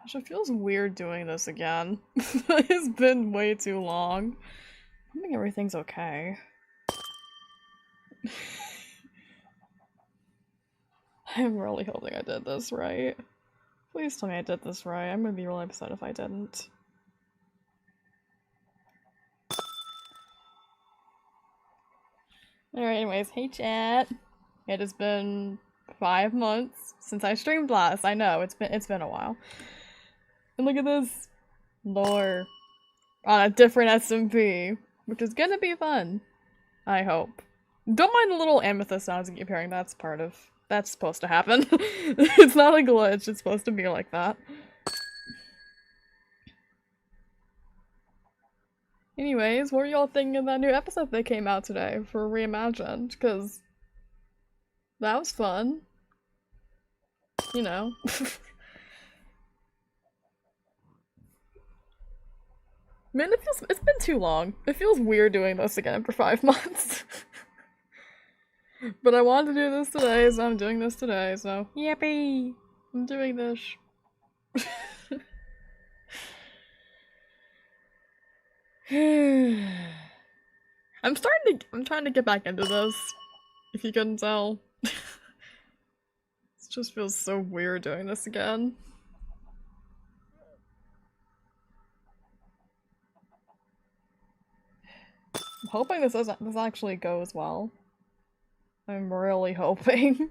Gosh, it feels weird doing this again. It's been way too long. I think everything's okay. I'm really hoping I did this right. Please tell me I did this right. I'm gonna be really upset if I didn't. Alright, anyways, hey chat. It has been 5 months since I streamed last. I know, it's been a while. And look at this lore on a different SMP, which is gonna be fun. I hope. Don't mind the little amethyst sounds you keep hearing, that's supposed to happen. It's not a glitch, it's supposed to be like that. Anyways, what are y'all thinking of that new episode that came out today for Reimagined? Because that was fun. You know. Man, it's been too long. It feels weird doing this again for 5 months. But I wanted to do this today, so I'm doing this today, so yippee! I'm doing this. I'm trying to get back into this, if you couldn't tell. It just feels so weird doing this again. I'm hoping this actually goes well. I'm really hoping.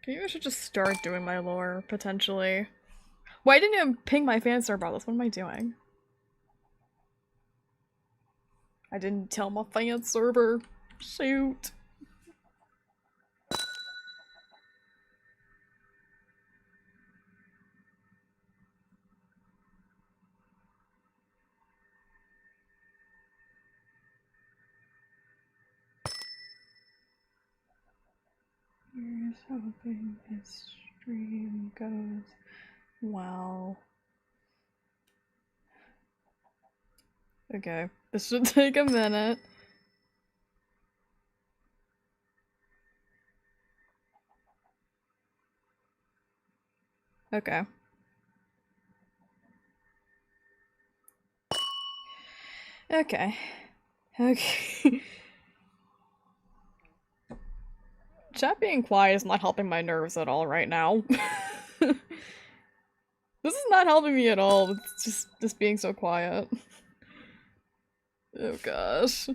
Maybe I should just start doing my lore, potentially. Why didn't you ping my fan server about this? What am I doing? I didn't tell my fan server. Shoot. Here's hoping this stream goes well. Okay, this should take a minute. Okay. Okay. Okay. Chat being quiet is not helping my nerves at all right now. This is not helping me at all. It's just being so quiet. Oh gosh.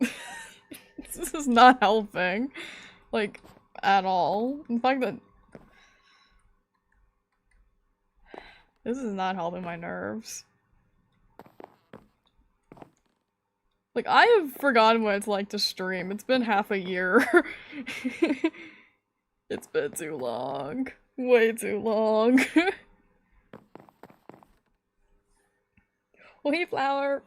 This is not helping. Like, at all. In fact that this is not helping my nerves. Like, I have forgotten what it's like to stream. It's been half a year. It's been too long. Way too long. Well, hey, Flower.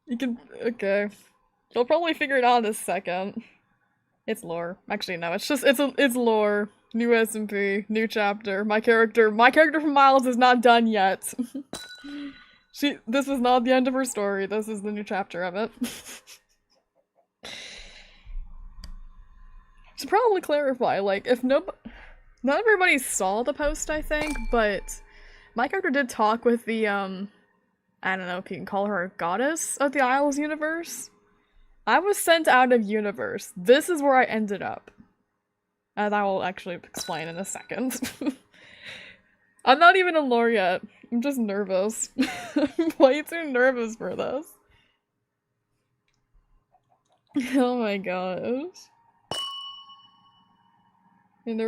You can- okay. You'll probably figure it out in a second. It's lore. Actually, no, it's lore. New SMP, new chapter. My character from Miles is not done yet. This was not the end of her story. This is the new chapter of it. Should probably clarify, like, if not everybody saw the post, I think, but my character did talk with the, I don't know if you can call her a goddess of the Isles universe. I was sent out of universe. This is where I ended up. As I will actually explain in a second. I'm not even in lore yet. I'm just nervous. I'm way too nervous for this. Oh my gosh. I mean,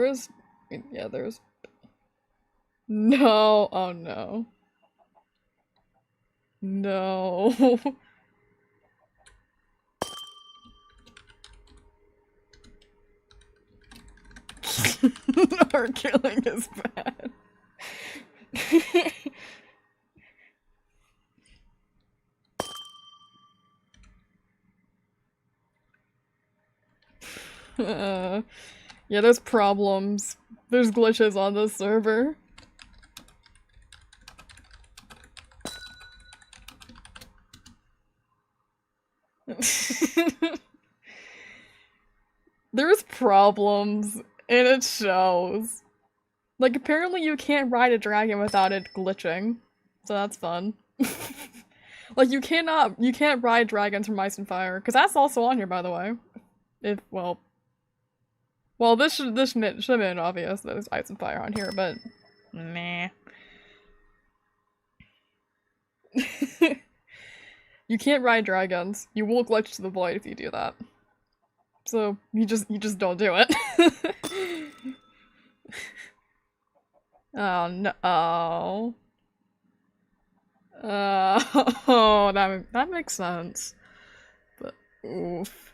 yeah, there's... No, oh no. No. Her killing is bad. Yeah, there's problems. There's glitches on this server. There's problems, and it shows. Like, apparently you can't ride a dragon without it glitching. So that's fun. Like, you can't ride dragons from Ice and Fire, because that's also on here, by the way. Well, this should have been obvious that there's Ice and Fire on here, but meh. You can't ride dragons. You will glitch to the void if you do that. So you just don't do it. Oh no. Oh. Oh, that makes sense. But oof.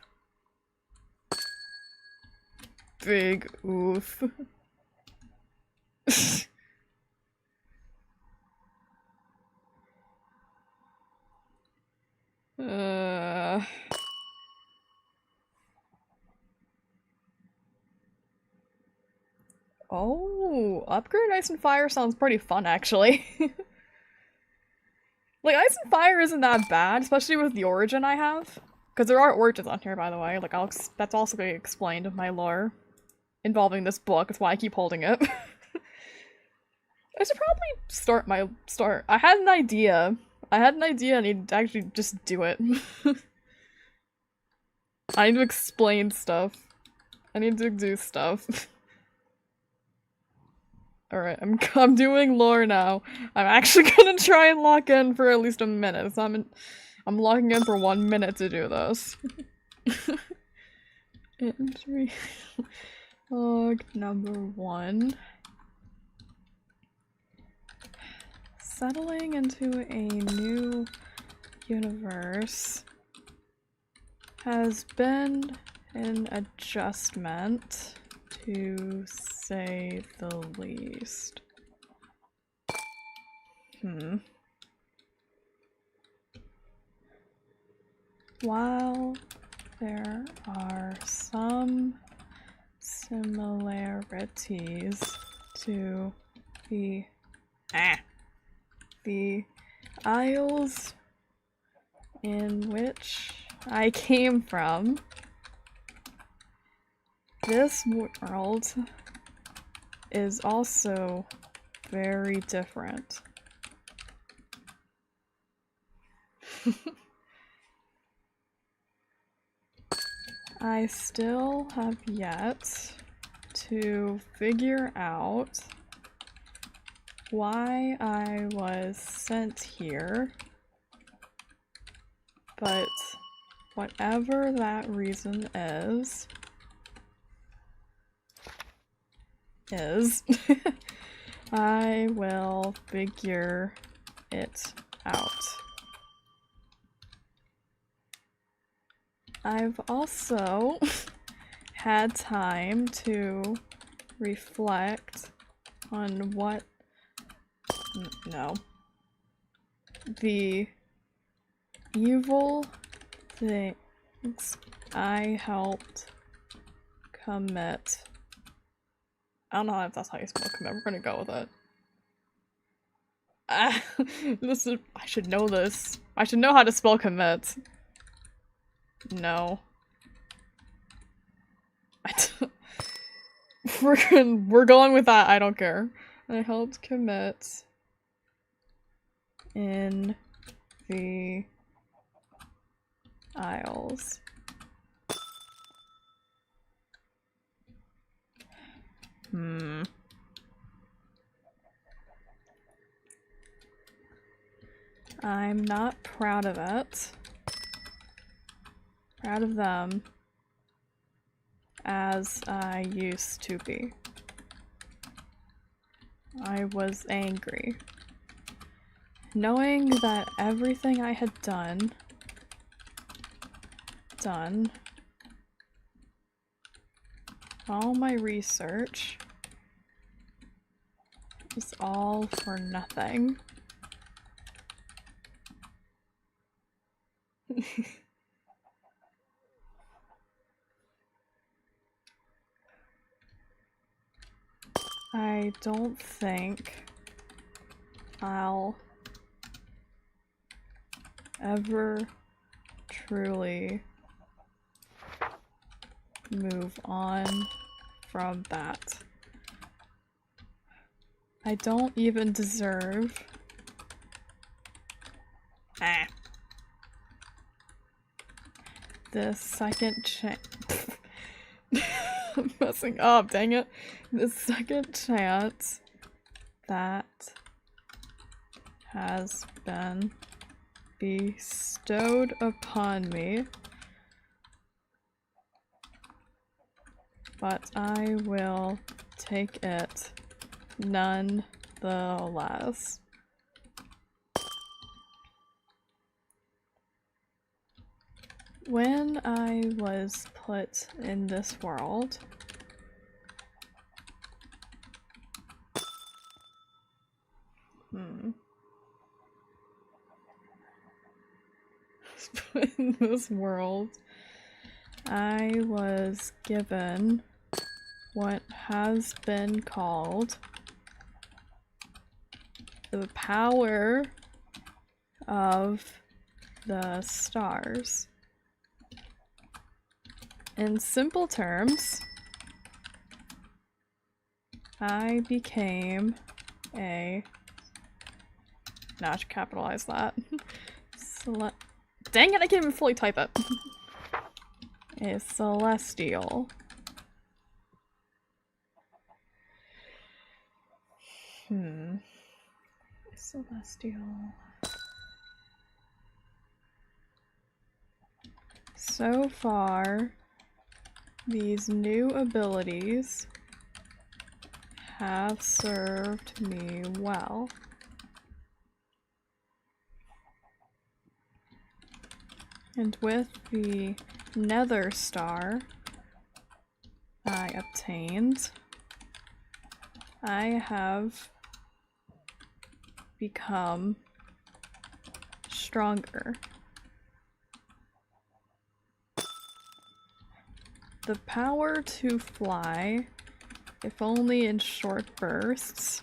Big oof. uh Oh, upgrade Ice and Fire sounds pretty fun, actually. Like, Ice and Fire isn't that bad, especially with the origin I have. Because there are origins on here, by the way. Like, that's also going to be explained in my lore involving this book. That's why I keep holding it. I should probably start. I had an idea. I need to actually just do it. I need to explain stuff. I need to do stuff. Alright, I'm doing lore now. I'm actually gonna try and lock in for at least a minute. So I'm locking in for 1 minute to do this. Entry log number 1. Settling into a new universe has been an adjustment, to say the least. While there are some similarities to the Isles in which I came from, this world is also very different. I still have yet to figure out why I was sent here, but whatever that reason is, I will figure it out. I've also had time to reflect on the evil things I helped commit. I don't know if that's how you spell commit. We're gonna go with it. I should know this. I should know how to spell commit. No. We're going with that. I don't care. I helped commit in the Isles. I'm not proud of it. Proud of them as I used to be. I was angry. Knowing that everything I had done, all my research, was all for nothing. I don't think I'll ever truly move on from that. I don't even deserve the second chance. I'm messing up, dang it. The second chance that has been bestowed upon me, but I will take it nonetheless. When I was put in this world, in this world, I was given what has been called the power of the stars. In simple terms, I became a... Now I should capitalize that. Dang it, I can't even fully type it. A celestial. Celestial. So far, these new abilities have served me well. And with the Nether Star I obtained, I have become stronger. The power to fly, if only in short bursts,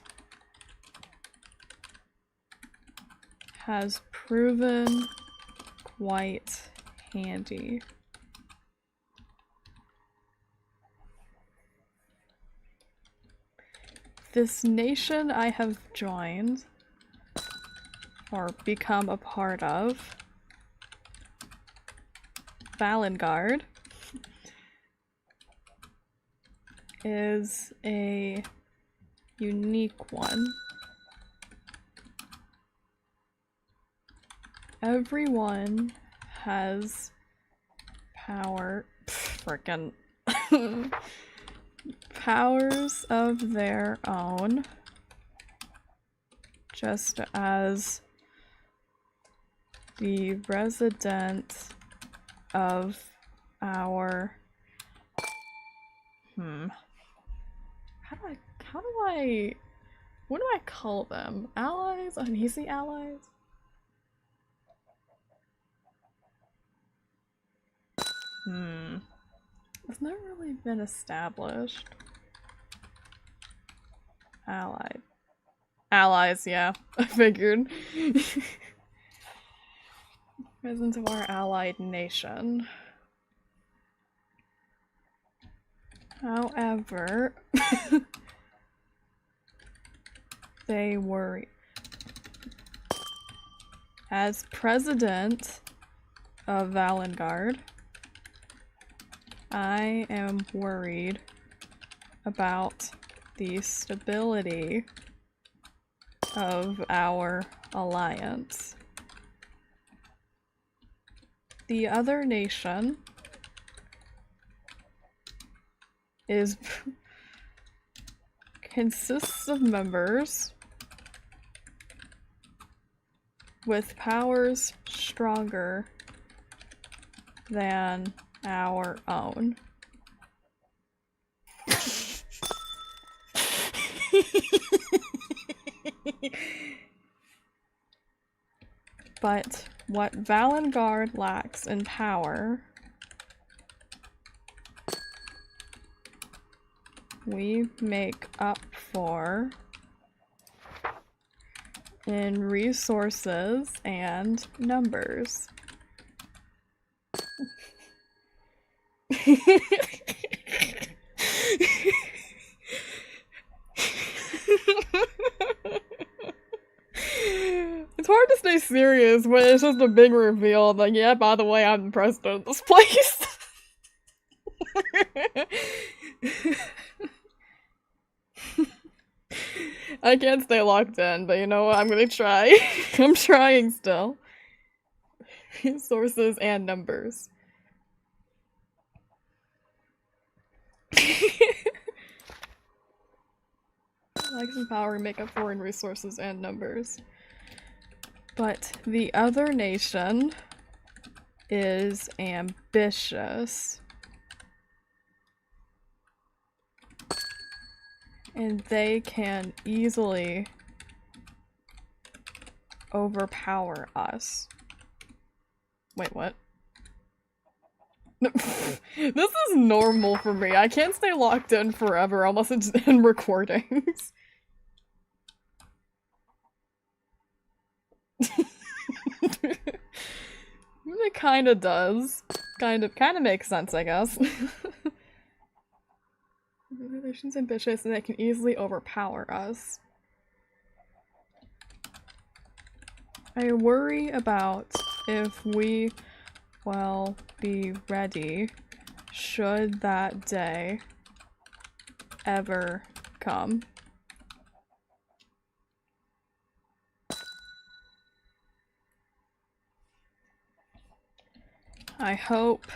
has proven quite handy. This nation I have joined, or become a part of, Valengard, is a unique one. Everyone has power, frickin' powers of their own, just as the resident of our what do I call them? Allies? Uneasy allies? It's not really been established. Allied. Allies, yeah. I figured. Residents of our allied nation. However, they worry. As president of Valengard, I am worried about the stability of our alliance. The other nation consists of members with powers stronger than our own. But what Valengard lacks in power, we make up for in resources and numbers. It's hard to stay serious when it's just a big reveal. Like, yeah, by the way, I'm the president of this place. I can't stay locked in, but you know what? I'm gonna try. I'm trying still. Sources and numbers. Likes and power make up for in resources and numbers. But the other nation is ambitious. And they can easily overpower us. Wait, what? This is normal for me. I can't stay locked in forever unless it's in recordings. It kinda does. Kinda makes sense, I guess. The nation's ambitious and they can easily overpower us. I worry about if we will be ready should that day ever come. I hope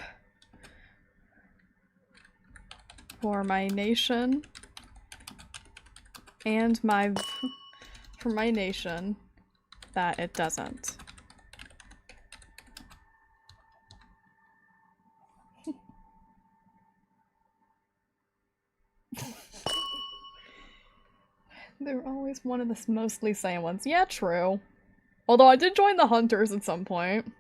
for my nation and for my nation that it doesn't. They were always one of the mostly sane ones. Yeah, true. Although I did join the Hunters at some point.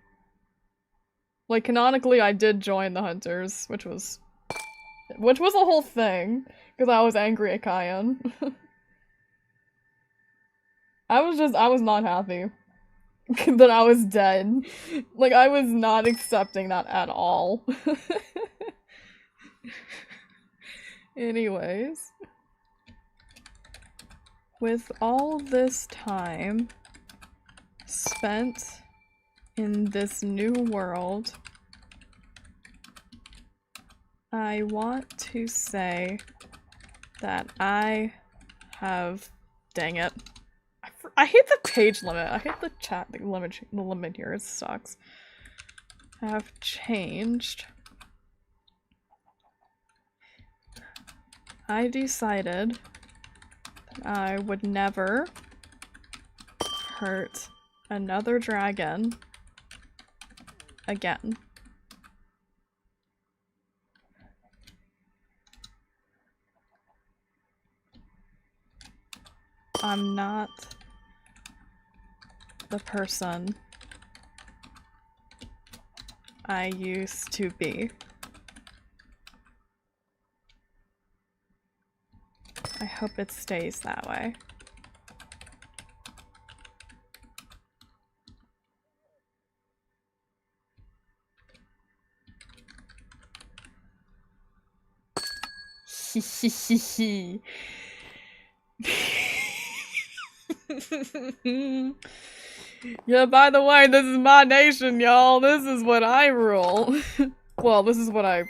Like, canonically, I did join the Hunters, which was a whole thing, because I was angry at Kyan. I was not happy that I was dead. Like, I was not accepting that at all. Anyways. With all this time spent in this new world, I want to say that I have... Dang it. I hate the page limit. I hate the chat, the limit here. It sucks. I have changed. I decided that I would never hurt another dragon again. I'm not the person I used to be. I hope it stays that way. Yeah, by the way, this is my nation, y'all. This is what I rule. Well, this is what I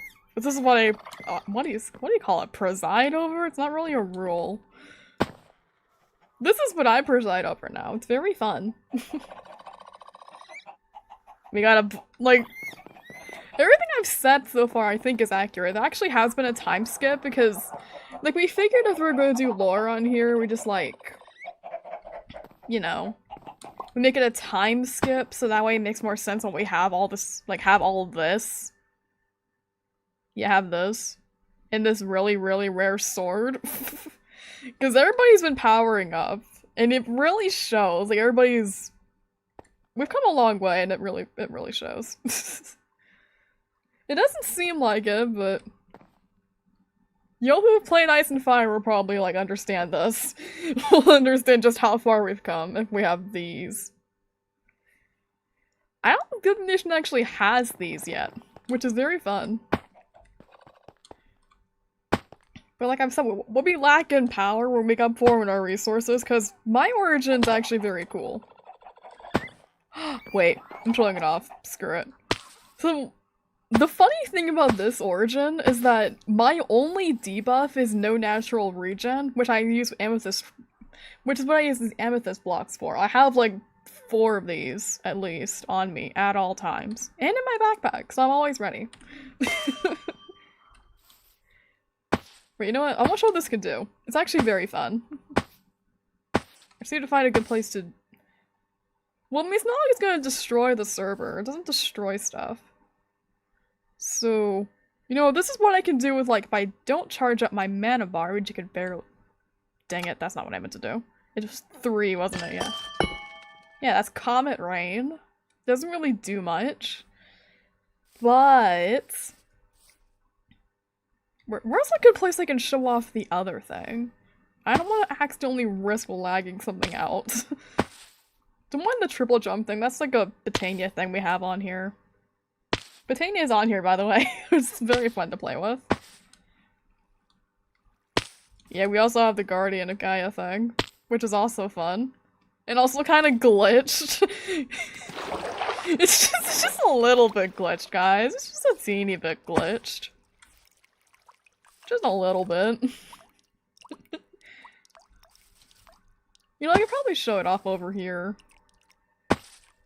what do you call it? Preside over? It's not really a rule. This is what I preside over now. It's very fun. We gotta, like, everything I've said so far I think is accurate. There actually has been a time skip because, like, we figured if we were going to do lore on here, we just, like, you know, we make it a time skip so that way it makes more sense when we have all this, like, have all of this. You have this. And this really, really rare sword. Because everybody's been powering up. And it really shows. Like, everybody's... We've come a long way, and it really shows. It doesn't seem like it, but... Y'all who have played Ice and Fire will probably, like, understand this. Will understand just how far we've come if we have these. I don't think the nation actually has these yet. which is very fun. But like I've said, we'll be lacking power when we make up for in our resources, because my origin's actually very cool. Wait, I'm showing it off. Screw it. So, the funny thing about this origin is that my only debuff is no natural regen, which I use amethyst, which is what I use these amethyst blocks for. I have like 4 of these, at least, on me at all times. And in my backpack, so I'm always ready. But you know what? I want to show what this can do. It's actually very fun. I just need to find a good place to... Well, I mean, it's not like it's gonna destroy the server. It doesn't destroy stuff. So, you know, this is what I can do with, like, if I don't charge up my mana bar, which you could barely... Dang it, that's not what I meant to do. It was 3, wasn't it? Yeah. Yeah, that's Comet Rain. Doesn't really do much. But... Where's a good place I can show off the other thing? I don't want to accidentally risk lagging something out. Don't mind the triple jump thing, that's like a Botania thing we have on here. Botania is on here, by the way. It's very fun to play with. Yeah, we also have the Guardian of Gaia thing, which is also fun. And also kind of glitched. It's just a little bit glitched, guys. It's just a teeny bit glitched. Just a little bit. You know, I could probably show it off over here.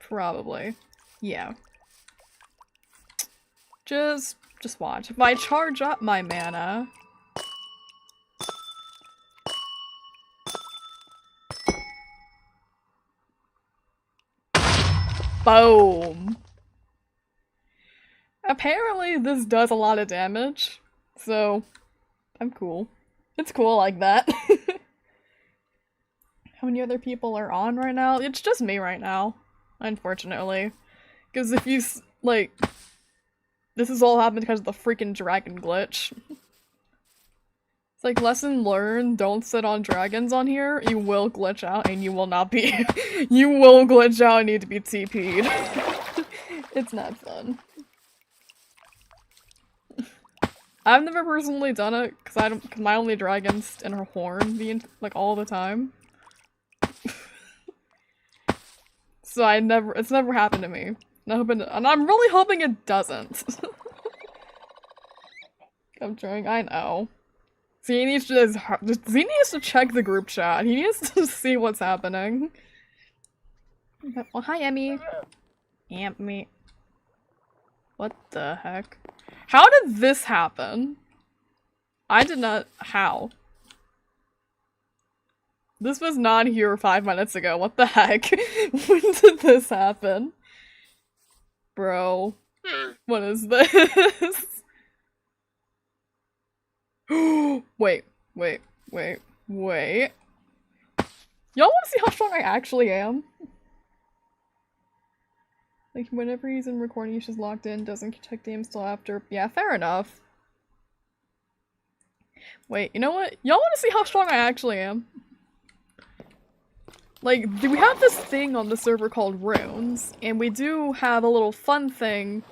Probably. Yeah. Just watch. If I charge up my mana... Boom! Apparently this does a lot of damage, so I'm cool. It's cool like that. How many other people are on right now? It's just me right now, unfortunately. Because if you, like... This has all happened because of the freaking dragon glitch. It's like, lesson learned, don't sit on dragons on here. You will glitch out and you will not be- You will glitch out and need to be TP'd. It's not fun. I've never personally done it because cause my only dragon's in her horn like all the time. So it's never happened to me. And I'm really hoping it doesn't. I'm trying, I know. See, he needs to check the group chat. He needs to see what's happening. Well, hi, Emmy. Emmy. What the heck? How did this happen? I did not- how? This was not here 5 minutes ago, what the heck? When did this happen? Bro. What is this? Wait. Y'all wanna see how strong I actually am? Like, whenever he's in recording, he's just locked in, doesn't check games till after. Yeah, fair enough. Wait, you know what? Y'all wanna see how strong I actually am? Like, we have this thing on the server called runes, and we do have a little fun thing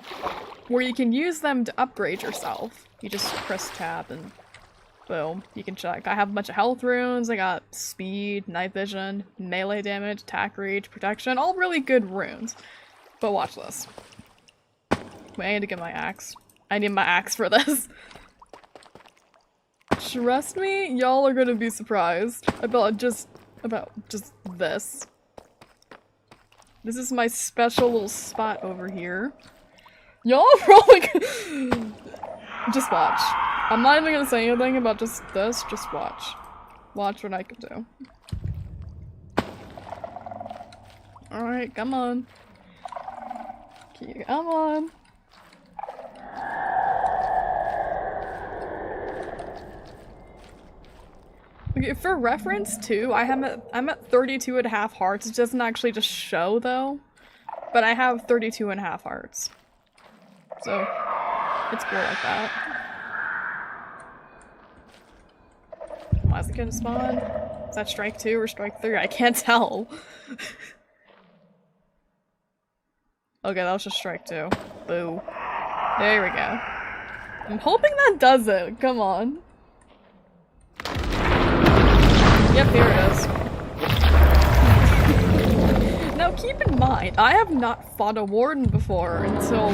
where you can use them to upgrade yourself. You just press tab and boom, you can check. I have a bunch of health runes, I got speed, night vision, melee damage, attack reach, protection, all really good runes. But watch this. Wait, I need to get my axe. I need my axe for this. Trust me, y'all are gonna be surprised about just this. This is my special little spot over here. Y'all are probably just watch. I'm not even gonna say anything about just this, just watch. Watch what I can do. Alright, come on. Come on. Okay, for reference too, I'm at 32 and a half hearts. It doesn't actually just show though, but I have 32 and a half hearts. So, it's cool like that. Why is it gonna spawn? Is that strike 2 or strike 3? I can't tell. Okay, that was just strike 2. Boo. There we go. I'm hoping that does it. Come on. Yep, here it is. Now keep in mind, I have not fought a warden before until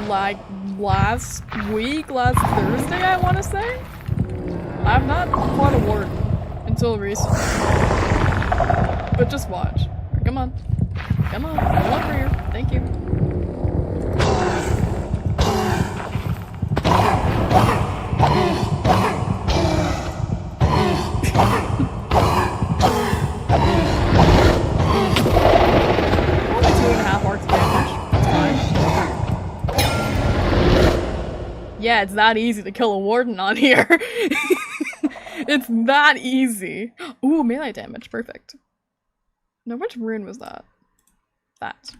like last week, last Thursday, I want to say? I have not fought a warden until recently. But just watch. Come on. Come on. I'm over here. Thank you. Only 2.5 arcs damage. That's fine. Yeah, it's that easy to kill a warden on here. It's that easy. Ooh, melee damage. Perfect. Now, which rune was that? That.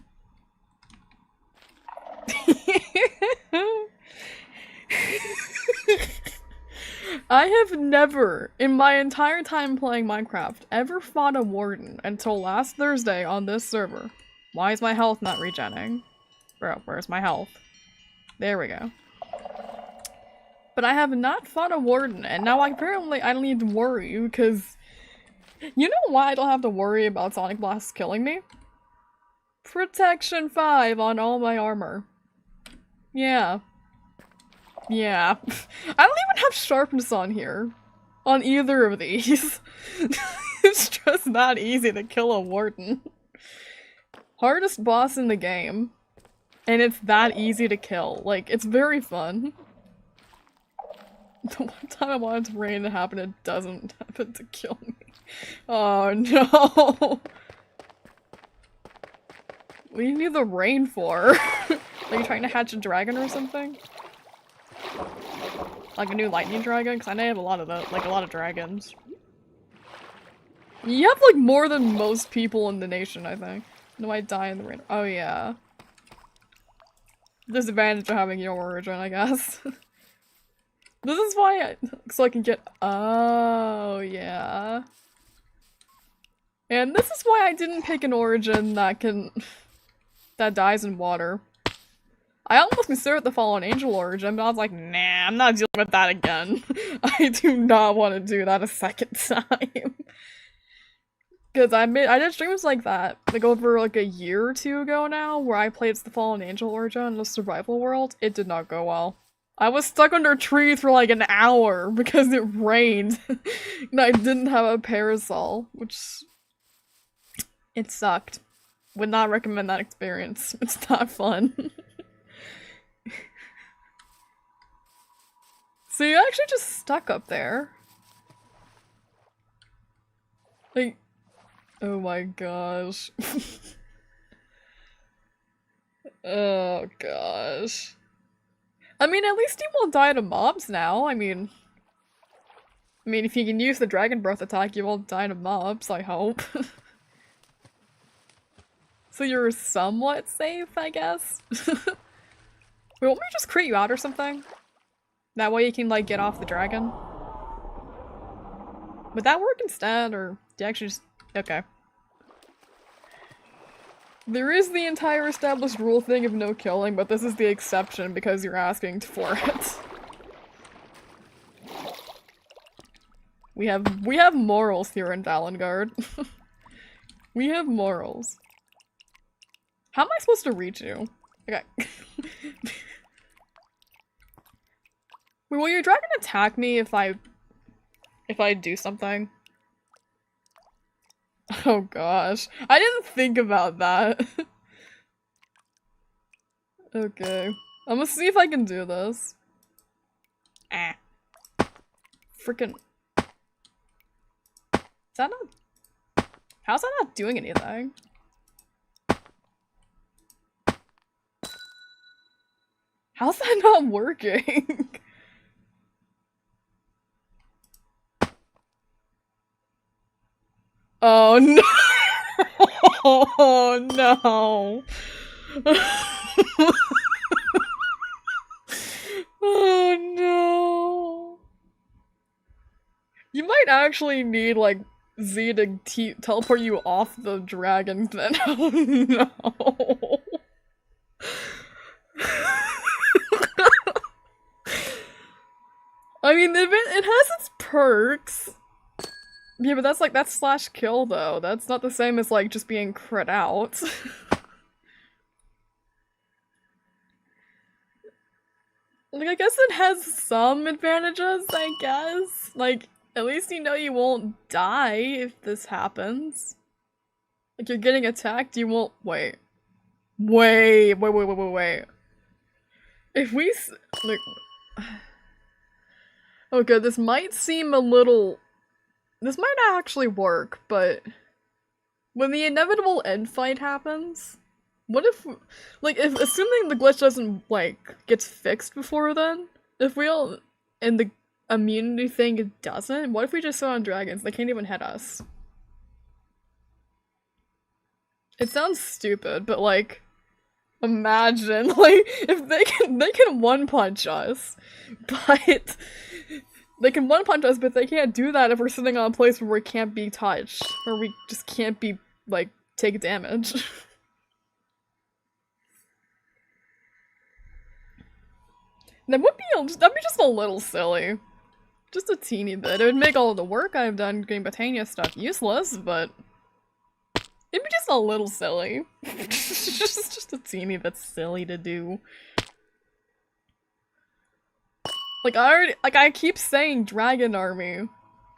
I have never, in my entire time playing Minecraft, ever fought a warden until last Thursday on this server. Why is my health not regenning? Bro, where's my health? There we go. But I have not fought a warden, and now apparently I don't need to worry, because you know why I don't have to worry about Sonic Blasts killing me? Protection 5 on all my armor. Yeah. Yeah. I don't even have sharpness on here. On either of these. It's just not easy to kill a warden. Hardest boss in the game. And it's that easy to kill. Like, it's very fun. The one time I wanted to rain to happen, it doesn't happen to kill me. Oh no! What do you need the rain for? Are you trying to hatch a dragon or something? Like a new lightning dragon? Because I know I have a lot of that, like a lot of dragons. You have like more than most people in the nation, I think. No, I die in the rain. Oh yeah. Disadvantage of having your origin, I guess. This is why so I can get- oh yeah. And this is why I didn't pick an origin that that dies in water. I almost considered the Fallen Angel origin, but I was like, nah, I'm not dealing with that again. I do not want to do that a second time. Because I did streams like that, like over like a year or two ago now, where I played as the Fallen Angel origin in the survival world. It did not go well. I was stuck under a tree for like an hour because it rained. And I didn't have a parasol, which it sucked. Would not recommend that experience. It's not fun. So you actually just stuck up there. Like, oh my gosh. Oh gosh. I mean, at least you won't die to mobs now. I mean, if you can use the Dragon Breath attack, you won't die to mobs, I hope. So you're somewhat safe, I guess? Wait, won't we just crit you out or something? That way you can, like, get off the dragon? Would that work instead, or do you actually just- okay. There is the entire established rule thing of no killing, but this is the exception because you're asking for it. We have morals here in Valengard. We have morals. How am I supposed to reach you? Okay. Wait, will your dragon attack me if I do something? Oh gosh. I didn't think about that. Okay. I'm gonna see if I can do this. Ah. Frickin'. Is that not- how's that not doing anything? How's that not working? Oh no! Oh no! Oh no! You might actually need like Z to teleport you off the dragon then. Oh no! I mean, it has its perks. Yeah, but that's slash kill though. That's not the same as like just being crit out. Like, I guess it has some advantages, I guess. Like, at least you know you won't die if this happens. Like, you're getting attacked, you won't- wait. Wait. If we like- okay, this might seem a little- this might not actually work, but when the inevitable end fight happens, what if, like, if assuming the glitch doesn't, like, gets fixed before then, if we all, and the immunity thing doesn't, what if we just sit on dragons? They can't even hit us. It sounds stupid, but like, imagine, like, if they can one-punch us, but they can one-punch us, but they can't do that if we're sitting on a place where we can't be touched, or we just can't be, like, take damage. That'd be just a little silly. Just a teeny bit. It would make all of the work I've done getting Botania stuff useless, but it'd be just a little silly. just a teeny bit silly to do. Like I keep saying Dragon Army,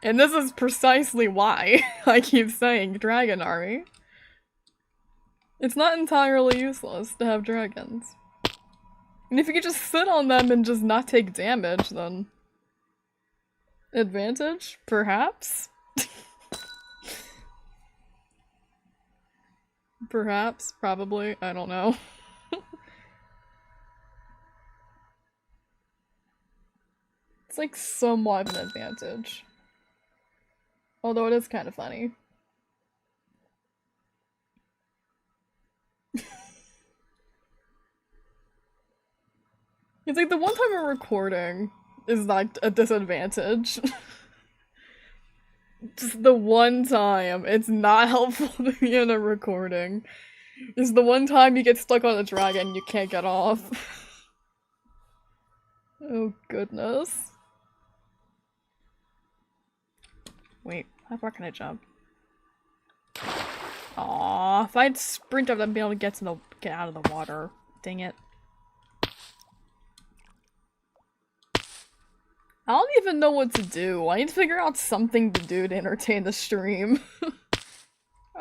and this is precisely why I keep saying Dragon Army. It's not entirely useless to have dragons. And if you could just sit on them and just not take damage, then... advantage? Perhaps? Perhaps? Probably? I don't know. It's like somewhat of an advantage. Although it is kind of funny. It's like the one time we're recording is like a disadvantage. Just the one time it's not helpful to be in a recording. Is the one time you get stuck on a dragon and you can't get off. Oh goodness. Wait, how far can I jump? Aw, if I'd sprint up, I'd be able to get out of the water. Dang it. I don't even know what to do. I need to figure out something to do to entertain the stream.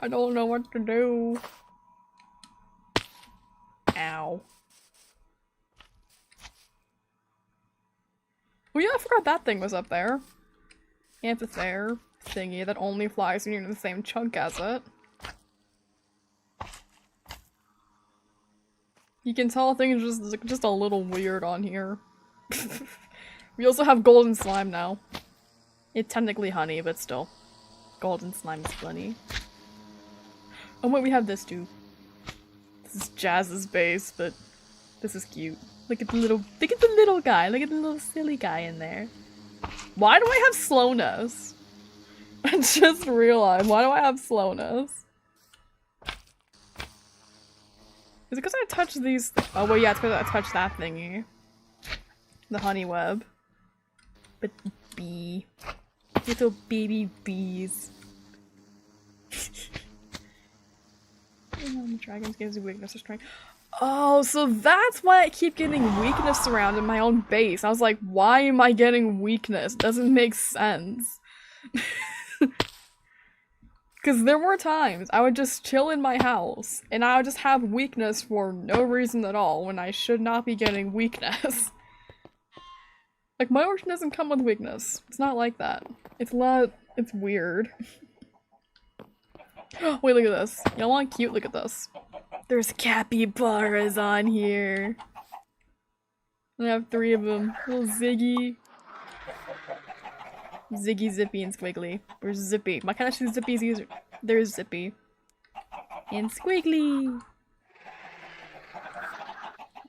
I don't know what to do. Ow. Oh yeah, I forgot that thing was up there. Amphitheater thingy that only flies when you're in the same chunk as it. You can tell things just a little weird on here. We also have golden slime now. It's technically honey, but still. Golden slime is funny. Oh wait, we have this too. This is Jazz's base, but this is cute. Look at the little guy. Look at the little silly guy in there. Why do I have slowness? I just realized, why do I have slowness? Is it because I touched these? Oh well, yeah, it's because I touched that thingy. The honey web. But bee. Little baby bees. The dragons gives you weakness or strength. Oh, so that's why I keep getting weakness around in my own base. I was like, why am I getting weakness? Doesn't make sense. Because there were times I would just chill in my house, and I would just have weakness for no reason at all when I should not be getting weakness. Like, my origin doesn't come with weakness. It's not like that. It's weird. Wait, look at this. Y'all want cute? Look at this. There's capybaras on here. I have 3 of them. Little Ziggy. Ziggy, Zippy, and Squiggly. Where's Zippy? Why can't I see Zippy's user? There's Zippy. And Squiggly!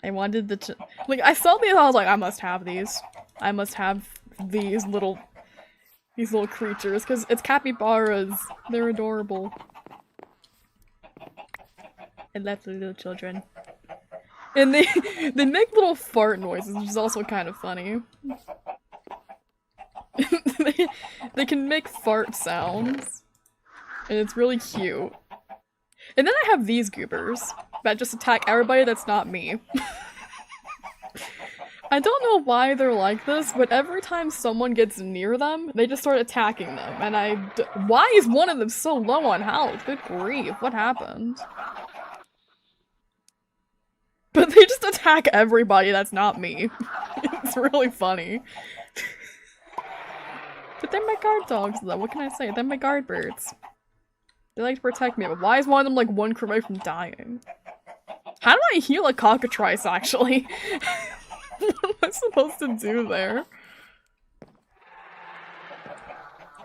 I wanted the like, I saw these, I was like, I must have these. I must have these little creatures, because it's capybaras. They're adorable. I love the little children. And they make little fart noises, which is also kind of funny. they can make fart sounds. And it's really cute. And then I have these goobers that just attack everybody that's not me. I don't know why they're like this, but every time someone gets near them, they just start attacking them. And why is one of them so low on health? Good grief, what happened? But they just attack everybody that's not me. It's really funny. But they're my guard dogs though, what can I say? They're my guard birds. They like to protect me, but why is one of them like one away from dying? How do I heal a cockatrice actually? What am I supposed to do there?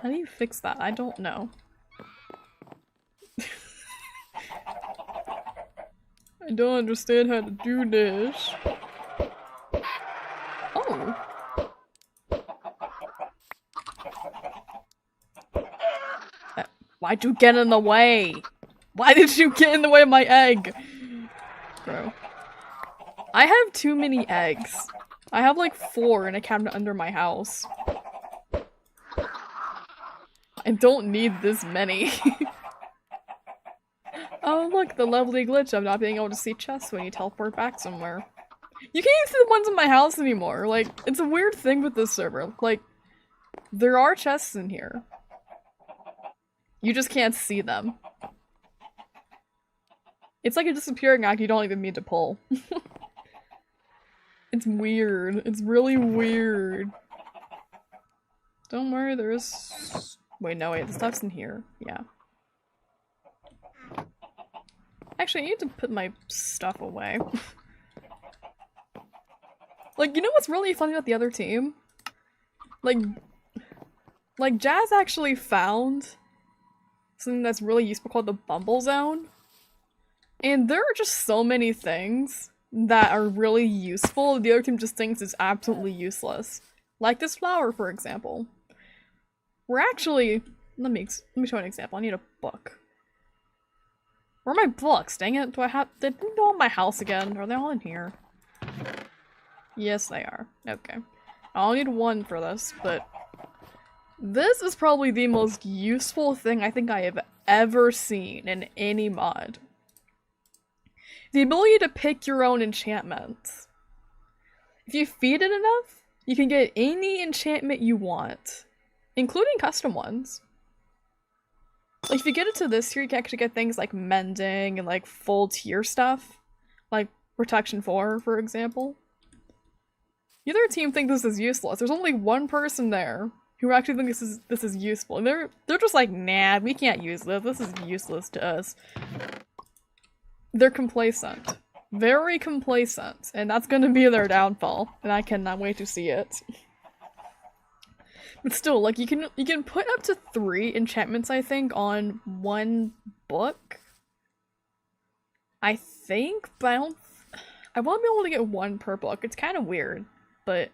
How do you fix that? I don't know. I don't understand how to do this. Oh. Why'd you get in the way? Why did you get in the way of my egg? Bro. I have too many eggs. I have like 4 in a cabinet under my house. I don't need this many. Oh look, the lovely glitch of not being able to see chests when you teleport back somewhere. You can't even see the ones in my house anymore. Like, it's a weird thing with this server. Like, there are chests in here. You just can't see them. It's like a disappearing act you don't even mean to pull. It's weird. It's really weird. Don't worry, there is... Wait, no, wait, the stuff's in here. Yeah. Actually, I need to put my stuff away. Like, you know what's really funny about the other team? Like, Jazz actually found something that's really useful called the Bumble Zone. And there are just so many things that are really useful, the other team just thinks is absolutely useless. Like this flower, for example. We're actually... Let me show an example. I need a book. Where are my books? Dang it, do I have... Did they go in my house again? Are they all in here? Yes, they are. Okay. I only need 1 for this, but... This is probably the most useful thing I think I have ever seen in any mod. The ability to pick your own enchantments. If you feed it enough, you can get any enchantment you want, including custom ones. Like, if you get it to this tier, you can actually get things like mending and like full tier stuff, like protection 4, for example. The other team think this is useless. There's only 1 person there who actually think this is useful. And they're just like, nah, we can't use this. This is useless to us. They're complacent. Very complacent. And that's gonna be their downfall. And I cannot wait to see it. But still, like, you can put up to 3 enchantments, I think, on 1 book. I think, but I won't be able to get 1 per book. It's kind of weird, but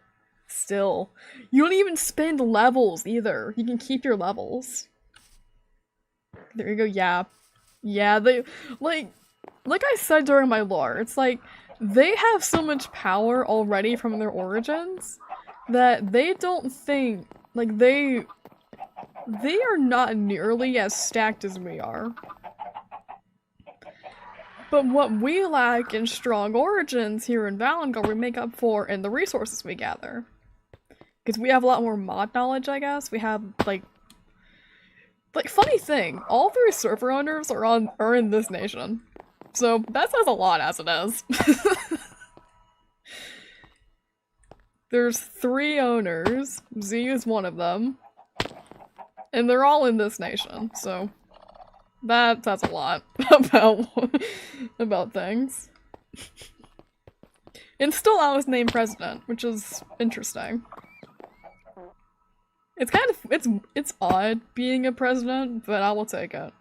still. You don't even spend levels either. You can keep your levels. There you go, yeah. Yeah, they, like I said during my lore, it's like, they have so much power already from their origins that they don't think, like, they are not nearly as stacked as we are. But what we lack in strong origins here in Valengard, we make up for in the resources we gather. Because we have a lot more mod knowledge, I guess. We have, like, funny thing, all 3 server owners are in this nation. So that says a lot as it is. There's 3 owners, Z is one of them, and they're all in this nation, so that says a lot about things. And still I was named president, which is interesting. It's kind of, it's odd being a president, but I will take it.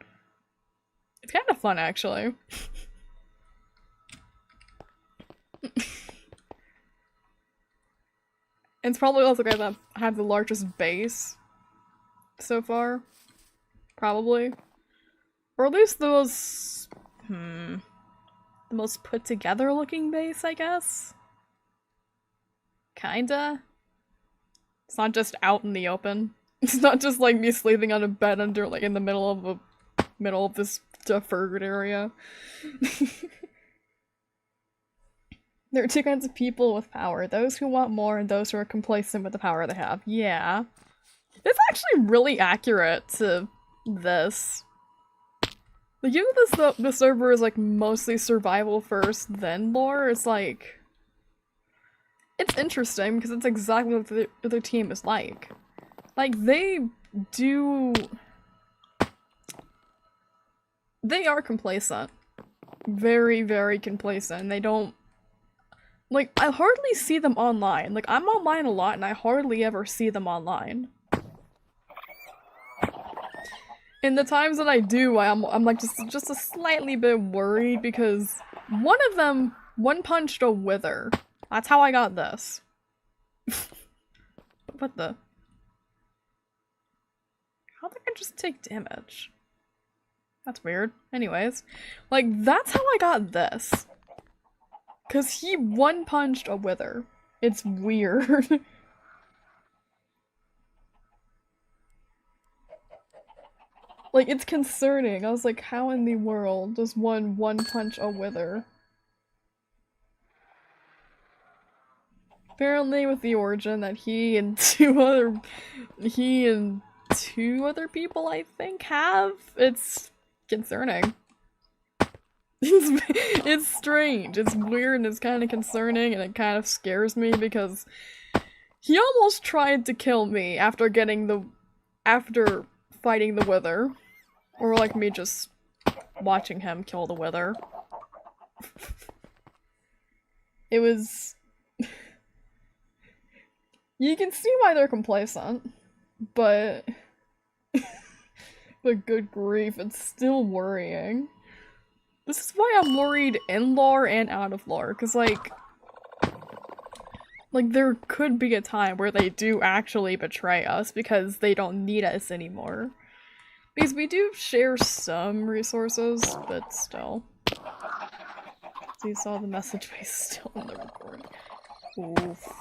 It's kind of fun, actually. It's probably also guys that have the largest base so far. Probably. Or at least the most put together looking base, I guess? Kinda. It's not just out in the open. It's not just like me sleeping on a bed under like in the middle of this deferred area. There are two kinds of people with power. Those who want more and those who are complacent with the power they have. Yeah. It's actually really accurate to this. Like, even though the server is like mostly survival first, then lore, it's like... It's interesting because it's exactly what the other team is like. Like, they are complacent. Very, very complacent. They don't... Like, I hardly see them online. Like, I'm online a lot and I hardly ever see them online. In the times that I do, I'm like just a slightly bit worried because one of them one-punched a wither. That's how I got this. What the? How did I just take damage? That's weird. Anyways, like, that's how I got this. Cause he one-punched a wither. It's weird. Like, it's concerning. I was like, how in the world does one punch a wither? Apparently with the origin that he and two other people, I think, have, it's concerning. It's strange, it's weird, and it's kind of concerning, and it kind of scares me because he almost tried to kill me after fighting the wither. Or like me just watching him kill the wither. It was... You can see why they're complacent, but... But good grief, it's still worrying. This is why I'm worried in lore and out of lore, because like there could be a time where they do actually betray us because they don't need us anymore. Because we do share some resources, but still. So you saw the message, but he's still in the recording. Oof.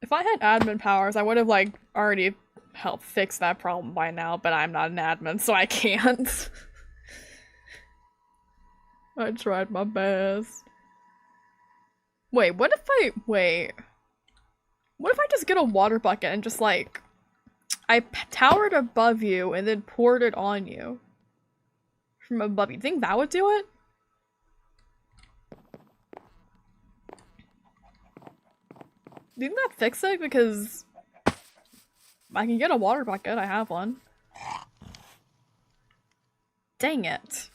If I had admin powers, I would have like already helped fix that problem by now, but I'm not an admin, so I can't. I tried my best. Wait, what if I just get a water bucket and just like I towered above you and then poured it on you from above you? Think that would do it? Do you think that fix it? Because I can get a water bucket, I have one. Dang it.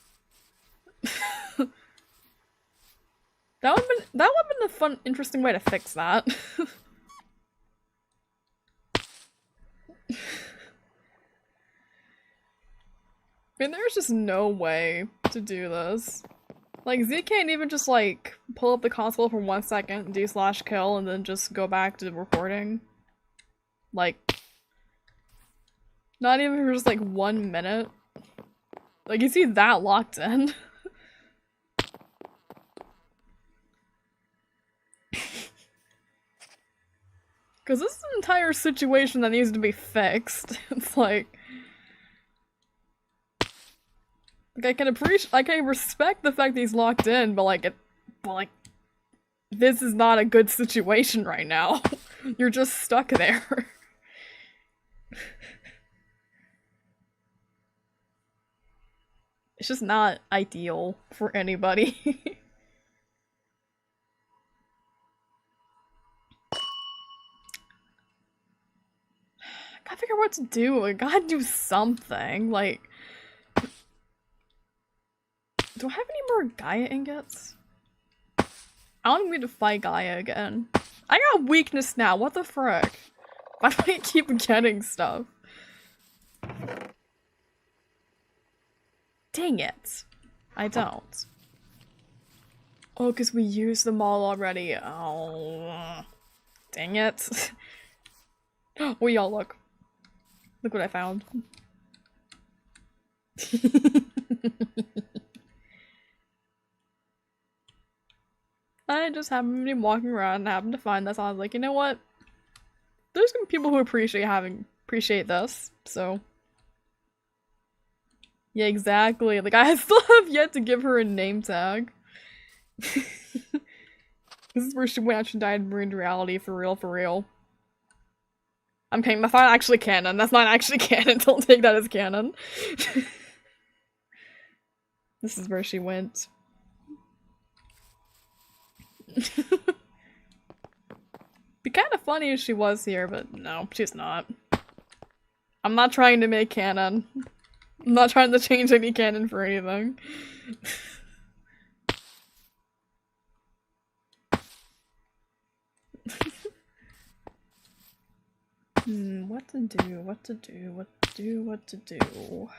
That would've been a fun, interesting way to fix that. I mean, there's just no way to do this. Like, Z can't even just, like, pull up the console for 1 second, do/kill, and then just go back to the recording. Like, not even for just, like, 1 minute. Like, you see that locked in. Because this is an entire situation that needs to be fixed. It's like... I can respect the fact that he's locked in, but this is not a good situation right now. You're just stuck there. It's just not ideal for anybody. I gotta figure out what to do. I gotta do something. Like, do I have any more Gaia ingots? I don't need to fight Gaia again. I got weakness now, what the frick? Why do I keep getting stuff? Dang it. I don't. Oh, because we used them all already. Oh. Dang it. Oh, y'all look. Look what I found. I just happened to be walking around and happened to find this. I was like, you know what? there's gonna be people who appreciate this, so. Yeah, exactly. Like, I still have yet to give her a name tag. This is where she went after she died in marine reality, for real, for real. I'm kidding, that's not actually canon. That's not actually canon. Don't take that as canon. This is where she went. Be kind of funny if she was here, but no, she's not. I'm not trying to make canon. I'm not trying to change any canon for anything. What to do, what to do, what to do, what to do.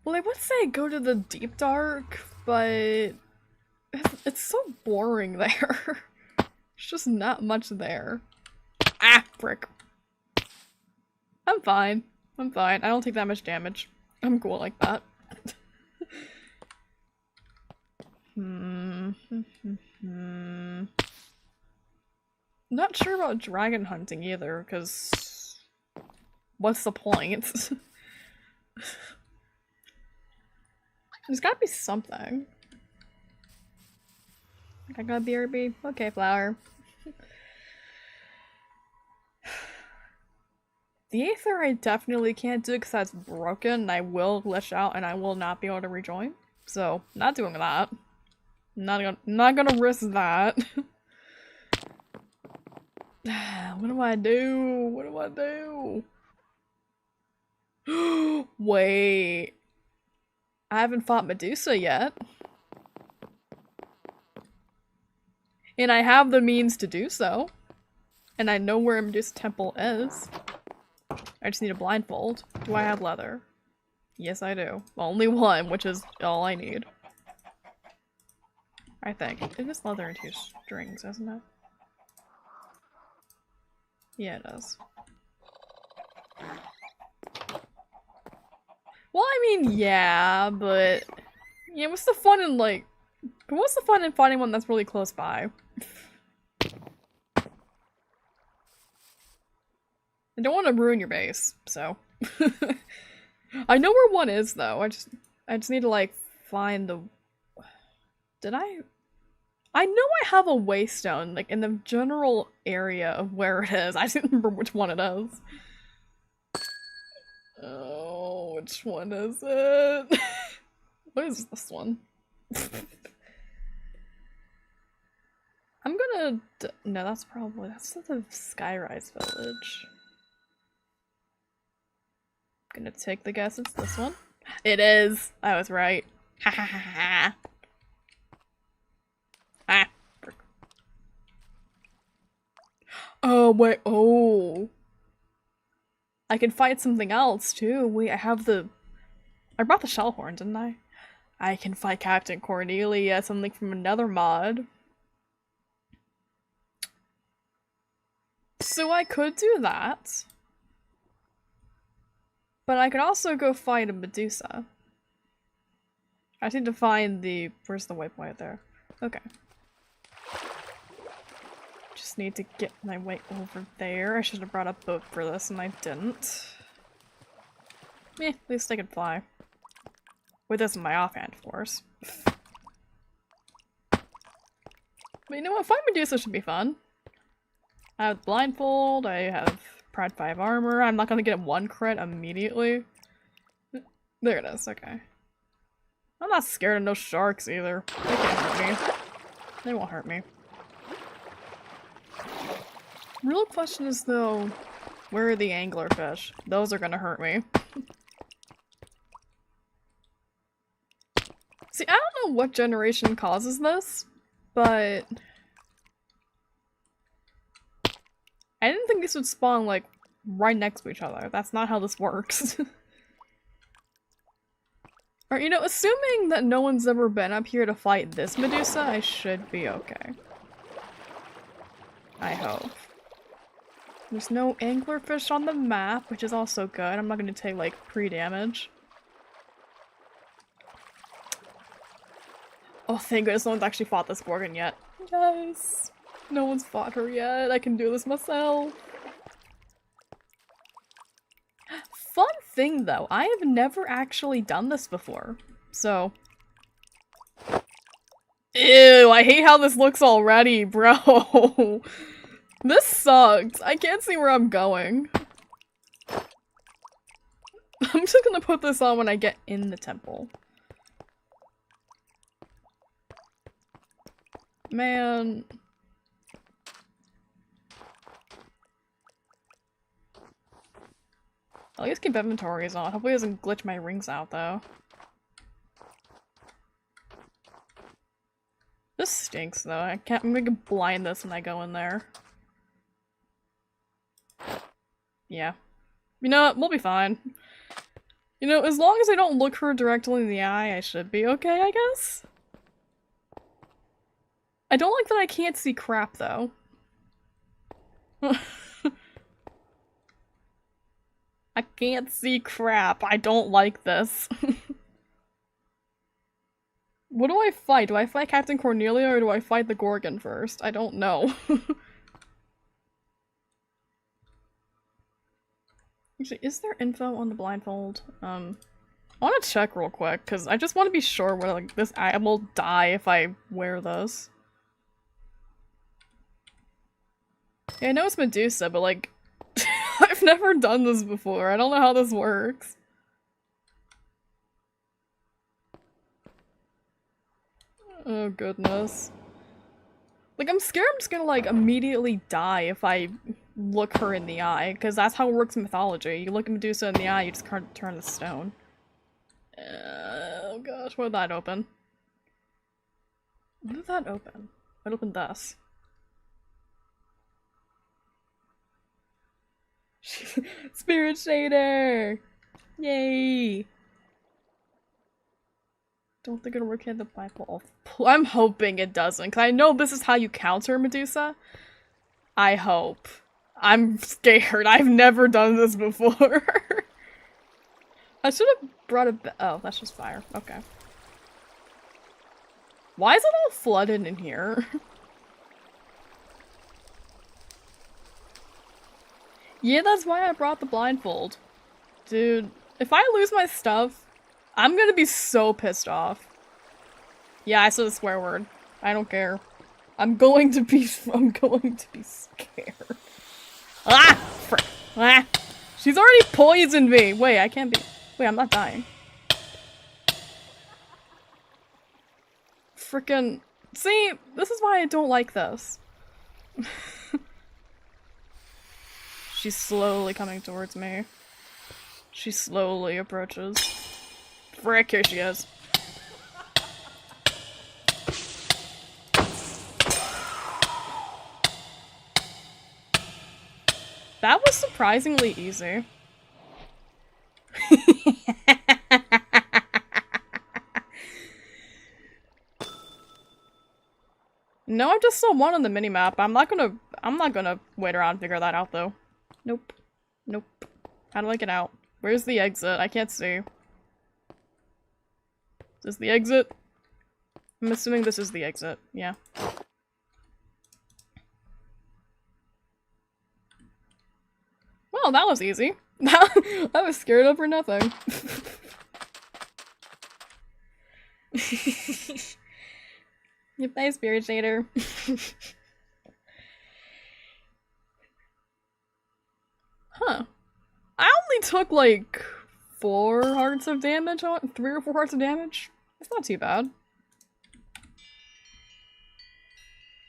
Well, I would say go to the deep dark, but it's so boring there. There's just not much there. Ah, frick. I'm fine. I'm fine. I don't take that much damage. I'm cool like that. Not sure about dragon hunting either, because what's the point? There's gotta be something. I got a BRB? Okay, flower. The Aether I definitely can't do because that's broken and I will glitch out and I will not be able to rejoin. So, not doing that. Not gonna risk that. What do I do? What do I do? Wait. I haven't fought Medusa yet. And I have the means to do so. And I know where Medusa Temple is. I just need a blindfold. Do I have leather? Yes, I do. Only one, which is all I need. I think. It is leather and 2 strings, isn't it? Yeah, it is. Well, I mean, yeah, but... Yeah, what's the fun in, like... What's the fun in finding one that's really close by? I don't want to ruin your base, so... I know where one is, though. I just need to, like, find the... Did I know I have a waystone, like, in the general area of where it is. I just don't remember which one it is. Oh, which one is it? What is this one? I'm gonna... No, that's the Skyrise village. I'm gonna take the guess it's this one. It is! I was right. Ha ha ha ha. Ah. Oh, wait. Oh. I can fight something else, too. Wait, I brought the Shellhorn, didn't I? I can fight Captain Cornelia, something from another mod. So I could do that. But I could also go fight a Medusa. I just need to find the... Where's the waypoint there? Okay. Just need to get my way over there. I should have brought a boat for this and I didn't. At least I could fly. With this in my offhand force. But you know what? Fight Medusa should be fun. I have blindfold, I have Pride 5 armor. I'm not gonna get 1 crit immediately. There it is, okay. I'm not scared of no sharks either. They can't hurt me. They won't hurt me. Real question is though, where are the anglerfish? Those are gonna hurt me. See, I don't know what generation causes this, but I didn't think this would spawn like right next to each other. That's not how this works. Or, you know, assuming that no one's ever been up here to fight this Medusa, I should be okay. I hope. There's no anglerfish on the map, which is also good. I'm not gonna take, like, pre-damage. Oh, thank goodness no one's actually fought this Gorgon yet. Yes! No one's fought her yet. I can do this myself. Fun thing though, I have never actually done this before. So. Ew, I hate how this looks already, bro. This sucks. I can't see where I'm going. I'm just gonna put this on when I get in the temple. Man. At least keep inventories on. Hopefully it doesn't glitch my rings out though. This stinks though. I'm gonna blind this when I go in there. Yeah. You know what? We'll be fine. You know, as long as I don't look her directly in the eye, I should be okay, I guess? I don't like that I can't see crap though. I can't see crap. I don't like this. What do I fight? Do I fight Captain Cornelia or do I fight the Gorgon first? I don't know. Actually, is there info on the blindfold? I want to check real quick, because I just want to be sure where, like, I will die if I wear this. Yeah, I know it's Medusa, but, like, I've never done this before. I don't know how this works. Oh, goodness. Like, I'm scared I'm just gonna, like, immediately die if I look her in the eye, because that's how it works in mythology. You look Medusa in the eye, you just can't turn to stone. Oh gosh, what did that open? What did that open? What opened this? Spirit Shader! Yay! Don't think it'll work in the Bible. I'm hoping it doesn't, because I know this is how you counter Medusa. I hope. I'm scared. I've never done this before. I should have brought a oh, that's just fire. Okay. Why is it all flooded in here? Yeah, that's why I brought the blindfold. Dude, if I lose my stuff, I'm gonna be so pissed off. Yeah, I said a swear word. I don't care. I'm going to be scared. Ah! Frick. Ah! She's already poisoned me! Wait, I can't be- wait, I'm not dying. Frickin- see? This is why I don't like this. She's slowly coming towards me. She slowly approaches. Frick, here she is. That was surprisingly easy. No, I just saw one on the minimap. I'm not gonna wait around and figure that out though. Nope. Nope. How do I get out? Where's the exit? I can't see. Is this the exit? I'm assuming this is the exit. Yeah. Well, that was easy. I was scared over nothing. Goodbye, Spirit Shader. Huh. I only took like 4 hearts of damage on 3 or 4 hearts of damage. It's not too bad.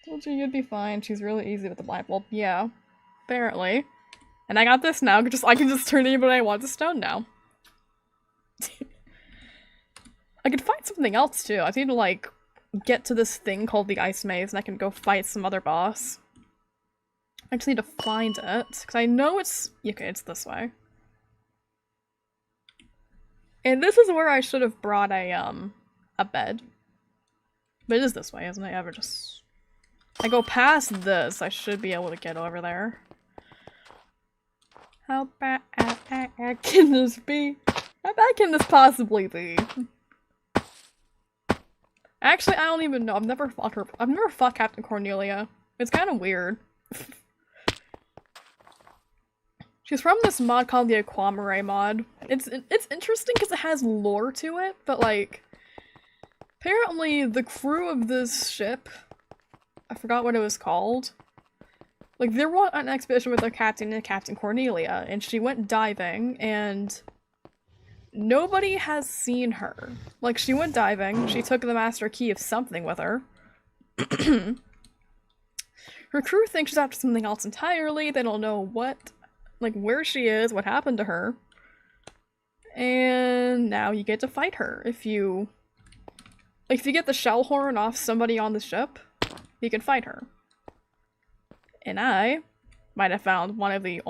Told you you'd be fine. She's really easy with the blindfold. Yeah. Apparently. And I got this now. I can just turn anybody I want to stone now. I could find something else too. I need to like get to this thing called the Ice Maze and I can go fight some other boss. I just need to find it, because I know it's- okay, it's this way. And this is where I should have brought a bed. But it is this way, isn't it? I go past this, I should be able to get over there. How bad can this be? How bad can this possibly be? Actually, I don't even know. I've never fought her. I've never fought Captain Cornelia. It's kind of weird. She's from this mod called the Aquamarine mod. It's interesting because it has lore to it, but like, apparently the crew of this ship, I forgot what it was called, like they were on an expedition with their captain and Captain Cornelia, and she went diving, and nobody has seen her. Like, she went diving, she took the master key of something with her. Her crew thinks she's after something else entirely, they don't know what, like, where she is, what happened to her. And now you get to fight her. If you get the shell horn off somebody on the ship, you can fight her. And I might have found one of these.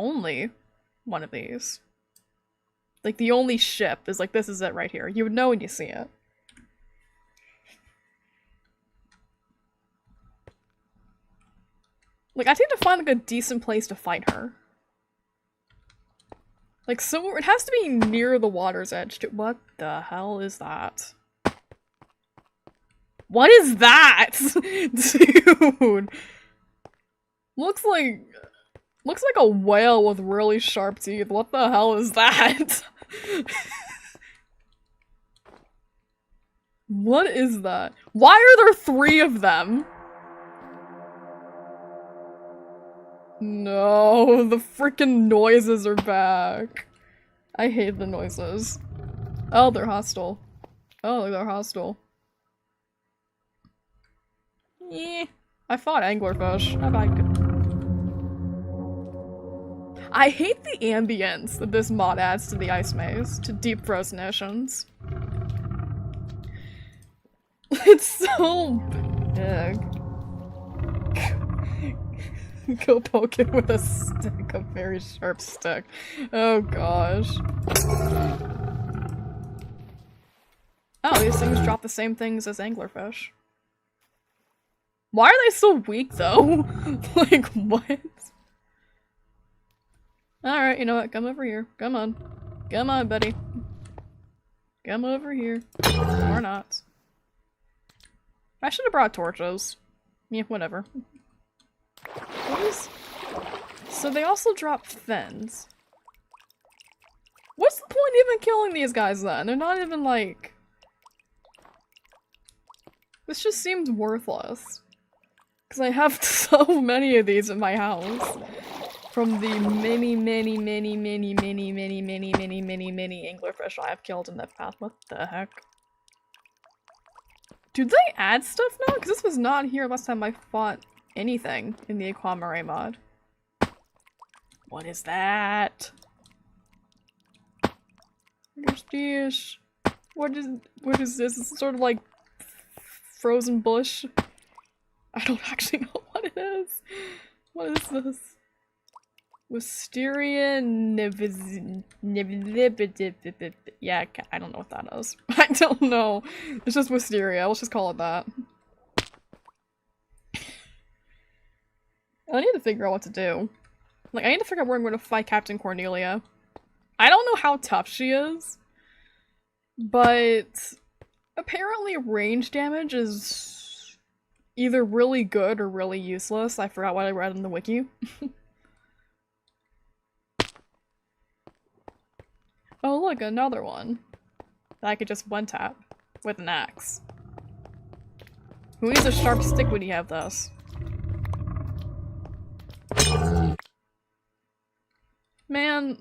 Like, the only ship is like, this is it right here. You would know when you see it. Like, I need to find, like, a decent place to fight her. Like, somewhere- it has to be near the water's edge, too. What the hell is that? What is that? Dude! Looks like a whale with really sharp teeth. What the hell is that? What is that? Why are there 3 of them? No, the freaking noises are back. I hate the noises. Oh, they're hostile. Oh, they're hostile. Yeah, I fought anglerfish. I hate the ambience that this mod adds to the ice maze, to deep frozen oceans. It's so big. Go poke it with a stick, a very sharp stick. Oh gosh. Oh, these things drop the same things as anglerfish. Why are they so weak though? Like, what? Alright, you know what? Come over here. Come on. Come on, buddy. Come over here. Or not. I should have brought torches. Yeah, whatever. What is... So they also drop fins. What's the point even killing these guys then? They're not even like... This just seems worthless. Because I have so many of these in my house. From the many anglerfish I have killed in that path. What the heck? Do they add stuff now? Because this was not here last time I fought anything in the Aquamarine mod. What is that? What is this? What is this? It's sort of like frozen bush. I don't actually know what it is. What is this? Wisteria yeah, I don't know what that is. I don't know. It's just wisteria. Let's just call it that. I need to figure out what to do. Like, I need to figure out where I'm going to fight Captain Cornelia. I don't know how tough she is, but apparently range damage is either really good or really useless. I forgot what I read in the wiki. Oh look, another one that I could just one-tap with an axe. Who needs a sharp stick when you have this? Man,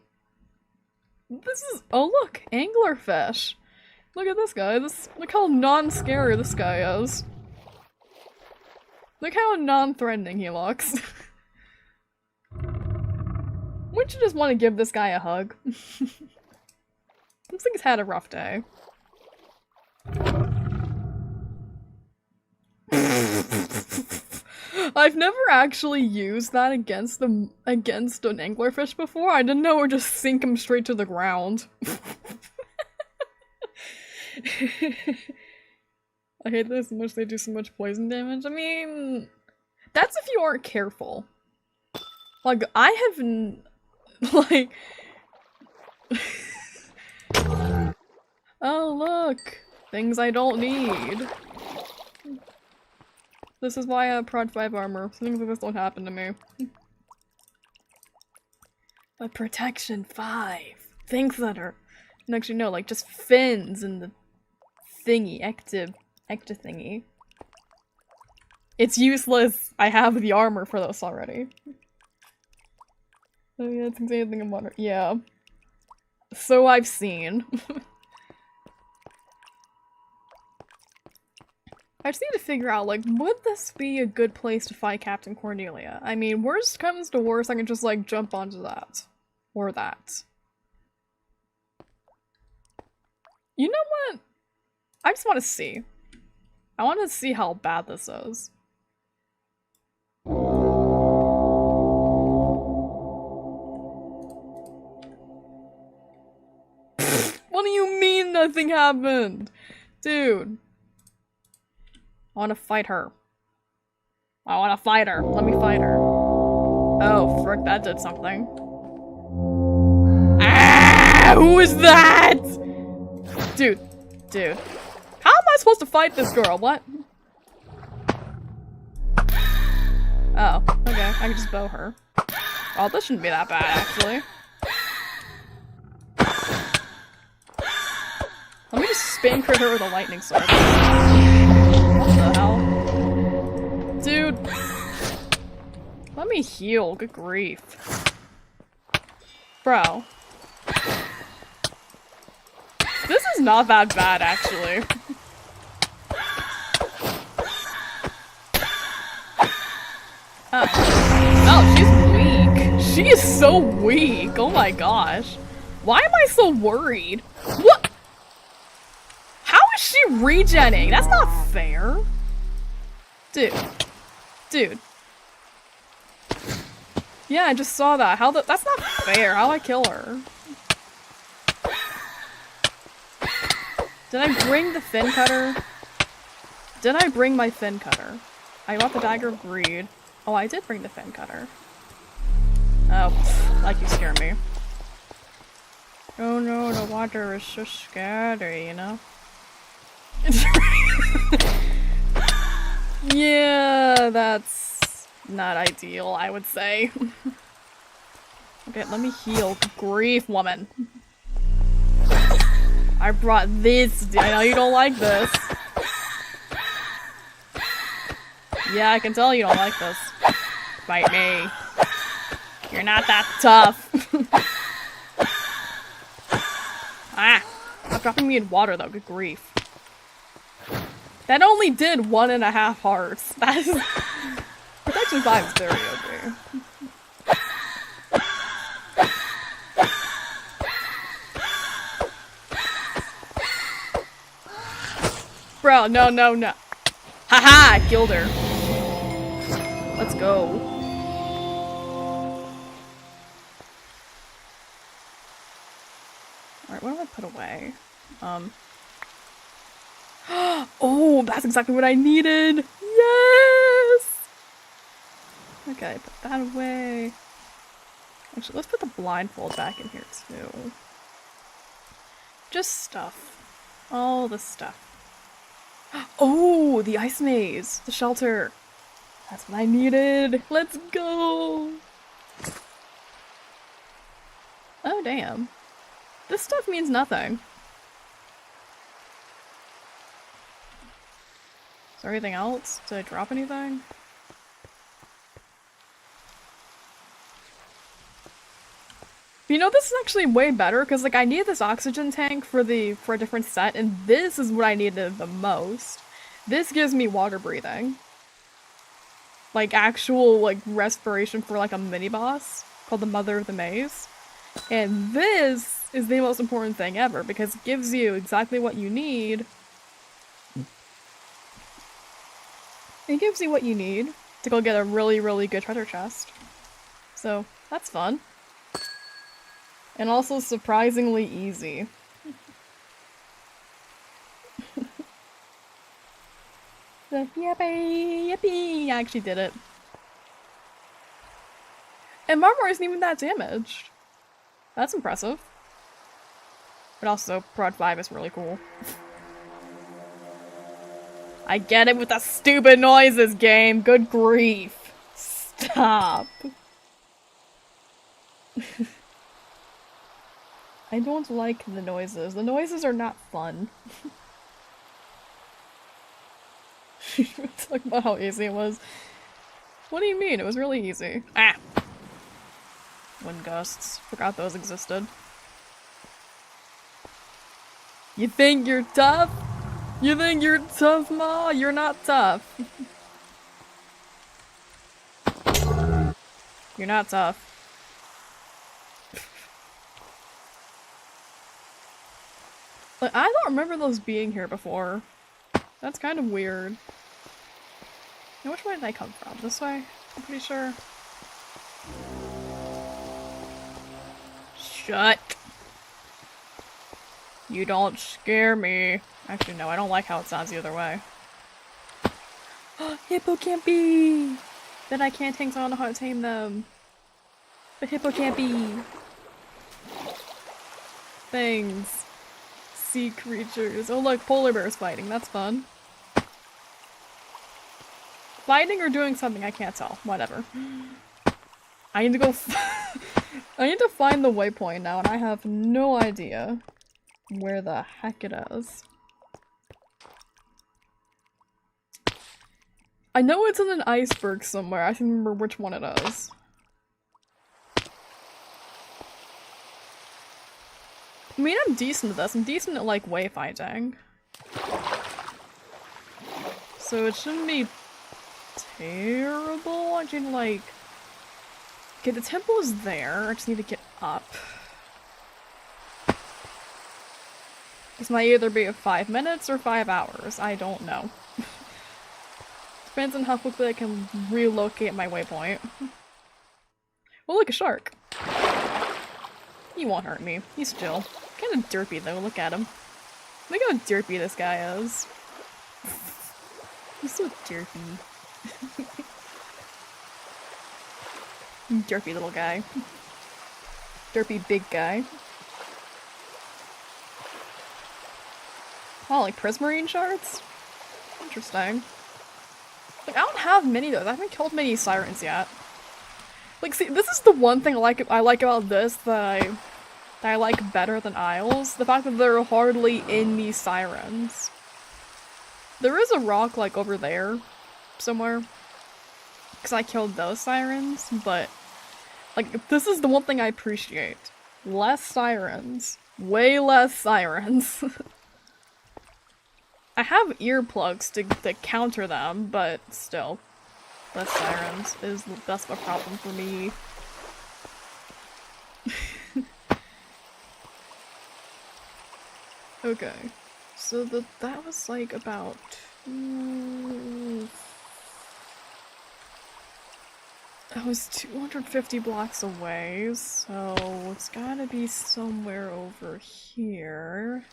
this is- oh look, anglerfish! Look at this guy, look how non-scary this guy is. Look how non-threatening he looks. Wouldn't you just want to give this guy a hug? Looks like he's had a rough day. I've never actually used that against an anglerfish before. I didn't know it would just sink him straight to the ground. I hate this so much they do so much poison damage. I mean, that's if you aren't careful. Like, I have like... Oh look! Things I don't need. This is why I have Prod 5 armor. Things like this don't happen to me. But Protection 5. Things that are... And actually no, like just fins and the thingy, ecta thingy. It's useless. I have the armor for this already. Oh yeah, it's the same thing in water. Yeah. So I've seen. I just need to figure out, like, would this be a good place to fight Captain Cornelia? I mean, worst comes to worst, I can just, like, jump onto that. Or that. You know what? I just want to see. I want to see how bad this is. What do you mean nothing happened? Dude. I want to fight her. I want to fight her. Let me fight her. Oh, frick, that did something. Ah! Who is that? Dude. Dude. How am I supposed to fight this girl? What? Oh, okay. I can just bow her. Oh, this shouldn't be that bad, actually. Let me just spin crit her with a lightning sword. What the hell? Dude. Let me heal. Good grief. Bro. This is not that bad, actually. Oh. Oh, she's weak. She is so weak. Oh my gosh. Why am I so worried? What? How is she regenning? That's not fair. Dude. Dude. Yeah, I just saw that. That's not fair. How do I kill her? Did I bring the fin cutter? Did I bring my fin cutter? I got the dagger of greed. Oh, I did bring the fin cutter. Oh, like you scare me. Oh no, the water is so scary, you know? Yeah, that's not ideal, I would say. Okay, let me heal. Good grief, woman. I brought this. I know you don't like this. Yeah, I can tell you don't like this. Fight me. You're not that tough. Ah! Stop dropping me in water though, good grief. That only did 1.5 hearts. That is... Protection 5 is very okay. Bro, no, no, no. Haha, I killed her. Let's go. Alright, what do I put away? Oh, that's exactly what I needed! Yes! Okay, put that away. Actually, let's put the blindfold back in here too. Just stuff. All the stuff. Oh, the ice maze! The shelter! That's what I needed! Let's go! Oh, damn. This stuff means nothing. Is there anything else? Did I drop anything? You know, this is actually way better, because, like, I need this oxygen tank for a different set, and this is what I needed the most. This gives me water breathing. Like, actual, like, respiration for, like, a mini-boss called the Mother of the Maze. And this is the most important thing ever, because it gives you exactly what you need. It gives you what you need to go get a really, really good treasure chest. So, that's fun. And also surprisingly easy. So, yippee! Yippee! I actually did it. And Marmor isn't even that damaged. That's impressive. But also, Prod 5 is really cool. I get it with the stupid noises, game. Good grief. Stop. I don't like the noises. The noises are not fun. Talk about how easy it was. What do you mean? It was really easy. Ah! Wind gusts. Forgot those existed. You think you're tough? You think you're tough, Ma? You're not tough. You're not tough. Like, I don't remember those being here before. That's kind of weird. Now, which way did I come from? This way? I'm pretty sure. Shut. You don't scare me. Actually, no, I don't like how it sounds the other way. Hippocampi! Then I can't tame, so I don't know how to tame them. But hippocampi! Things. Sea creatures. Oh look, polar bears fighting. That's fun. Fighting or doing something, I can't tell. Whatever. I need to go I need to find the waypoint now, and I have no idea where the heck it is. I know it's in an iceberg somewhere. I can remember which one it is. I mean, I'm decent at this. I'm decent at, like, wayfinding. So it shouldn't be terrible. I can, like... Okay, the temple is there. I just need to get up. This might either be 5 minutes or 5 hours. I don't know. Depends on how quickly I can relocate my waypoint. Oh, look, a shark. He won't hurt me. He's chill. Kind of derpy though, look at him. Look how derpy this guy is. He's so derpy. Derpy little guy. Derpy big guy. Oh, like prismarine shards? Interesting. Like, I don't have many of those. I haven't killed many sirens yet. Like, see, this is the one thing I like about this that I like better than Isles. The fact that there are hardly any sirens. There is a rock, like, over there somewhere. Because I killed those sirens, but... Like, this is the one thing I appreciate. Less sirens. Way less sirens. I have earplugs to counter them, but still. Less sirens is less of a problem for me. Okay. So that was like about... That was 250 blocks away, so it's gotta be somewhere over here.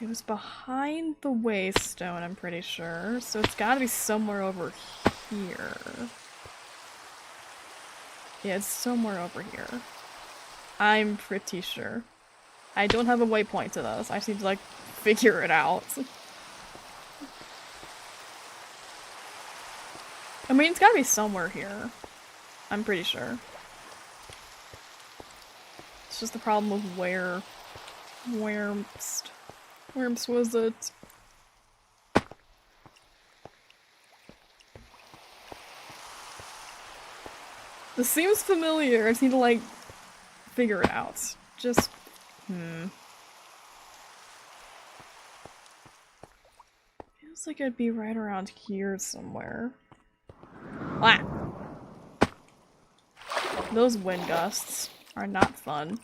It was behind the waystone, I'm pretty sure, so it's gotta be somewhere over here. Yeah, it's somewhere over here. I'm pretty sure. I don't have a waypoint to this, I just need to, like, figure it out. I mean, it's gotta be somewhere here. I'm pretty sure. It's just the problem of where... Where's was it? This seems familiar. I just need to, like, figure it out. Just... Feels like it'd be right around here somewhere. Ah! Those wind gusts are not fun.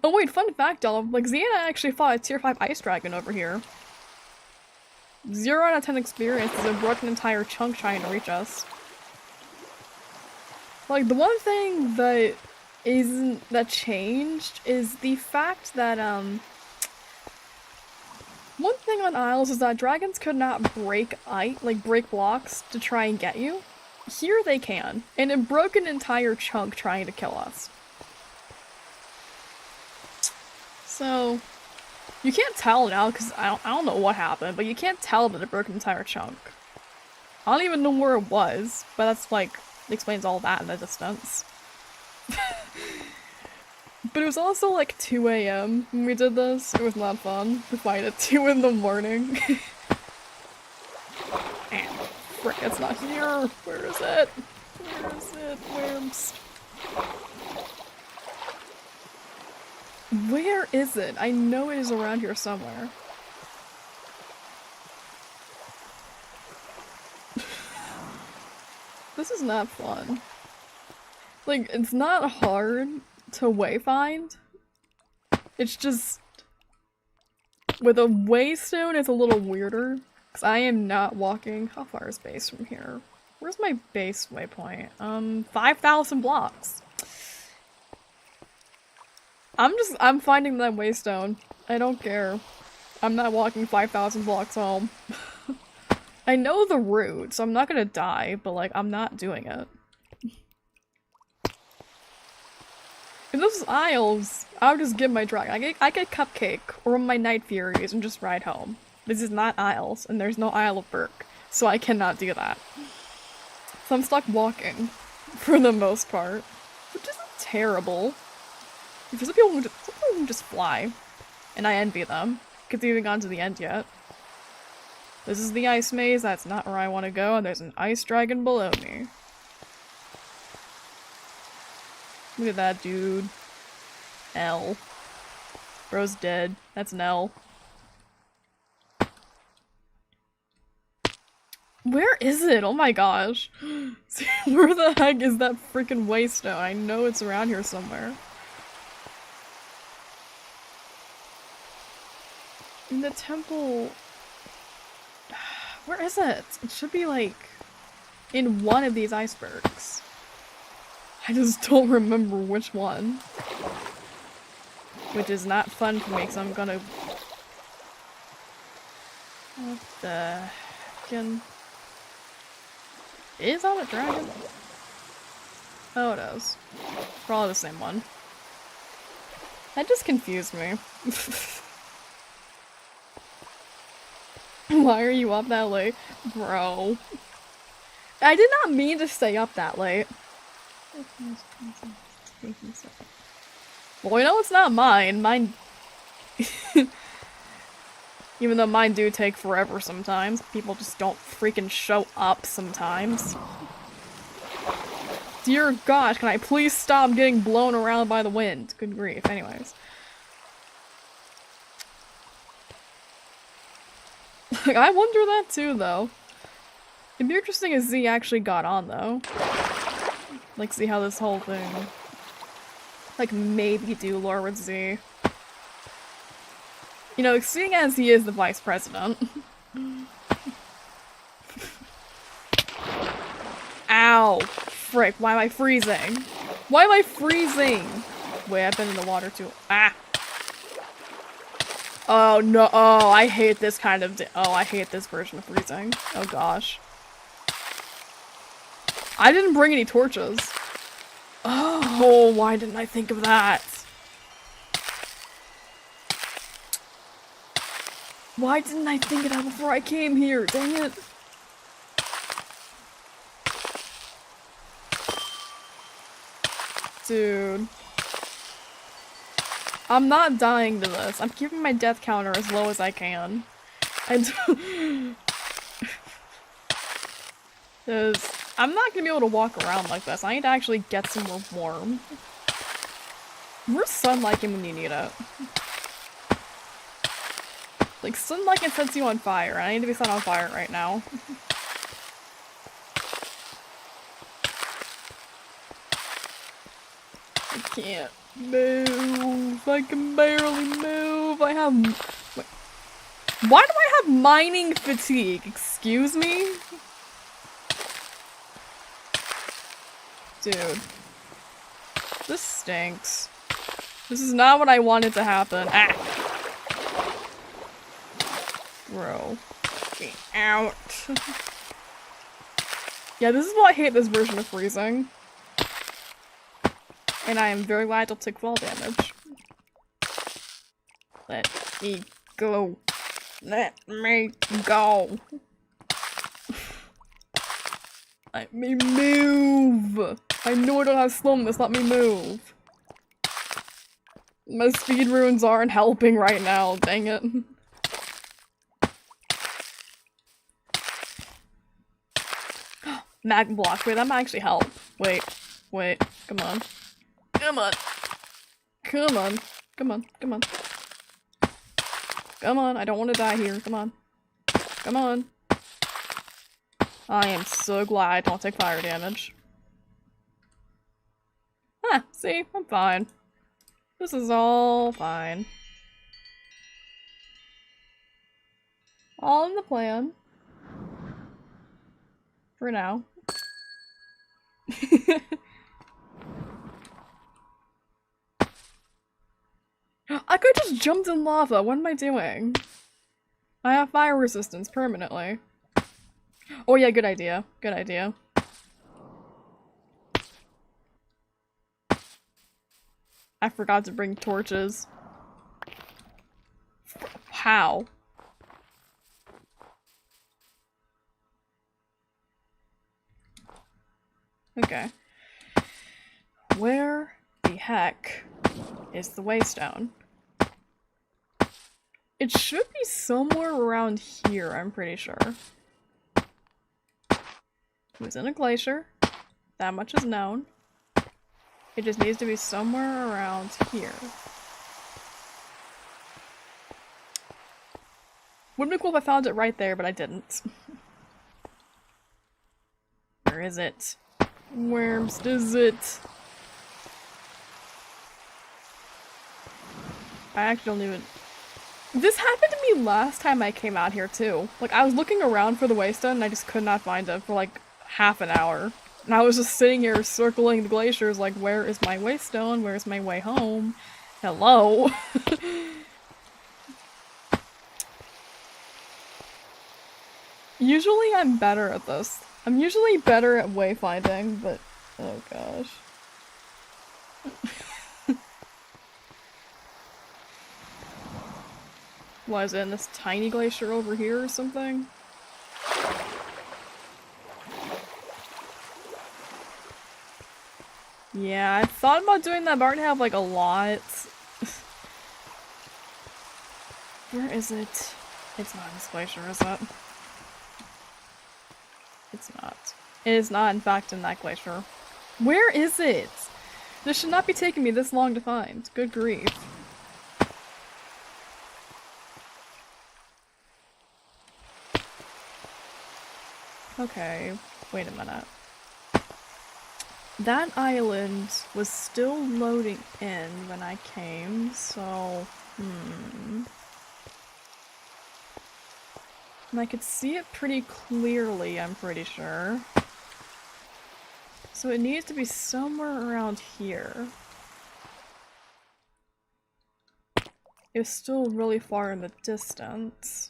Oh wait, fun fact, y'all. Like, Xena actually fought a tier 5 ice dragon over here. 0 out of 10 experience because it broke an entire chunk trying to reach us. Like, the one thing that changed is the fact that, one thing on Isles is that dragons could not break blocks to try and get you. Here they can, and it broke an entire chunk trying to kill us. So, You can't tell now because I don't know what happened, but you can't tell that it broke an entire chunk. I don't even know where it was, but that's like explains all that in the distance. But it was also like 2 a.m. when we did this. It was not fun to fight at 2 in the morning. And frick, it's not here. Where is it? Where is it? Where is it? I know it is around here somewhere. This is not fun. Like, it's not hard to wayfind. It's just... with a waystone, it's a little weirder. Because I am not walking... How far is base from here? Where's my base waypoint? 5,000 blocks. I'm finding that waystone. I don't care. I'm not walking 5,000 blocks home. I know the route, so I'm not gonna die, but like, I'm not doing it. If this was Isles, I would just get my dragon. I get Cupcake or my Night Furies and just ride home. This is not Isles, and there's no Isle of Berk, so I cannot do that. So I'm stuck walking, for the most part, which isn't terrible. Because some people can just fly, and I envy them, because they haven't gotten to the end yet. This is the ice maze, that's not where I want to go, and there's an ice dragon below me. Look at that dude. L. Bro's dead. That's an L. Where is it? Oh my gosh. Where the heck is that freaking waystone? I know it's around here somewhere. In the temple... Where is it? It should be like in one of these icebergs. I just don't remember which one. Which is not fun for me because I'm gonna... What the heckin'... Is that a dragon? Oh, it is. Probably the same one. That just confused me. Why are you up that late? Bro. I did not mean to stay up that late. Well, you know it's not mine. Mine... Even though mine do take forever sometimes. People just don't freaking show up sometimes. Dear gosh, can I please stop getting blown around by the wind? Good grief. Anyways. Like, I wonder that too, though. It'd be interesting if Z actually got on, though. Like, see how this whole thing... Like, maybe do lore with Z. You know, seeing as he is the vice president. Ow! Frick, why am I freezing? Why am I freezing? Wait, I've been in the water too. Ah! Oh no, oh, I hate this kind of I hate this version of freezing. Oh gosh. I didn't bring any torches. Oh, why didn't I think of that? Why didn't I think of that before I came here? Dang it. Dude. I'm not dying to this. I'm keeping my death counter as low as I can. Because I'm not gonna be able to walk around like this. I need to actually get somewhere warm. Where's sunlight when you need it? Like, sunlight can set you on fire. I need to be set on fire right now. I can't move. I can barely move. I have... Wait. Why do I have mining fatigue? Excuse me? Dude. This stinks. This is not what I wanted to happen. Ah! Bro. Get out. Yeah, this is why I hate this version of freezing. And I am very glad to take fall damage. Let me go. Let me go. Let me move. I know I don't have slowness, let me move. My speed runes aren't helping right now, dang it. Mag block, wait, that might actually help. Wait, come on. Come on. Come on. Come on, come on. Come on, I don't want to die here, come on. Come on. I am so glad I don't take fire damage. Huh, see? I'm fine. This is all fine. All in the plan. For now. I could just jumped in lava, what am I doing? I have fire resistance permanently. Oh yeah, good idea. Good idea. I forgot to bring torches. How? Okay. Where the heck is the waystone? It should be somewhere around here, I'm pretty sure. It was in a glacier. That much is known. It just needs to be somewhere around here. Wouldn't be cool if I found it right there, but I didn't. Where is it? Where is it? I actually don't even... This happened to me last time I came out here too. Like, I was looking around for the waystone and I just could not find it for like half an hour. And I was just sitting here circling the glaciers like, where is my waystone? Where's my way home? Hello? Usually I'm better at this. I'm usually better at wayfinding, but oh gosh. What is it, in this tiny glacier over here or something? Yeah, I thought about doing that, but I already have like a lot. Where is it? It's not in this glacier, is it? It's not. It is not, in fact, in that glacier. Where is it? This should not be taking me this long to find. Good grief. Okay, wait a minute. That island was still loading in when I came, so... And I could see it pretty clearly, I'm pretty sure. So it needs to be somewhere around here. It was still really far in the distance.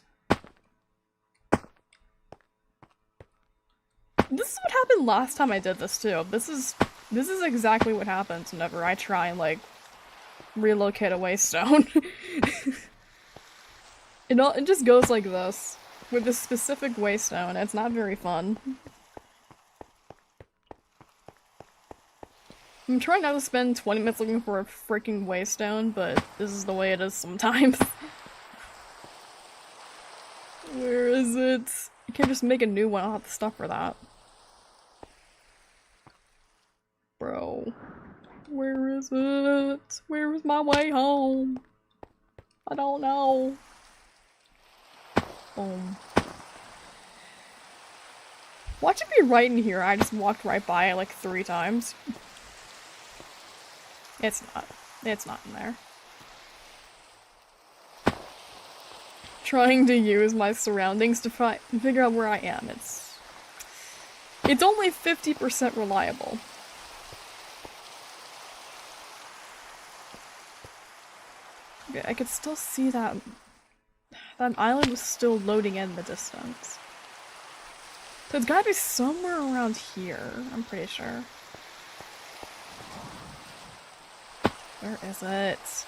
This is what happened last time I did this too. This is exactly what happens whenever I try and like relocate a waystone. It just goes like this. With this specific waystone, it's not very fun. I'm trying not to spend 20 minutes looking for a freaking waystone, but this is the way it is sometimes. Where is it? You can't just make a new one, I'll have the stuff for that. Bro. Where is it? Where is my way home? I don't know. Boom. Watch it be right in here. I just walked right by it like 3 times. It's not. It's not in there. Trying to use my surroundings to figure out where I am. It's only 50% reliable. Okay, I could still see that island was still loading in the distance. So it's gotta be somewhere around here, I'm pretty sure. Where is it?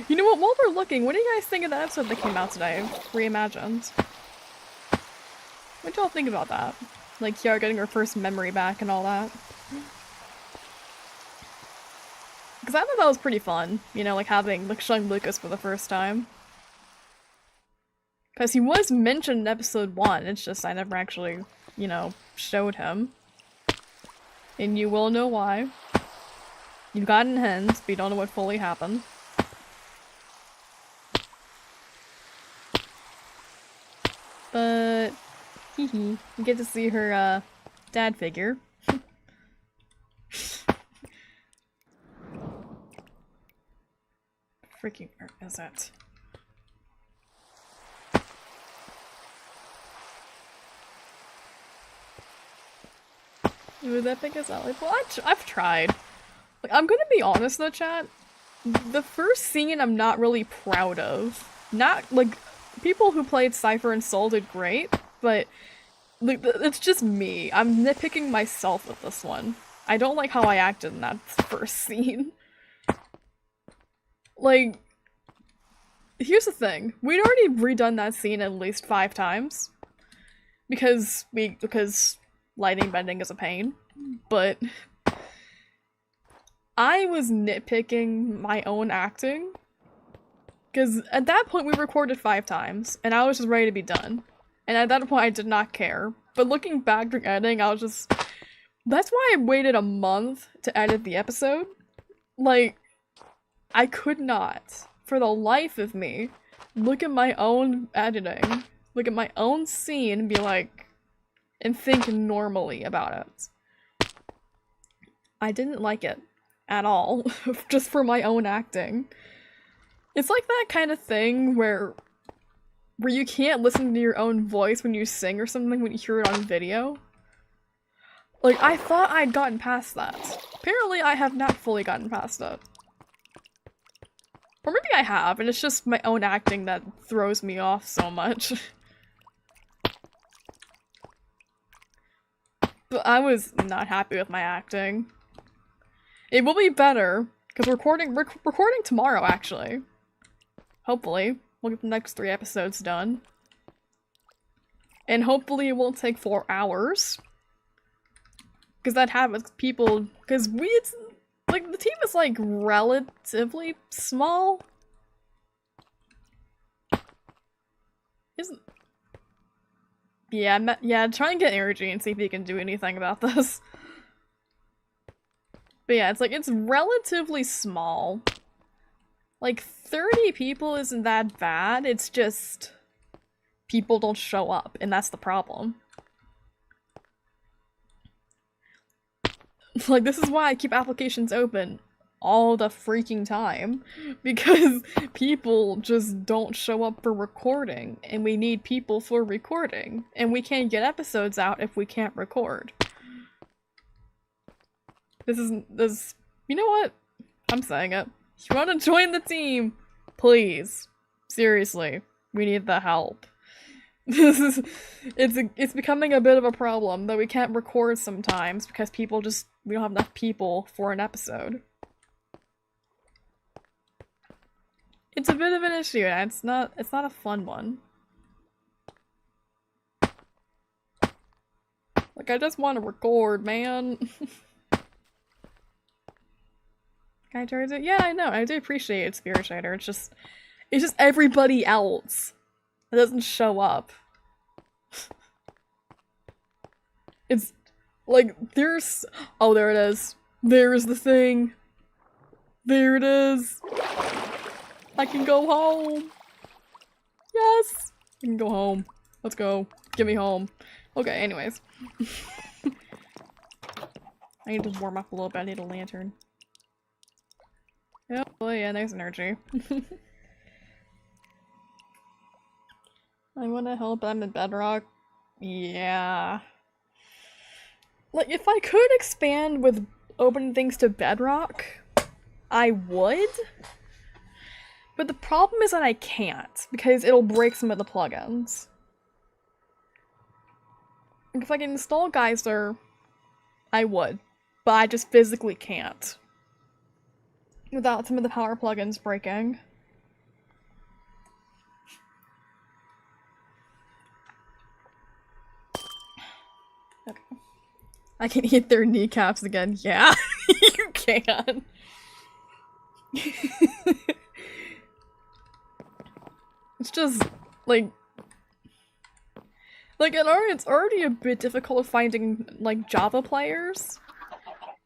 You know what, while we're looking, what do you guys think of the episode that came out today? Reimagined. What do y'all think about that? Like, Kiara getting her first memory back and all that. Because I thought that was pretty fun, you know, like showing Lucas for the first time. Because he was mentioned in episode 1, it's just I never actually, you know, showed him. And you will know why. You've gotten hints, but you don't know what fully happened. But, you get to see her, dad figure. Freaking, where is it? It was epic as hell. Well, I've tried. Like, I'm gonna be honest though, chat. The first scene I'm not really proud of. Not, like, people who played Cypher and Soul did great, but like, it's just me. I'm nitpicking myself with this one. I don't like how I acted in that first scene. Like, here's the thing. We'd already redone that scene at least 5 times. Because lighting bending is a pain. But I was nitpicking my own acting. Because at that point we recorded 5 times, and I was just ready to be done. And at that point I did not care. But looking back during editing, I was just... That's why I waited a month to edit the episode. Like, I could not, for the life of me, look at my own editing, look at my own scene and be like, and think normally about it. I didn't like it at all, just for my own acting. It's like that kind of thing where you can't listen to your own voice when you sing or something when you hear it on video. Like, I thought I'd gotten past that. Apparently I have not fully gotten past it. Or maybe I have, and it's just my own acting that throws me off so much. But I was not happy with my acting. It will be better, because we're recording tomorrow, actually. Hopefully. We'll get the next 3 episodes done. And hopefully it won't take 4 hours. Because that happens, people, because it's, like, the team is, like, relatively small. Isn't... Yeah, try and get energy and see if you can do anything about this. But yeah, it's, like, it's relatively small. Like, 30 people isn't that bad, it's just... people don't show up, and that's the problem. Like, this is why I keep applications open all the freaking time. Because people just don't show up for recording, and we need people for recording. And we can't get episodes out if we can't record. You know what? I'm saying it. If you want to join the team, please. Seriously, we need the help. It's becoming a bit of a problem that we can't record sometimes because we don't have enough people for an episode. It's a bit of an issue, and it's not a fun one. Like, I just want to record, man. Can I charge it? Yeah, I know. I do appreciate it, Spirit Shader. It's just everybody else that doesn't show up. It's like oh, there it is. There's the thing. There it is. I can go home. Yes, I can go home. Let's go. Get me home. Okay, anyways. I need to warm up a little bit. I need a lantern. Oh yeah, there's energy. I wanna help, I'm in Bedrock. Yeah. Like, if I could expand with opening things to Bedrock, I would. But the problem is that I can't, because it'll break some of the plugins. If I can install Geyser, I would. But I just physically can't. Without some of the power plugins breaking. Okay. I can eat their kneecaps again. Yeah, you can. It's just, like it's already a bit difficult finding, like, Java players.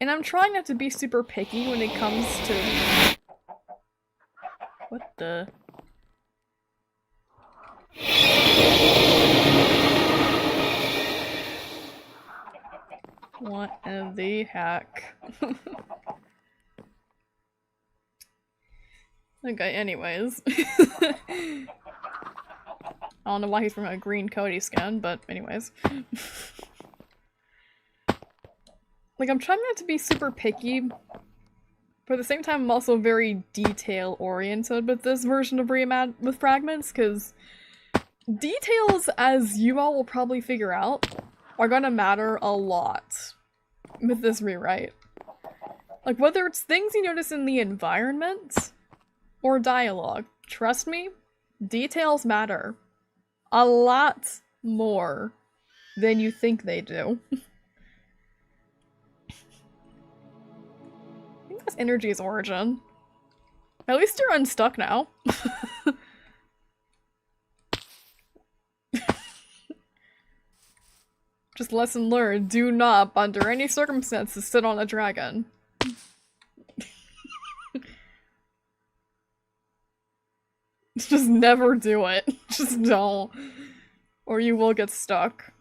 And I'm trying not to be super picky when it comes to... What the... What in the heck? Okay, anyways. I don't know why he's from a green Cody skin, but anyways. Like, I'm trying not to be super picky, but at the same time I'm also very detail-oriented with this version of with Fragments, because details, as you all will probably figure out, are gonna matter a lot with this rewrite. Like, whether it's things you notice in the environment or dialogue, trust me, details matter a lot more than you think they do. I think that's Energy's origin. At least you're unstuck now. Just lesson learned, do not, under any circumstances, sit on a dragon. Just never do it. Just don't. Or you will get stuck.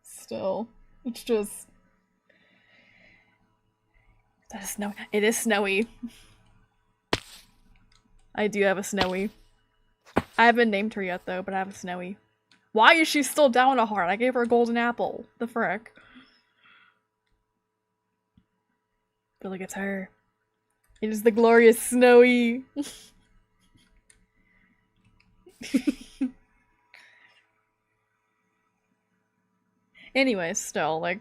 Still. It's just... That is snowy. It is snowy. I do have a Snowy. I haven't named her yet though, but I have a Snowy. Why is she still down a heart? I gave her a golden apple. The frick. I feel like it's her. It is the glorious Snowy. Anyway, still, like...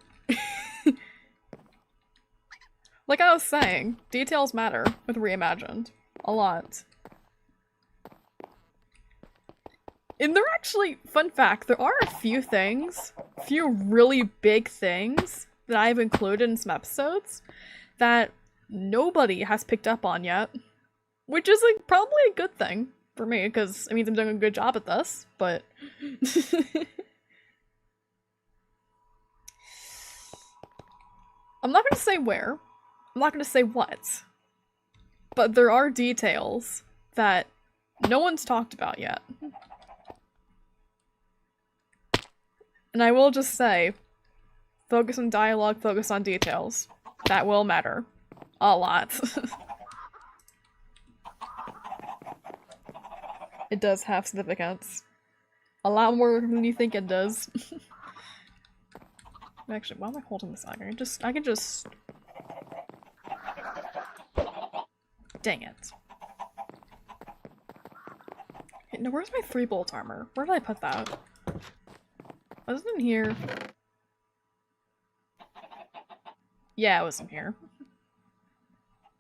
like I was saying, details matter with Reimagined. A lot. And there actually, fun fact, there are a few really big things that I've included in some episodes that nobody has picked up on yet. Which is, like, probably a good thing for me, because it means I'm doing a good job at this, but... I'm not gonna say where. I'm not gonna say what. But there are details that no one's talked about yet. And I will just say, focus on dialogue, focus on details. That will matter. A lot. It does have significance. A lot more than you think it does. Actually, why am I holding this on? I can just... Dang it. Okay, now where's my 3-bolt armor? Where did I put that? Was it in here? Yeah, it was in here.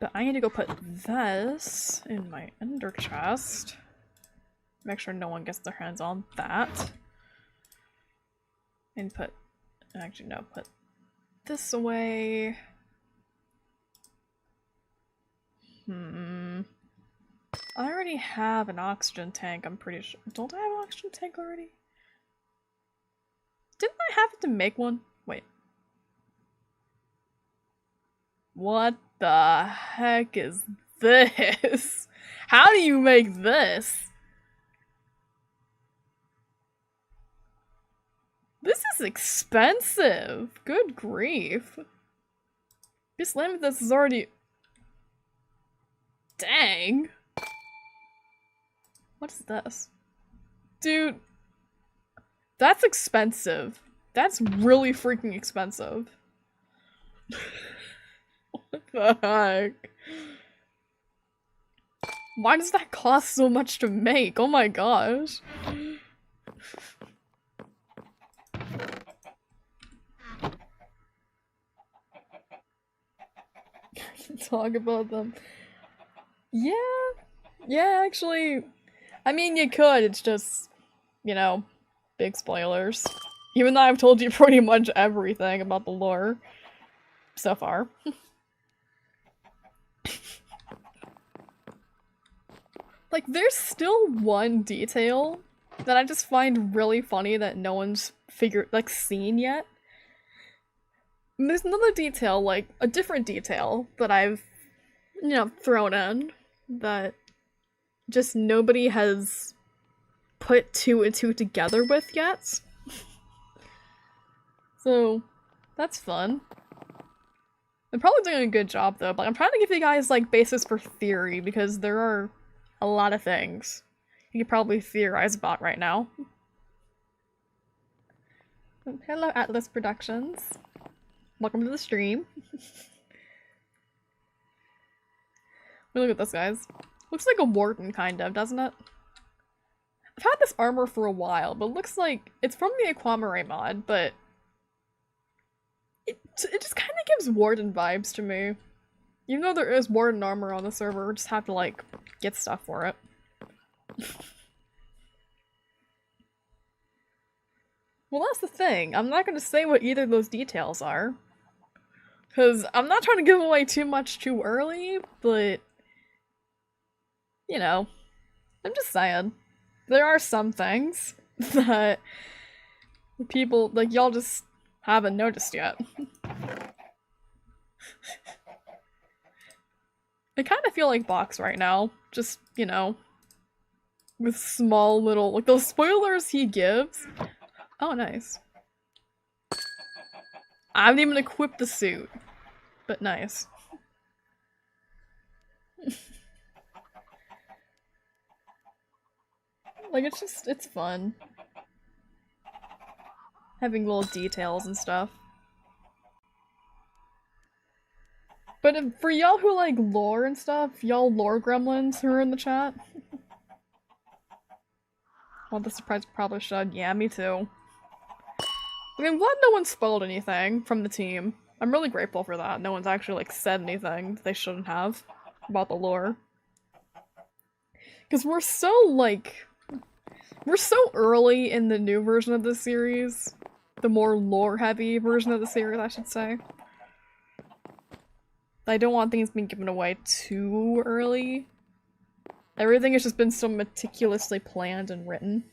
But I need to go put this in my ender chest. Make sure no one gets their hands on that. And put... Actually, no, put this away. I already have an oxygen tank, I'm pretty sure. Don't I have an oxygen tank already? Didn't I have to make one? Wait. What the heck is this? How do you make this? This is expensive. Good grief. This Lamethyst is already... Dang. What is this? Dude. That's expensive. That's really freaking expensive. What the heck? Why does that cost so much to make? Oh my gosh. Talk about them. Yeah. Yeah, actually, I mean, you could, it's just, you know, big spoilers. Even though I've told you pretty much everything about the lore so far. Like, there's still one detail that I just find really funny that no one's seen yet. And there's another detail, like, a different detail that I've, thrown in that just nobody has put two and two together with yet. So, that's fun. I'm probably doing a good job though, but I'm trying to give you guys like basis for theory because there are a lot of things you could probably theorize about right now. Hello Atlas Productions. Welcome to the stream. Look at this, guys. Looks like a Warden, kind of, doesn't it? I've had this armor for a while, but it looks like it's from the Aquamarine mod, but it just kind of gives Warden vibes to me. Even though there is Warden armor on the server, we just have to, like, get stuff for it. Well, that's the thing. I'm not gonna say what either of those details are. Because I'm not trying to give away too much too early, but... You know, I'm just saying. There are some things that people, like, y'all just haven't noticed yet. I kind of feel like Box right now. Just, you know, with small little, like, those spoilers he gives. Oh, nice. I haven't even equipped the suit, but nice. Like, it's fun. Having little details and stuff. But for y'all who like lore and stuff, y'all lore gremlins who are in the chat. Well, the surprise probably should. Yeah, me too. I mean, I'm glad no one spoiled anything from the team. I'm really grateful for that. No one's actually like said anything they shouldn't have about the lore. Because we're so like... We're so early in the new version of the series. The more lore-heavy version of the series, I should say. I don't want things being given away too early. Everything has just been so meticulously planned and written.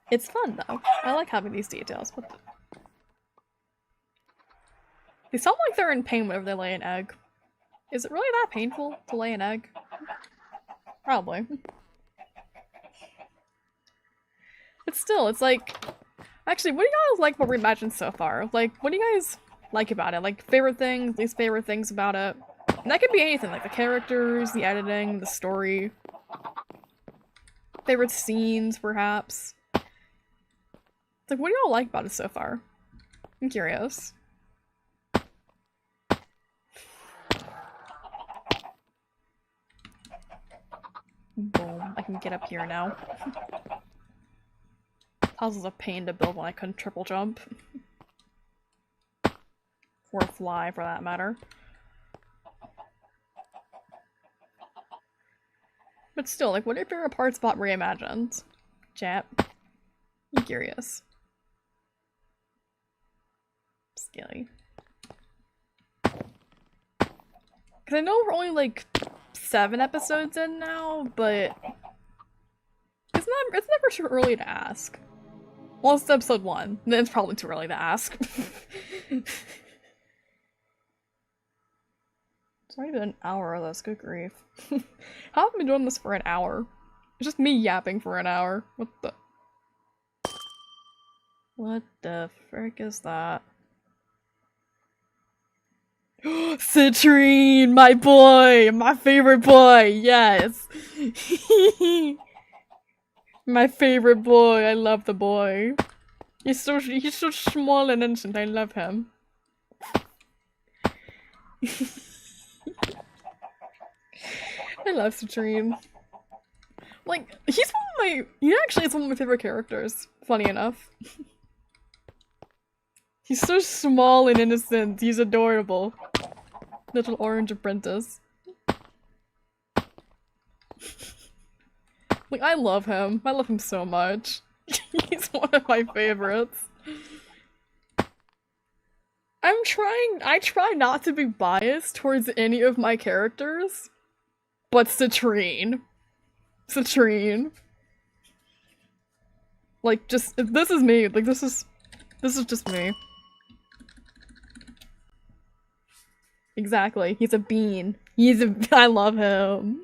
It's fun, though. I like having these details. They sound like they're in pain whenever they lay an egg. Is it really that painful to lay an egg? Probably. But still, it's like... Actually, what do you guys like about Reimagined so far? Like, what do you guys like about it? Like, favorite things, least favorite things about it? And that could be anything, like the characters, the editing, the story. Favorite scenes, perhaps. It's like, what do y'all like about it so far? I'm curious. Boom. I can get up here now. Puzzle's a pain to build when I couldn't triple jump. Or fly, for that matter. But still, like, what are your favorite parts about Reimagined? Chat. I'm curious. Scary. Because I know we're only, like, 7 episodes in now, but... It's never too early to ask. Well, it's episode 1, then it's probably too early to ask. It's already been an hour of this, good grief. How have I been doing this for an hour? It's just me yapping for an hour. What the... What the frick is that? Citrine! My boy! My favorite boy! Yes! My favorite boy! I love the boy. He's so small and innocent, I love him. I love Citrine. Like, he actually is one of my favorite characters, funny enough. He's so small and innocent, he's adorable. Little orange apprentice. Like, I love him. I love him so much. He's one of my favorites. I try not to be biased towards any of my characters, but Citrine. Citrine. Like, just, this is me. Like, this is just me. Exactly. He's a bean. I love him.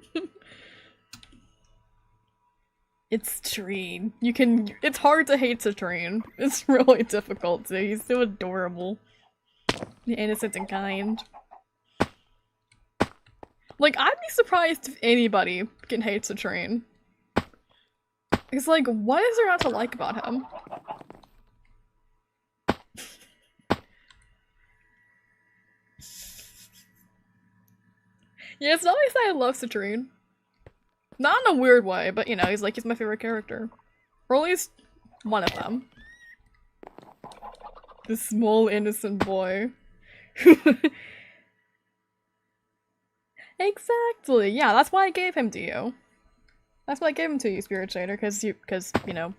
It's Citrine. It's hard to hate Citrine. It's really difficult to. He's so adorable. Innocent and kind. Like, I'd be surprised if anybody can hate Citrine. It's like, what is there not to like about him? Yeah, it's not like I love Citrine. Not in a weird way, but you know, he's my favorite character. Or at least one of them. The small innocent boy. Exactly. Yeah, that's why I gave him to you. That's why I gave him to you, Spirit Shader, because you know,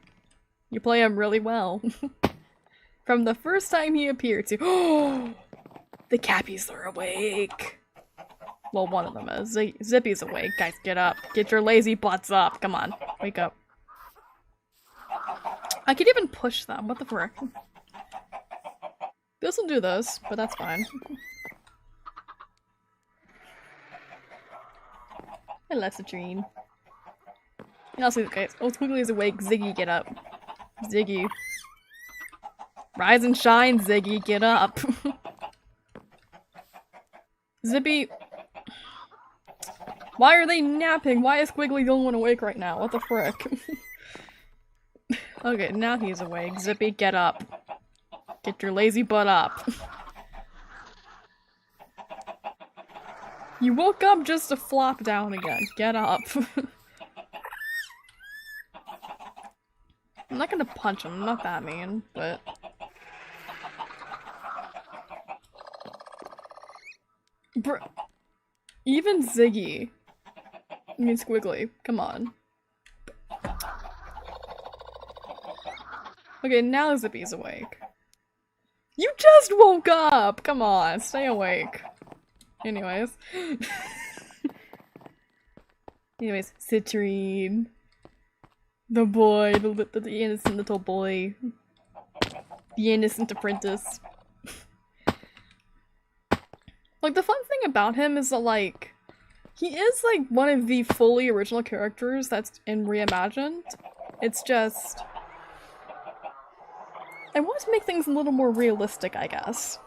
you play him really well. From the first time he appeared to— oh, the Cappies are awake. Well, one of them is. Zippy's awake. Guys, get up. Get your lazy butts up. Come on. Wake up. I could even push them. What the frick? This will do this, but that's fine. Hello, Citrine. And also, guys, oh, Squiggly is awake. Ziggy, get up. Ziggy. Rise and shine, Ziggy, get up. Zippy. Why are they napping? Why is Squiggly the only one awake right now? What the frick? Okay, now he's awake. Zippy, get up. Get your lazy butt up. You woke up just to flop down again. Get up. I'm not gonna punch him, I'm not that mean, but... Even Ziggy. I mean Squiggly, come on. Okay, now Zippy's awake. You just woke up! Come on, stay awake. Anyways. Anyways, Citrine. The boy, the innocent little boy. The innocent apprentice. Like, the fun thing about him is that, like, he is, like, one of the fully original characters that's in Reimagined. It's just... I want to make things a little more realistic, I guess.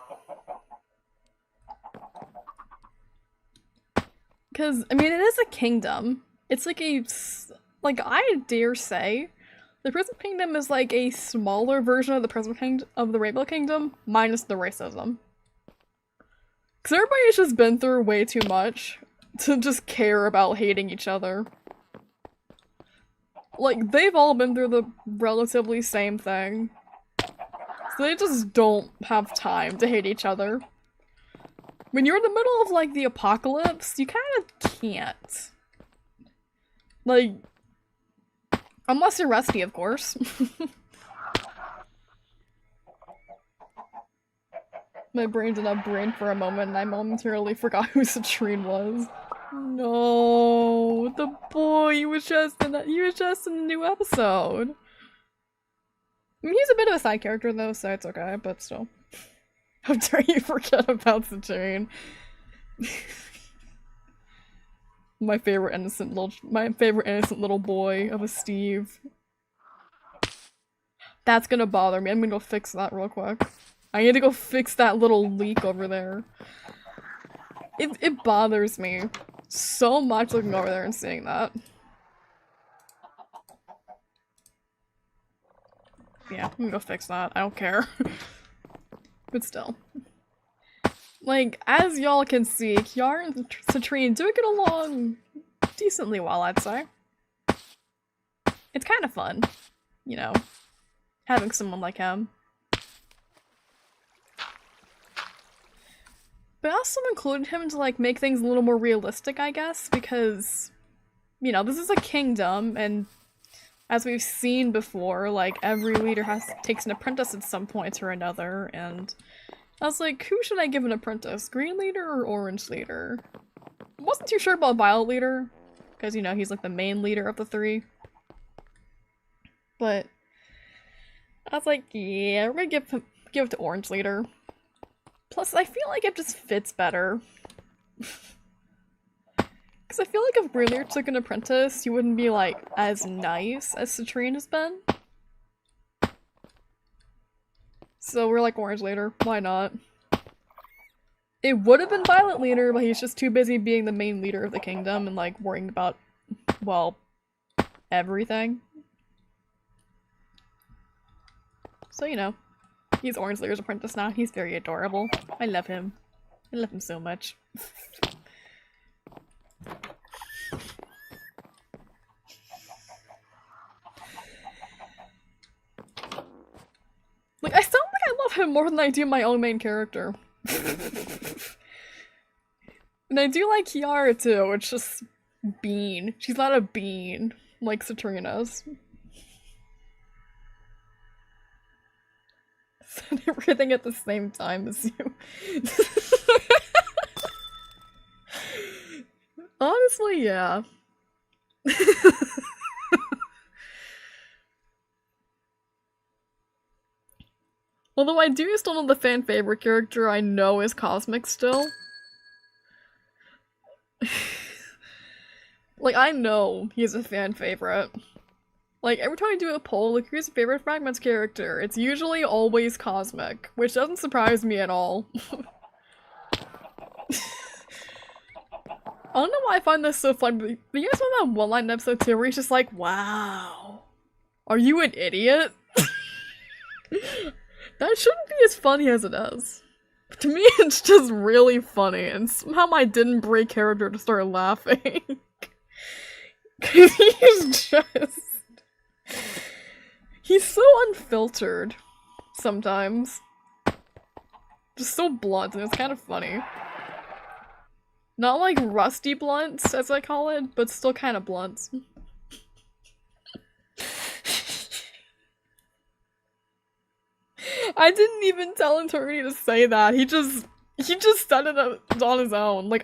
Because, I mean, it is a kingdom. It's like a... like, I dare say, the Prism Kingdom is like a smaller version of the Rainbow Kingdom, minus the racism. Because everybody's just been through way too much to just care about hating each other. Like, they've all been through the relatively same thing. So they just don't have time to hate each other. When you're in the middle of, like, the apocalypse, you kind of can't. Like, unless you're Rusty, of course. My brain did not brain for a moment, and I momentarily forgot who Citrine was. No, the boy, he was just in the new episode. I mean, he's a bit of a side character though, so it's okay, but still. How dare you forget about Citrine? My favorite innocent little boy of a Steve. That's gonna bother me. I'm gonna go fix that real quick. I need to go fix that little leak over there. It bothers me so much looking over there and seeing that. Yeah, I'm gonna go fix that. I don't care. But still. Like, as y'all can see, Kiara and Citrine do get along decently well, I'd say. It's kind of fun, you know, having someone like him. But I also included him to like make things a little more realistic, I guess, because, you know, this is a kingdom, and as we've seen before, like, every leader takes an apprentice at some point or another, and I was like, who should I give an apprentice? Green leader or orange leader? I wasn't too sure about violet leader, because, you know, he's like the main leader of the three. But I was like, yeah, we're gonna give it to orange leader. Plus, I feel like it just fits better. Because I feel like if green leader took an apprentice, he wouldn't be, like, as nice as Citrine has been. So we're like orange leader, why not? It would have been violet leader, but he's just too busy being the main leader of the kingdom and, like, worrying about, well, everything. So, you know, he's orange leader's apprentice now. He's very adorable. I love him. I love him so much. Like, I still think I love him more than I do my own main character. And I do like Kiara too, it's just bean. She's not a bean, like Citrina's. Said everything at the same time as you. Honestly, yeah. Although I do still know the fan favorite character I know is Cosmic still. Like, I know he's a fan favorite. Like, every time I do a poll, like, who's your favorite Fragments character? It's usually always Cosmic, which doesn't surprise me at all. I don't know why I find this so fun, but you guys know that one-line episode too where he's just like, wow, are you an idiot? That shouldn't be as funny as it is. To me, it's just really funny, and somehow I didn't break character to start laughing. Cause he's just... He's so unfiltered, sometimes. Just so blunt, and it's kind of funny. Not like rusty blunt, as I call it, but still kind of blunt. I didn't even tell Eternity to say that. He just said it on his own. Like,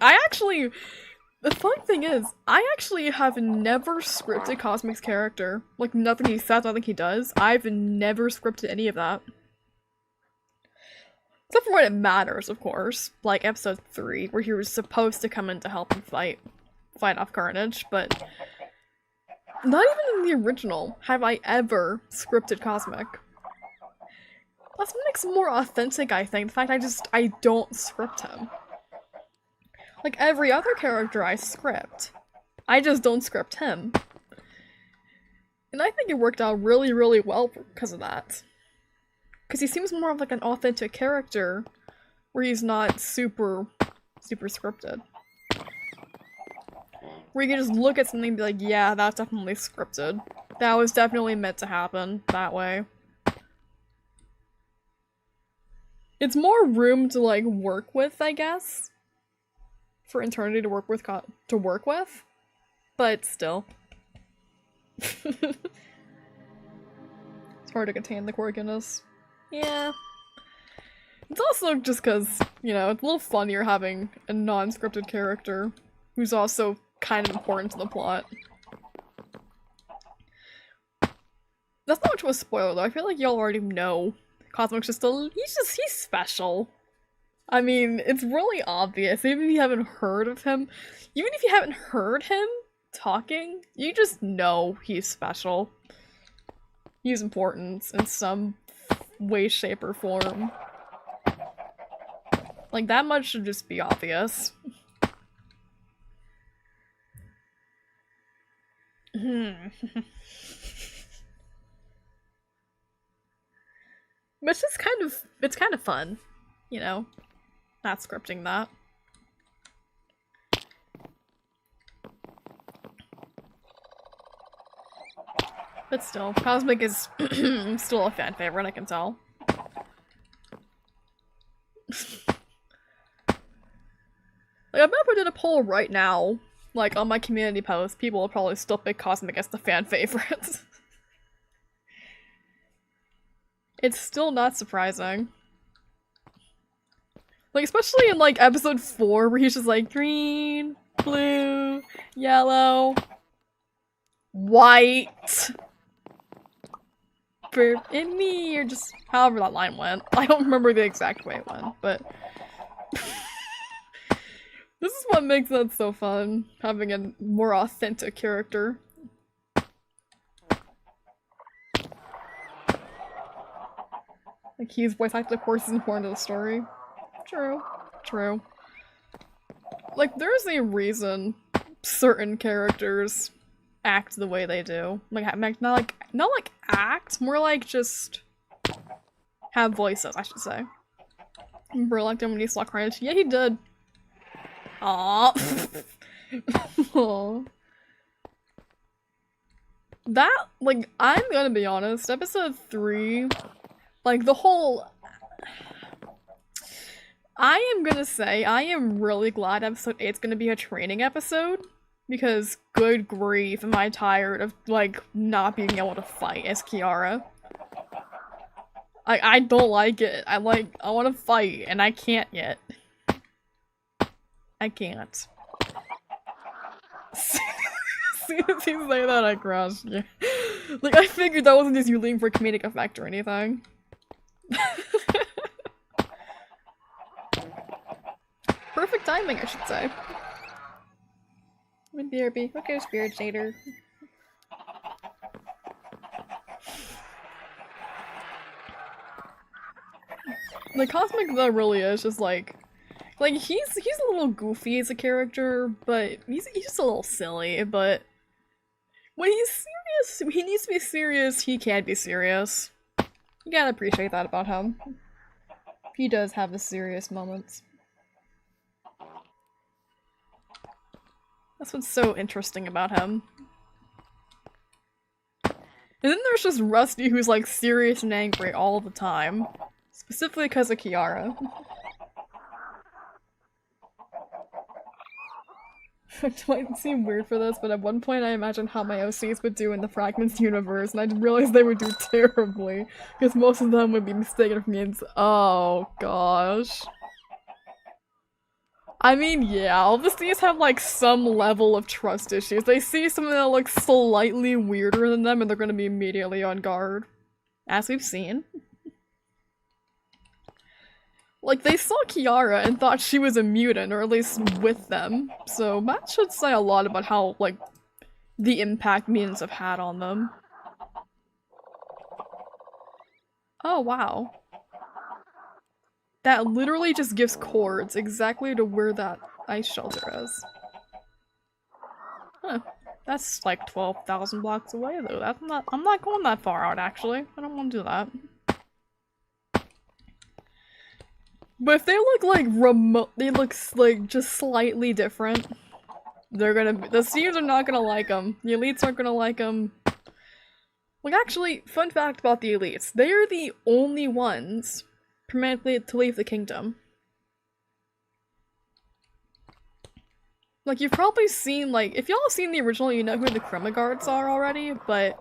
the fun thing is, I actually have never scripted Cosmic's character. Like, nothing he says, nothing he does. I've never scripted any of that. Except for when it matters, of course. Like episode 3, where he was supposed to come in to help him fight off Carnage, but not even in the original have I ever scripted Cosmic. That's what makes him more authentic, I think. The fact I don't script him. Like every other character I script. I just don't script him. And I think it worked out really, really well because of that. Because he seems more of like an authentic character, where he's not super scripted. Where you can just look at something and be like, yeah, that's definitely scripted. That was definitely meant to happen that way. It's more room to, like, work with, I guess. For Eternity to work with, but still. It's hard to contain the quirkiness. Yeah. It's also just because, you know, it's a little funnier having a non-scripted character who's also kind of important to the plot. That's not much of a spoiler, though. I feel like y'all already know. Cosmic's just he's special. I mean, it's really obvious, even if you haven't heard of him. Even if you haven't heard him talking, you just know he's special. He's important in some way, shape, or form. Like, that much should just be obvious. But it's just kind of fun, you know, not scripting that. But still, Cosmic is still a fan favorite, I can tell. Like, I bet if I did a poll right now, like, on my community post, people will probably still pick Cosmic as the fan favorite. It's still not surprising. Like, especially in, like, episode 4, where he's just like, green, blue, yellow, white, and me, or just however that line went. I don't remember the exact way it went, but... This is what makes that so fun, having a more authentic character. Like, he's voice acted, of course, is important to the story. True. True. Like, there's a reason certain characters act the way they do. Like, not like act, more like just have voices, I should say. Bro liked him when he saw Carnage. Yeah, he did. Aww. Aww. That, like, I'm gonna be honest, episode 3, like, the whole... I am gonna say, I am really glad episode 8 is gonna be a training episode, because good grief, am I tired of, like, not being able to fight as Kiara. I don't like it. I wanna fight, and I can't yet. I can't. As soon as you say that, I crush. Yeah. Like, I figured that wasn't just you leaving for comedic effect or anything. Perfect timing, I should say. BRB. Okay, Spirit Shader. The Cosmic though really is just like he's a little goofy as a character, but he's just a little silly, but when he's serious, when he needs to be serious, he can be serious. You gotta appreciate that about him. He does have the serious moments. That's what's so interesting about him. And then there's just Rusty, who's like serious and angry all the time. Specifically because of Kiara. It might seem weird for this, but at one point I imagined how my OCs would do in the Fragments universe, and I realized they would do terribly, because most of them would be mistaken for me and oh gosh. I mean, yeah, all the Cs have like some level of trust issues. They see something that looks slightly weirder than them and they're gonna be immediately on guard. As we've seen. Like, they saw Kiara and thought she was a mutant, or at least with them. So that should say a lot about how, like, the impact mutants have had on them. Oh, wow. That literally just gives chords exactly to where that ice shelter is. Huh. That's like 12,000 blocks away though. I'm not going that far out actually. I don't want to do that. But if they look like they look like just slightly different, they're gonna the Steves are not gonna like them. The elites aren't gonna like them. Like actually, fun fact about the elites. They are the only ones permanently to leave the kingdom. Like, you've probably seen, like, if y'all have seen the original, you know who the Chroma Guards are already, but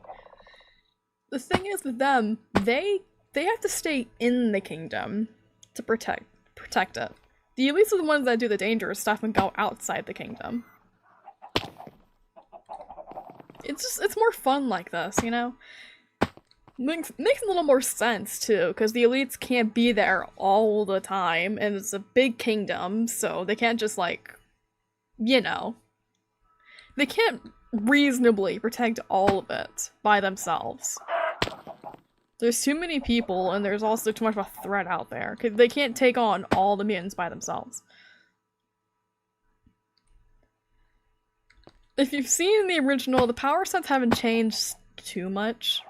the thing is with them, they have to stay in the kingdom to protect it. The elites are the ones that do the dangerous stuff and go outside the kingdom. It's more fun like this, you know? Makes a little more sense, too, because the elites can't be there all the time, and it's a big kingdom, so they can't just, like, you know. They can't reasonably protect all of it by themselves. There's too many people, and there's also too much of a threat out there, because they can't take on all the mutants by themselves. If you've seen the original, the power sets haven't changed too much.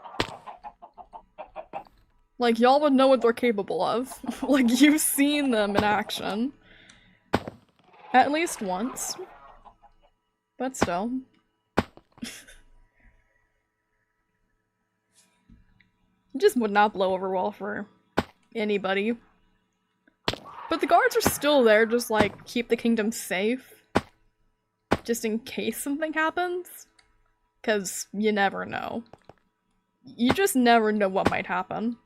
Like, y'all would know what they're capable of. Like, you've seen them in action. At least once. But still. It just would not blow over well for anybody. But the guards are still there, just like, keep the kingdom safe. Just in case something happens. Because you never know. You just never know what might happen.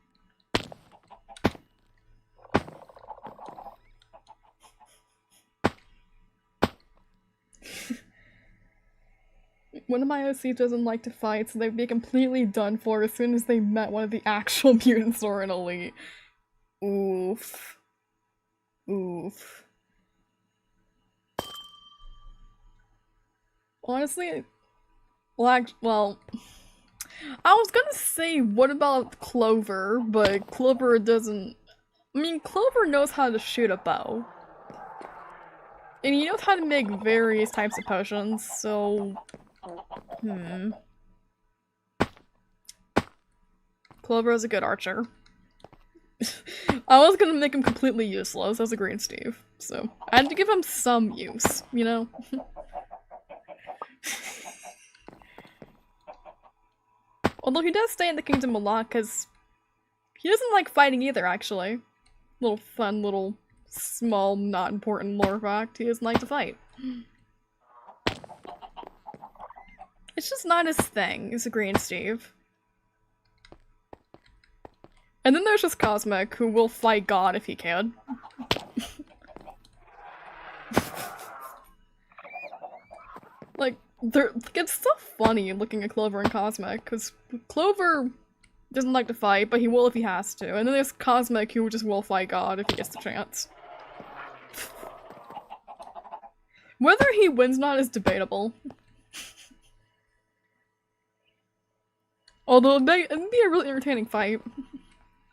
One of my OCs doesn't like to fight, so they'd be completely done for as soon as they met one of the actual mutants or an elite. Oof. Oof. Honestly, well, I was gonna say, what about Clover? But Clover doesn't... I mean, Clover knows how to shoot a bow. And he knows how to make various types of potions, so... Clover is a good archer. I was gonna make him completely useless as a Green Steve, so I had to give him some use, you know? Although he does stay in the kingdom a lot, because he doesn't like fighting either, actually. Little fun, little, small, not important lore fact, he doesn't like to fight. It's just not his thing, he's a Green Steve. And then there's just Cosmic, who will fight God if he can. Like, it's so funny looking at Clover and Cosmic, because Clover doesn't like to fight, but he will if he has to. And then there's Cosmic, who just will fight God if he gets the chance. Whether he wins or not is debatable. Although it'd be a really entertaining fight.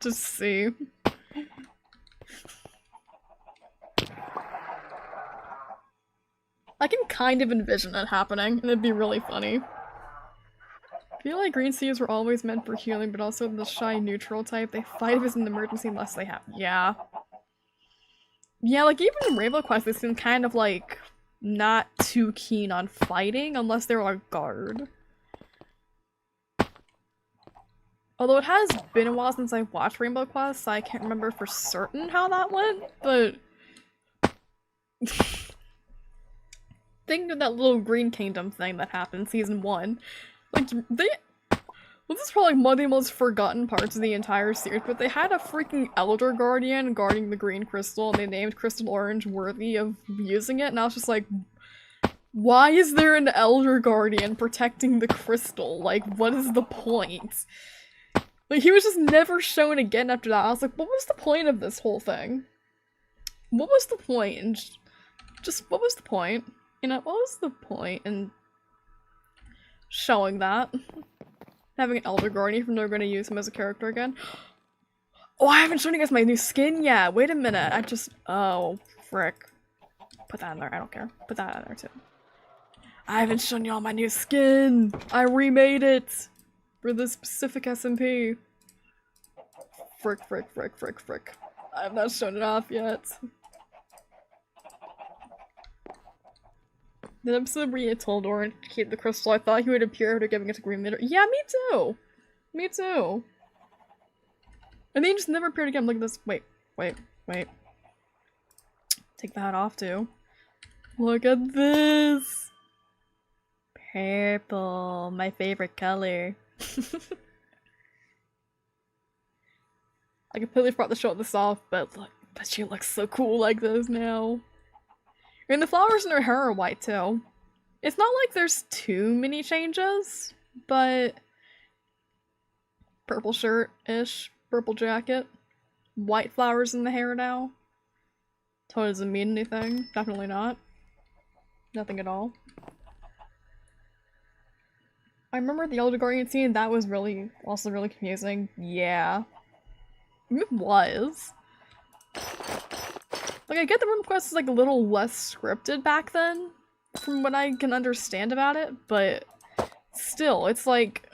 Just see. I can kind of envision it happening, and it'd be really funny. I feel like Green Seas were always meant for healing, but also the shy neutral type. They fight if it's an emergency unless they have- yeah. Yeah, like even in Rainbow Quest they seem kind of like not too keen on fighting unless they're a guard. Although it has been a while since I watched Rainbow Quest, so I can't remember for certain how that went, but... Think of that little Green Kingdom thing that happened in Season 1. Like, they... Well, this is probably one of the most forgotten parts of the entire series, but they had a freaking Elder Guardian guarding the Green Crystal, and they named Crystal Orange worthy of using it, and I was just like... Why is there an Elder Guardian protecting the crystal? Like, what is the point? Like, he was just never shown again after that. I was like, what was the point of this whole thing? What was the point? And just what was the point? You know, what was the point in showing that? Having an Elder Guardian if I'm never going to use him as a character again. Oh, I haven't shown you guys my new skin yet! Wait a minute, I just- oh, frick. Put that in there, I don't care. Put that in there too. I haven't shown you all my new skin! I remade it! For this specific SMP. Frick, frick, frick, frick, frick. I have not shown it off yet. The episode where you told Orange to keep the crystal, I thought he would appear after giving it to Green later. Yeah, me too! Me too. And then he just never appeared again. Look at this. Wait, wait, wait. Take that off too. Look at this! Purple, my favorite color. I completely forgot to show this off, but look, but she looks so cool like this now. And the flowers in her hair are white too. It's not like there's too many changes, but purple shirt-ish, purple jacket, white flowers in the hair now. Totally doesn't mean anything. Definitely not. Nothing at all. I remember the Elder Guardian scene, that was also really confusing. Yeah. It was. Like, I get the Room Quest is like a little less scripted back then, from what I can understand about it, but still, it's like,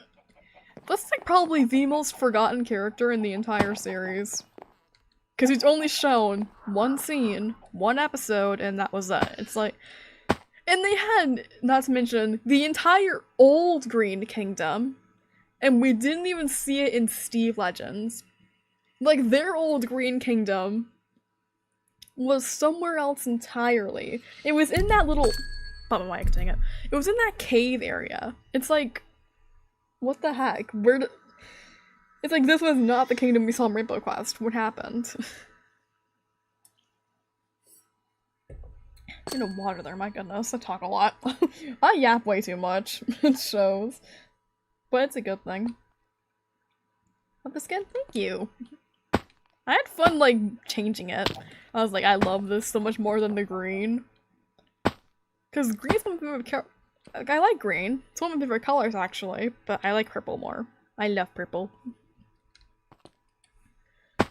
that's like probably the most forgotten character in the entire series. Because he's only shown one scene, one episode, and that was it. It's like, and they had, not to mention, the entire old Green Kingdom, and we didn't even see it in Steve Legends. Like, their old Green Kingdom was somewhere else entirely. It was in that little... Bump my mic, dang it. It was in that cave area. It's like... What the heck? Where did... It's like this was not the kingdom we saw in Rainbow Quest. What happened? You know, water there, my goodness. I talk a lot. I yap way too much. It shows. But it's a good thing. Love the skin? Thank you. I had fun, like, changing it. I was like, I love this so much more than the green. Because green's one of my favorite like, I like green. It's one of my favorite colors, actually. But I like purple more. I love purple. I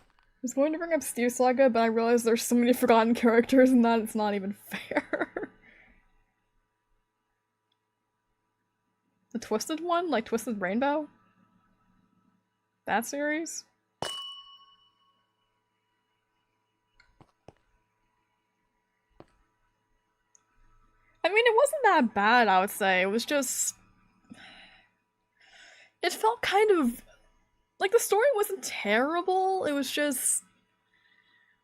was going to bring up Steve Saga, but I realized there's so many forgotten characters and that it's not even fair. The Twisted one? Like Twisted Rainbow? That series? I mean, it wasn't that bad, I would say. It was just... It felt kind of... Like, the story wasn't terrible, it was just...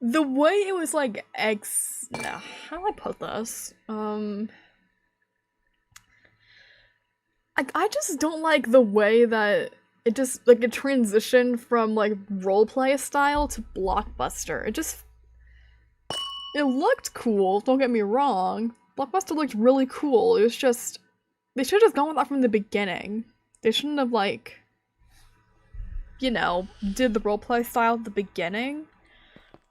The way it was, like, how do I put this? I just don't like the way that it just, like, it transitioned from, like, roleplay style to blockbuster. It just... It looked cool, don't get me wrong. Blockbuster looked really cool, it was just... They should've just gone with that from the beginning. They shouldn't have, like... You know, did the roleplay style at the beginning.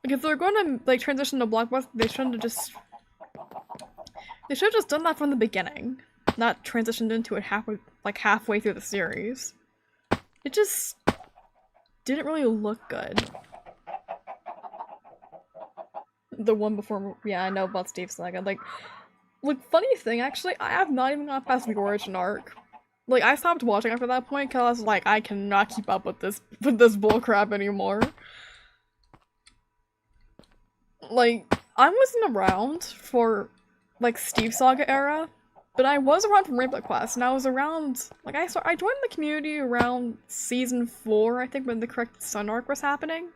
Like, if they're going to, like, transition to Blockbuster, they shouldn't have just... They should have just done that from the beginning. Not transitioned into it halfway through the series. It just... didn't really look good. The one before... Yeah, I know about Steve Saga. Like, funny thing, actually, I have not even got past the origin arc. Like, I stopped watching after that point because I was like, I cannot keep up with this bullcrap anymore. Like, I wasn't around for, like, Steve Saga era, but I was around for Rainbow Quest, and I was around, like, I joined the community around season 4, I think, when the correct Sun arc was happening.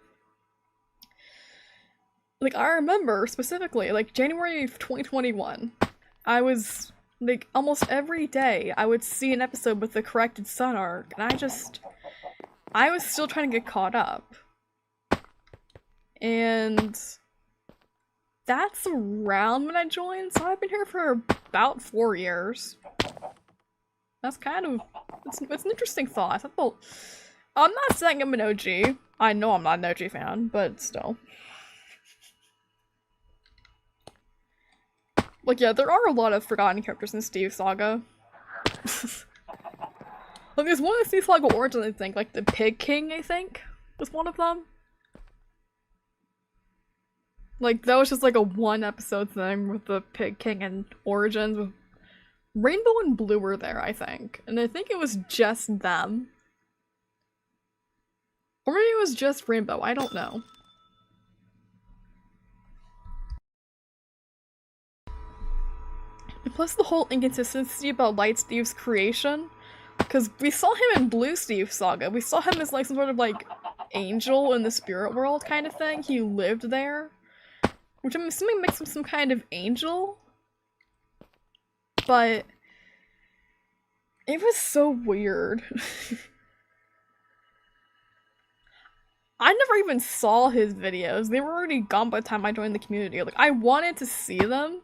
Like, I remember, specifically, like, January of 2021, I was... Like, almost every day, I would see an episode with the corrected Sun arc, and I was still trying to get caught up. And that's around when I joined, so I've been here for about 4 years. That's kind of, it's an interesting thought. I'm not saying I'm an OG. I know I'm not an OG fan, but still. Like, yeah, there are a lot of forgotten characters in Steve Saga. Like, there's one of the Steve Saga origins, I think, like the Pig King, I think, was one of them. Like, that was just like a one-episode thing with the Pig King and Origins. With Rainbow and Blue were there, I think. And I think it was just them. Or maybe it was just Rainbow, I don't know. Plus the whole inconsistency about Light Steve's creation. Because we saw him in Blue Steve Saga. We saw him as like some sort of like angel in the spirit world kind of thing. He lived there. Which I'm assuming makes him some kind of angel. But it was so weird. I never even saw his videos. They were already gone by the time I joined the community. Like, I wanted to see them.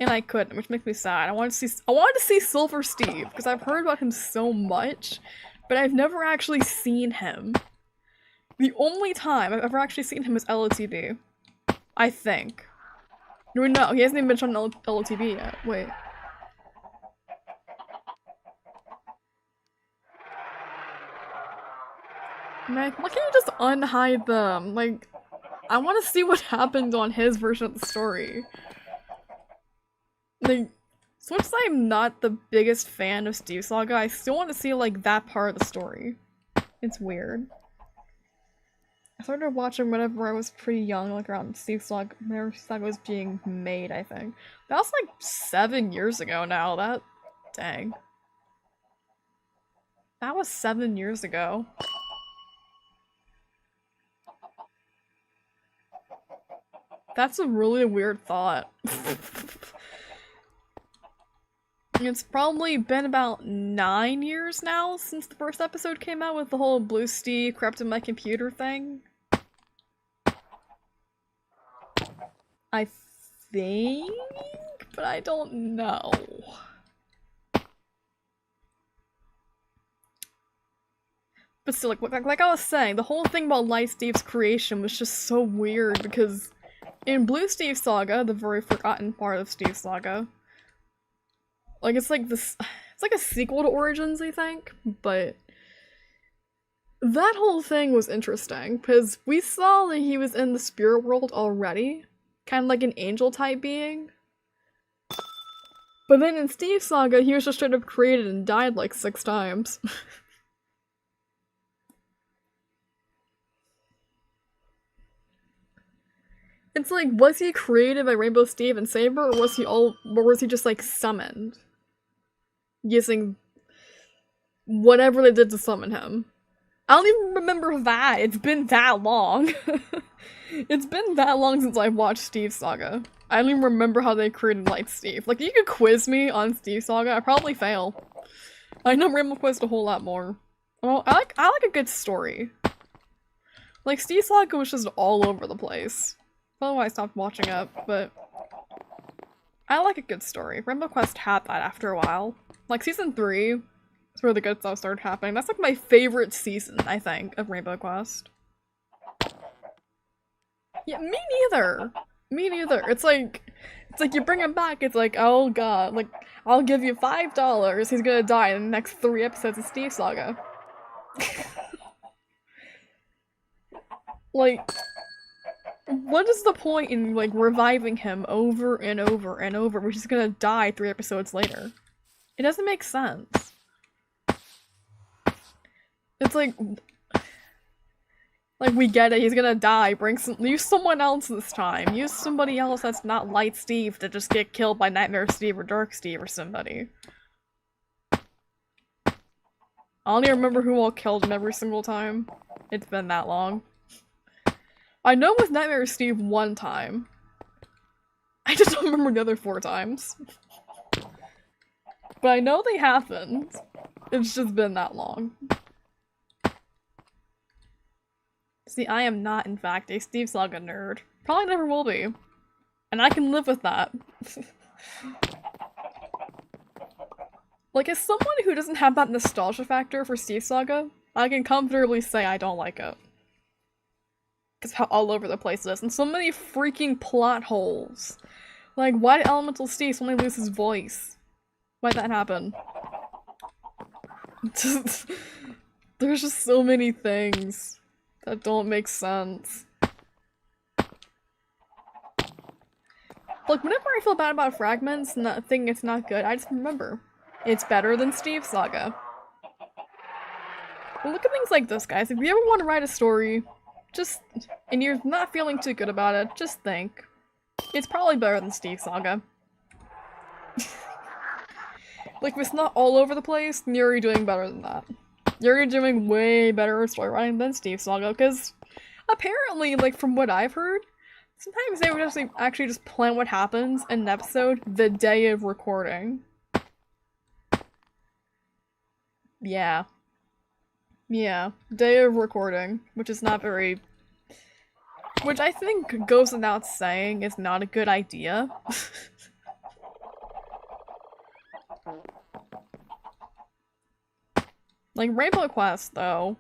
And I couldn't, which makes me sad. I wanted to see Silver Steve, because I've heard about him so much, but I've never actually seen him. The only time I've ever actually seen him is LOTV. I think. No, he hasn't even been shown on LOTV yet. Wait. Man, why can't you just unhide them? Like, I want to see what happened on his version of the story. Like, so much as I'm not the biggest fan of Steve Saga, I still want to see, like, that part of the story. It's weird. I started watching whenever I was pretty young, like around Steve Saga, whenever Saga was being made, I think. That was like 7 years ago now, dang. That was 7 years ago. That's a really weird thought. It's probably been about 9 years now since the first episode came out with the whole Blue Steve corrupted my computer thing. I think, but I don't know. But still, like I was saying, the whole thing about Light Steve's creation was just so weird because in Blue Steve Saga, the very forgotten part of Steve Saga, like it's like this, it's like a sequel to Origins, I think, but that whole thing was interesting because we saw that he was in the spirit world already, kind of like an angel type being. But then in Steve Saga, he was just straight up created and died like 6 times. It's like, was he created by Rainbow Steve and Saber, or was he just like summoned? Using whatever they did to summon him. I don't even remember that. It's been that long. It's been that long since I've watched Steve Saga. I don't even remember how they created Light Steve. Like, you could quiz me on Steve Saga, I'd probably fail. I know Rainbow Quest a whole lot more. Well, I like a good story. Like, Steve Saga was just all over the place. That's why I stopped watching it, but I like a good story. Rainbow Quest had that after a while. Like, season 3 is where the good stuff started happening. That's like my favorite season, I think, of Rainbow Quest. Yeah, me neither. Me neither. It's like you bring him back, it's like, oh god, like, I'll give you $5, he's gonna die in the next 3 episodes of Steve Saga. Like, what is the point in, like, reviving him over and over and over, which is gonna die 3 episodes later? It doesn't make sense. It's like, we get it, he's gonna die, use someone else this time. Use somebody else that's not Light Steve to just get killed by Nightmare Steve or Dark Steve or somebody. I don't even remember who all killed him every single time. It's been that long. I know with Nightmare Steve 1 time. I just don't remember the other 4 times. But I know they happened. It's just been that long. See, I am not, in fact, a Steve Saga nerd. Probably never will be. And I can live with that. Like, as someone who doesn't have that nostalgia factor for Steve Saga, I can comfortably say I don't like it. Because how all over the place it is, and so many freaking plot holes. Like, why did Elemental Steve suddenly lose his voice? Why'd that happen? There's just so many things that don't make sense. Like, whenever I feel bad about fragments and that thing it's not good, I just remember. It's better than Steve Saga. But look at things like this, guys. If you ever want to write a story, and you're not feeling too good about it, just think. It's probably better than Steve Saga. Like, if it's not all over the place, then you're doing better than that. You're doing way better story writing than Steve Saga, because apparently, like, from what I've heard, sometimes they would actually just plan what happens in an episode the day of recording. Yeah. Yeah, day of recording, which is not very... Which I think goes without saying is not a good idea. Like, Rainbow Quest, though,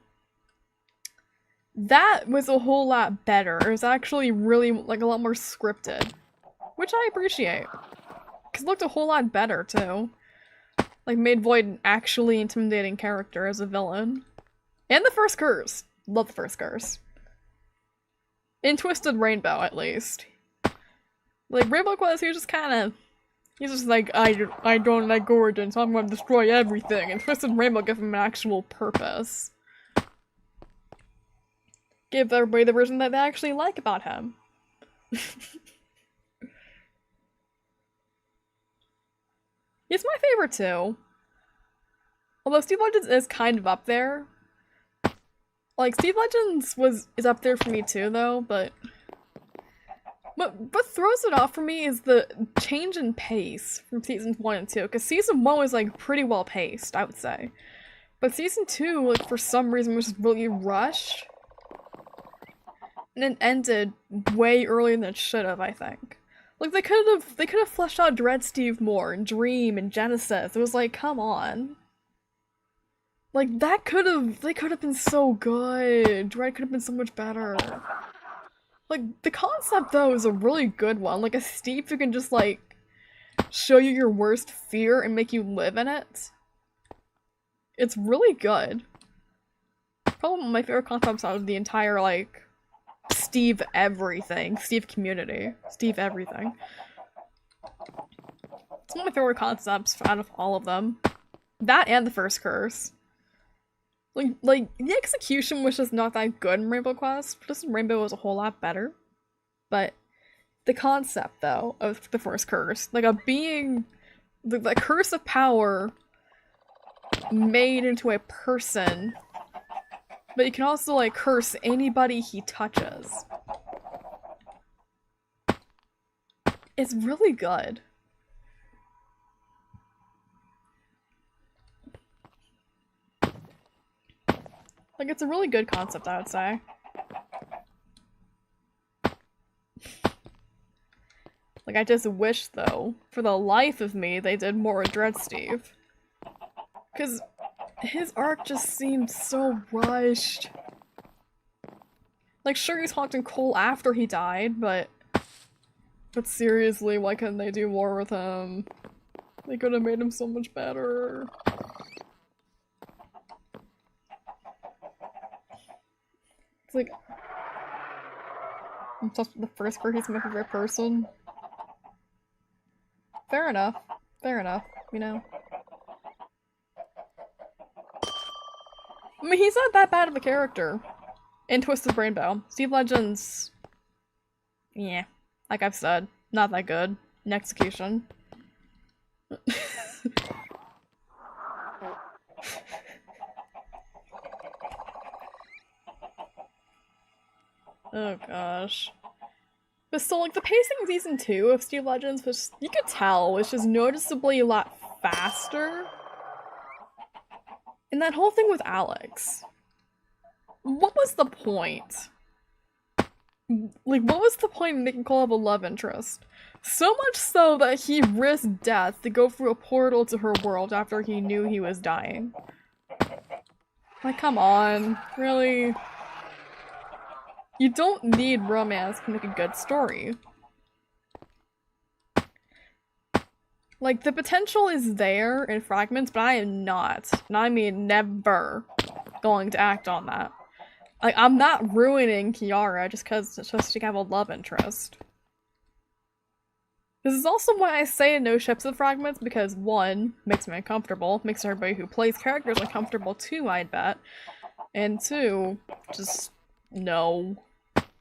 that was a whole lot better. It was actually really, like, a lot more scripted. Which I appreciate. Because it looked a whole lot better, too. Like, made Void an actually intimidating character as a villain. And the first curse. Love the first curse. In Twisted Rainbow, at least. Like, Rainbow Quest, he was just kinda... He's just like, I don't like Origin, so I'm gonna destroy everything. And Twisted Rainbow gave him an actual purpose. Give everybody the version that they actually like about him. He's my favorite, too. Although Steve Legends is kind of up there. Like, Steve Legends is up there for me too, though, but... What throws it off for me is the change in pace from seasons 1 and 2, because season 1 was like pretty well paced, I would say. But season 2, like for some reason, was just really rushed. And it ended way earlier than it should have, I think. Like they could have fleshed out Dread Steve more, and Dream, and Genesis. It was like, come on. Like they could have been so good. Dread could have been so much better. Like, the concept, though, is a really good one. Like, a Steve who can just, like, show you your worst fear and make you live in it. It's really good. Probably one of my favorite concepts out of the entire, like, Steve everything. Steve community. Steve everything. It's one of my favorite concepts out of all of them. That and the first curse. Like, the execution was just not that good in Rainbow Quest. Just Rainbow was a whole lot better. But the concept, though, of the first curse, like a being, the curse of power made into a person, but you can also, like, curse anybody he touches. It's really good. Like, it's a really good concept, I would say. Like, I just wish, though, for the life of me, they did more with Dread Steve. Because his arc just seemed so rushed. Like, sure, he's talked in Cole after he died, but seriously, why couldn't they do more with him? They could have made him so much better. It's like, I'm just the first curse, he's my favorite person. Fair enough, you know. I mean, he's not that bad of a character in Twisted Rainbow. Steve Legends, yeah, like I've said, not that good in execution. Oh gosh. But still, like, the pacing of season 2 of Steve Legends was, you could tell, was just noticeably a lot faster. And that whole thing with Alex. What was the point? Like, what was the point in making Cole have a love interest? So much so that he risked death to go through a portal to her world after he knew he was dying. Like, come on. Really? You don't need romance to make a good story. Like, the potential is there in Fragments, but I am not, and I mean never, going to act on that. Like, I'm not ruining Kiara just to have a love interest. This is also why I say no ships with Fragments, because 1, makes me uncomfortable, makes everybody who plays characters uncomfortable too, I'd bet. And 2, just no.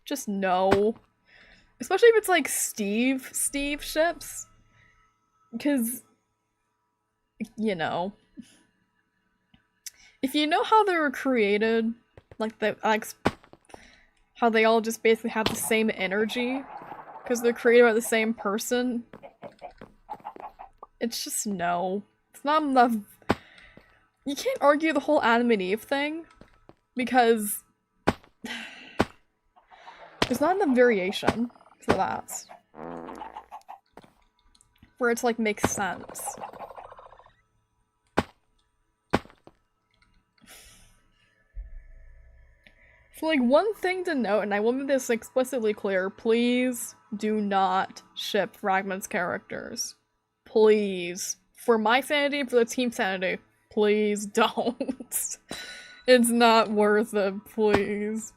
Just no. Especially if it's like Steve ships. Because, you know. If you know how they were created, like how they all just basically have the same energy, because they're created by the same person, it's just no. It's not enough. You can't argue the whole Adam and Eve thing, because there's not enough variation for that. For it to, like, make sense. So, like, one thing to note, and I will make this explicitly clear, please do not ship Fragments characters. Please. For my sanity, for the team sanity, please don't. It's not worth it, please.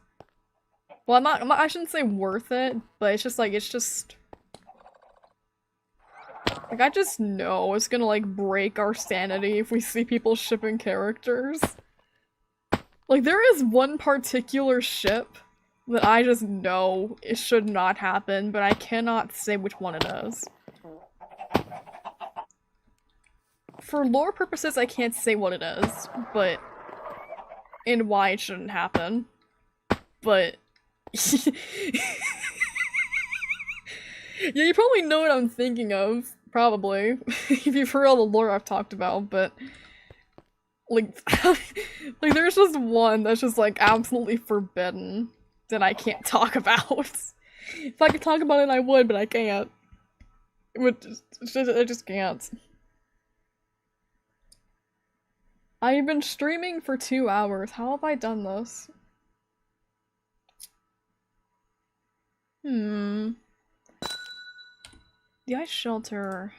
Well, I shouldn't say worth it, but it's just like, like, I just know it's gonna, like, break our sanity if we see people shipping characters. Like, there is one particular ship that I just know it should not happen, but I cannot say which one it is. For lore purposes, I can't say what it is, but and why it shouldn't happen. But Yeah, you probably know what I'm thinking of, probably, if you've heard all the lore I've talked about, but like, like there's just one that's just like absolutely forbidden that I can't talk about. If I could talk about it, I would, but I can't. I just can't. I've been streaming for 2 hours. How have I done this? Hmm. The ice shelter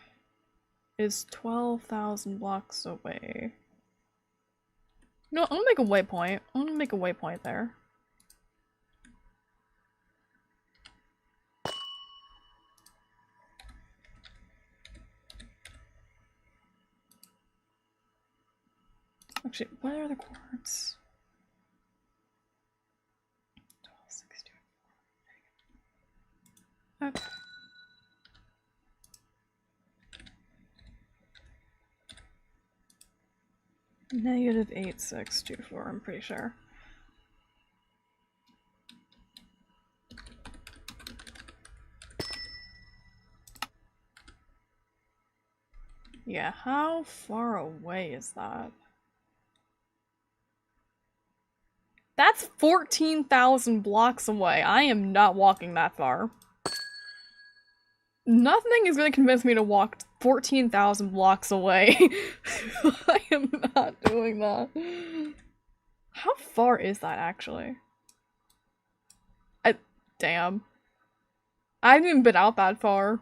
is 12,000 blocks away. No, I'm gonna make a waypoint. I'm gonna make a waypoint there. Actually, what are the chords? 12, 6, 2. Okay. -8624, I'm pretty sure. Yeah, how far away is that? That's 14,000 blocks away. I am not walking that far. Nothing is going to convince me to walk 14,000 blocks away. I am not doing that. How far is that, actually? Damn. I haven't even been out that far.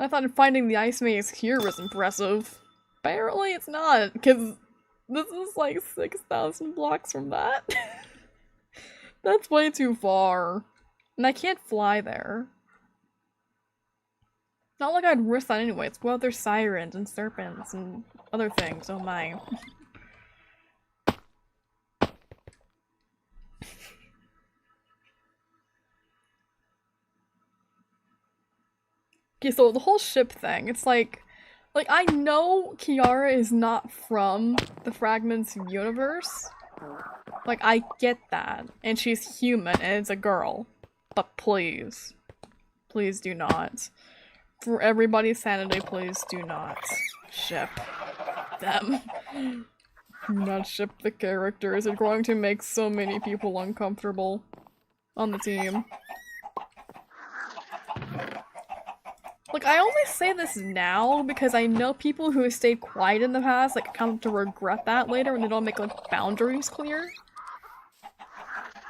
I thought finding the ice maze here was impressive. Apparently it's not, because this is like 6,000 blocks from that. That's way too far. And I can't fly there. Not like I'd risk that anyway. It's well, there's sirens and serpents and other things. Oh my. Okay, so the whole ship thing, it's like I know Kiara is not from the Fragments universe. Like, I get that. And she's human, and it's a girl. But please. Please do not. For everybody's sanity, please do not ship them. Do not ship the characters. It's going to make so many people uncomfortable on the team. Like, I only say this now because I know people who have stayed quiet in the past, like, come to regret that later when they don't make, like, boundaries clear.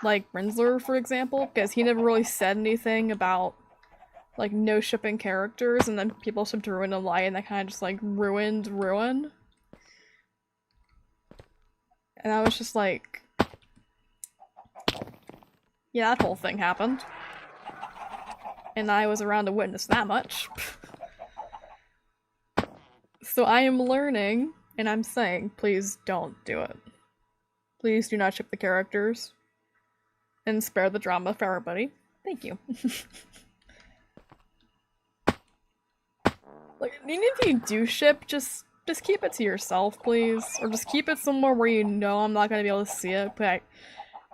Like, Rinsler, for example, because he never really said anything about, like, no shipping characters, and then people shipped Ruin and Light, and that kind of just, like, ruined Ruin. And I was just like... yeah, that whole thing happened. And I was around to witness that much. So I am learning, and I'm saying, please don't do it. Please do not ship the characters. And spare the drama for everybody. Thank you. Like, even if you do ship, just keep it to yourself, please. Or just keep it somewhere where you know I'm not gonna be able to see it. But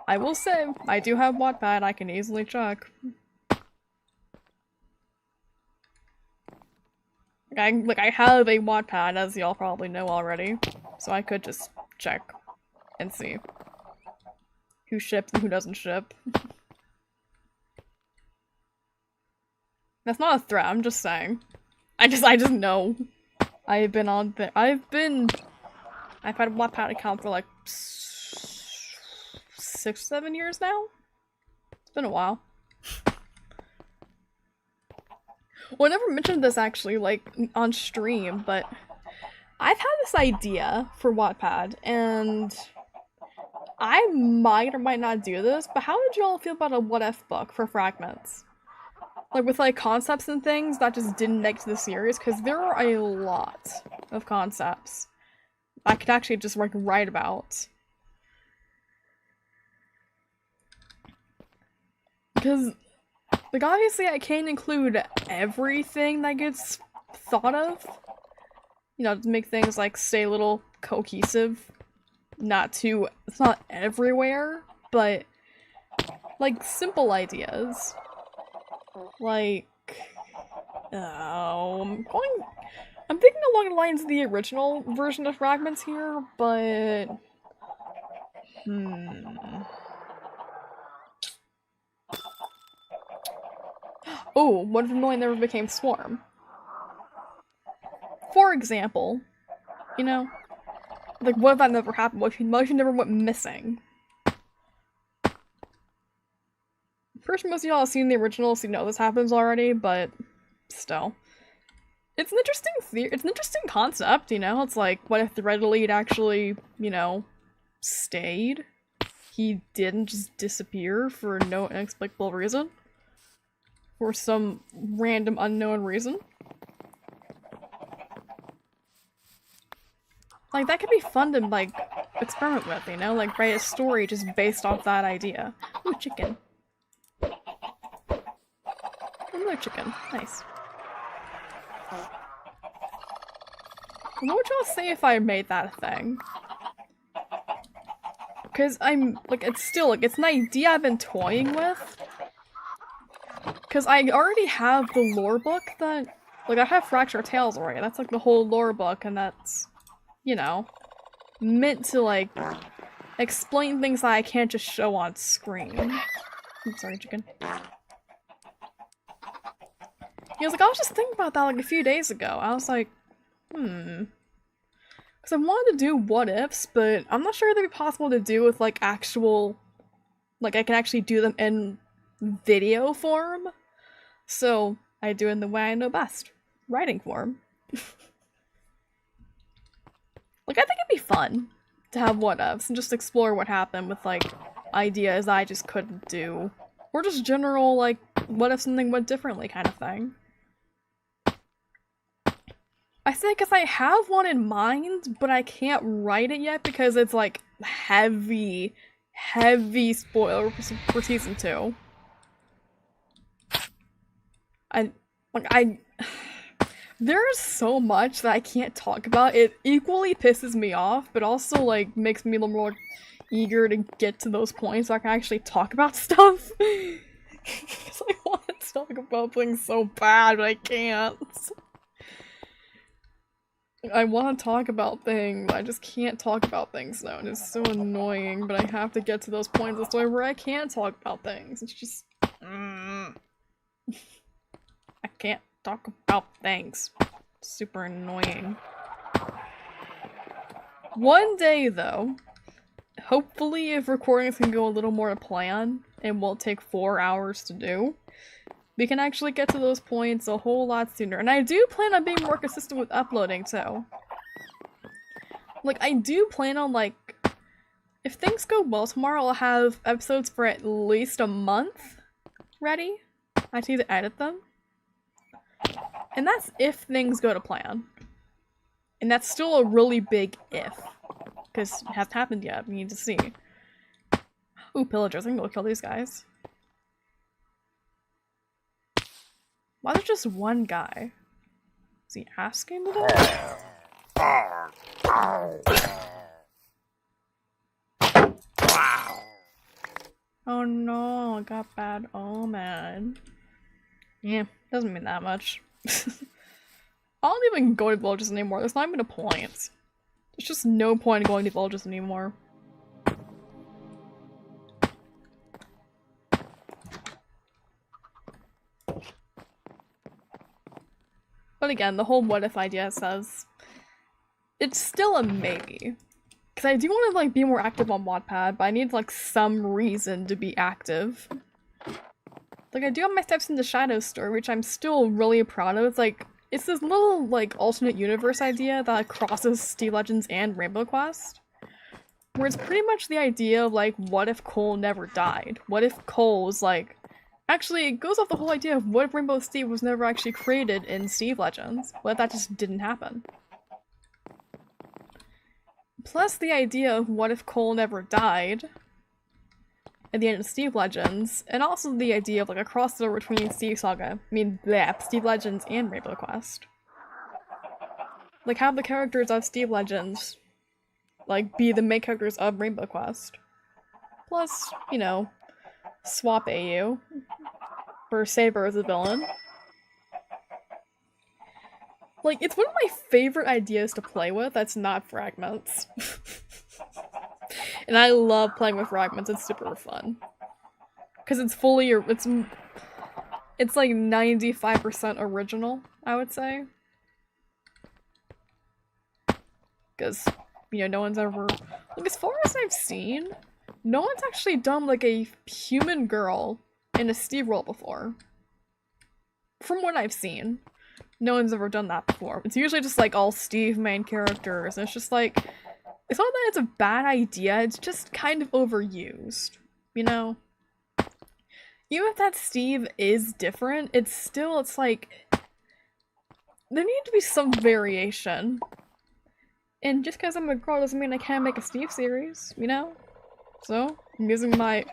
I will say, I do have Wattpad, I can easily check. I have a Wattpad, as y'all probably know already, so I could just check and see who ships and who doesn't ship. That's not a threat, I'm just saying. I just know. I've been on there. I've had a Wattpad account for like 6-7 years now? It's been a while. Well, I never mentioned this actually, like, on stream, but I've had this idea for Wattpad, and I might or might not do this, but how would y'all feel about a what-if book for Fragments? Like, with, like, concepts and things that just didn't make to the series, because there are a lot of concepts I could actually just, like, write about. Because... like, obviously I can't include everything that gets thought of. You know, to make things, like, stay a little cohesive. It's not everywhere, but Like, simple ideas. Like, oh, I'm thinking along the lines of the original version of Fragments here, but... Oh, what if a million never became Swarm? For example, you know? Like, what if that never happened? What if he never went missing? First, most of y'all have seen the original, so you know this happens already, but still. It's an interesting it's an interesting concept, you know? It's like, what if the Red Elite actually, you know, stayed? He didn't just disappear for no inexplicable reason? For some random unknown reason? Like, that could be fun to, like, experiment with, you know? Like, write a story just based off that idea. Ooh, chicken. Another chicken. Nice. What would y'all say if I made that a thing? Because I'm, like, it's still, like, it's an idea I've been toying with. Because I already have the lore book that, like, I have Fractured Tales already. That's, like, the whole lore book, and that's, you know, meant to, like, explain things that I can't just show on screen. I'm sorry, chicken. He was like, I was just thinking about that, like, a few days ago. I was like, because I wanted to do what-ifs, but I'm not sure they'd be possible to do with, like, actual... Like, I can actually do them in video form. So, I do it in the way I know best. Writing form. Like, I think it'd be fun to have what-ifs and just explore what happened with, like, ideas I just couldn't do. Or just general, like, what if something went differently kind of thing. I say because I have one in mind, but I can't write it yet because it's, like, heavy spoiler for season 2. There's so much that I can't talk about. It equally pisses me off, but also, like, makes me a little more eager to get to those points so I can actually talk about stuff. Because I want to talk about things so bad, but I can't. I want to talk about things, but I just can't talk about things now, and it's so annoying, but I have to get to those points of the story where I can talk about things. It's just... I can't talk about things. Super annoying. One day, though, hopefully if recordings can go a little more to plan, and won't take 4 hours to do, we can actually get to those points a whole lot sooner. And I do plan on being more consistent with uploading, too. Like, I do plan on, like, if things go well tomorrow, I'll have episodes for at least a month ready. I just need to edit them. And that's if things go to plan. And that's still a really big if. Because it hasn't happened yet, we need to see. Ooh, pillagers, I can go kill these guys. Why is there just one guy? Is he asking me to? Oh no, I got bad omen. Yeah, doesn't mean that much. I don't even go to villages anymore, there's not even a point. There's just no point in going to villages anymore. But again, the whole what if idea says it's still a maybe. Because I do want to, like, be more active on Wattpad, but I need, like, some reason to be active. Like, I do have my Steps into Shadows story, which I'm still really proud of. It's like, it's this little, like, alternate universe idea that crosses Steve Legends and Rainbow Quest. Where it's pretty much the idea of, like, what if Cole never died? What if Cole's, like... Actually, it goes off the whole idea of what if Rainbow Steve was never actually created in Steve Legends? What if that just didn't happen? Plus the idea of what if Cole never died at the end of Steve Legends, and also the idea of, like, a crossover between Steve Legends and Rainbow Quest. Like, have the characters of Steve Legends, like, be the main characters of Rainbow Quest. Plus, you know, Swap AU for Saber as a villain. Like, it's one of my favorite ideas to play with that's not fragments. And I love playing with fragments, it's super fun. Because it's fully, it's like 95% original, I would say. Because, you know, no one's ever, like, as far as I've seen, no one's actually done, like, a human girl in a Steve role before. From what I've seen. No one's ever done that before. It's usually just, like, all Steve main characters, and it's just, like, it's not that it's a bad idea, it's just kind of overused, you know? Even if that Steve is different, it's like, there need to be some variation. And just because I'm a girl doesn't mean I can't make a Steve series, you know? So, I'm using that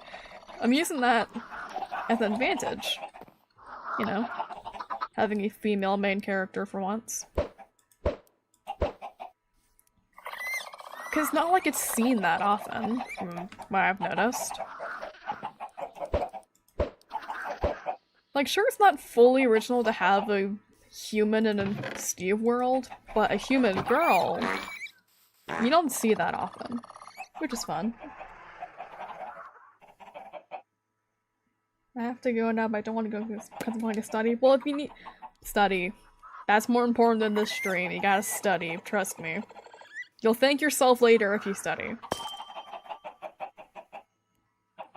as an advantage. You know? Having a female main character for once. Because not like it's seen that often, from what I've noticed. Like, sure, it's not fully original to have a human in a Steve world, but a human girl, you don't see that often, which is fun. I have to go now, but I don't want to go because I'm going to study. Well, if you need study, that's more important than this stream. You gotta study, trust me. You'll thank yourself later if you study.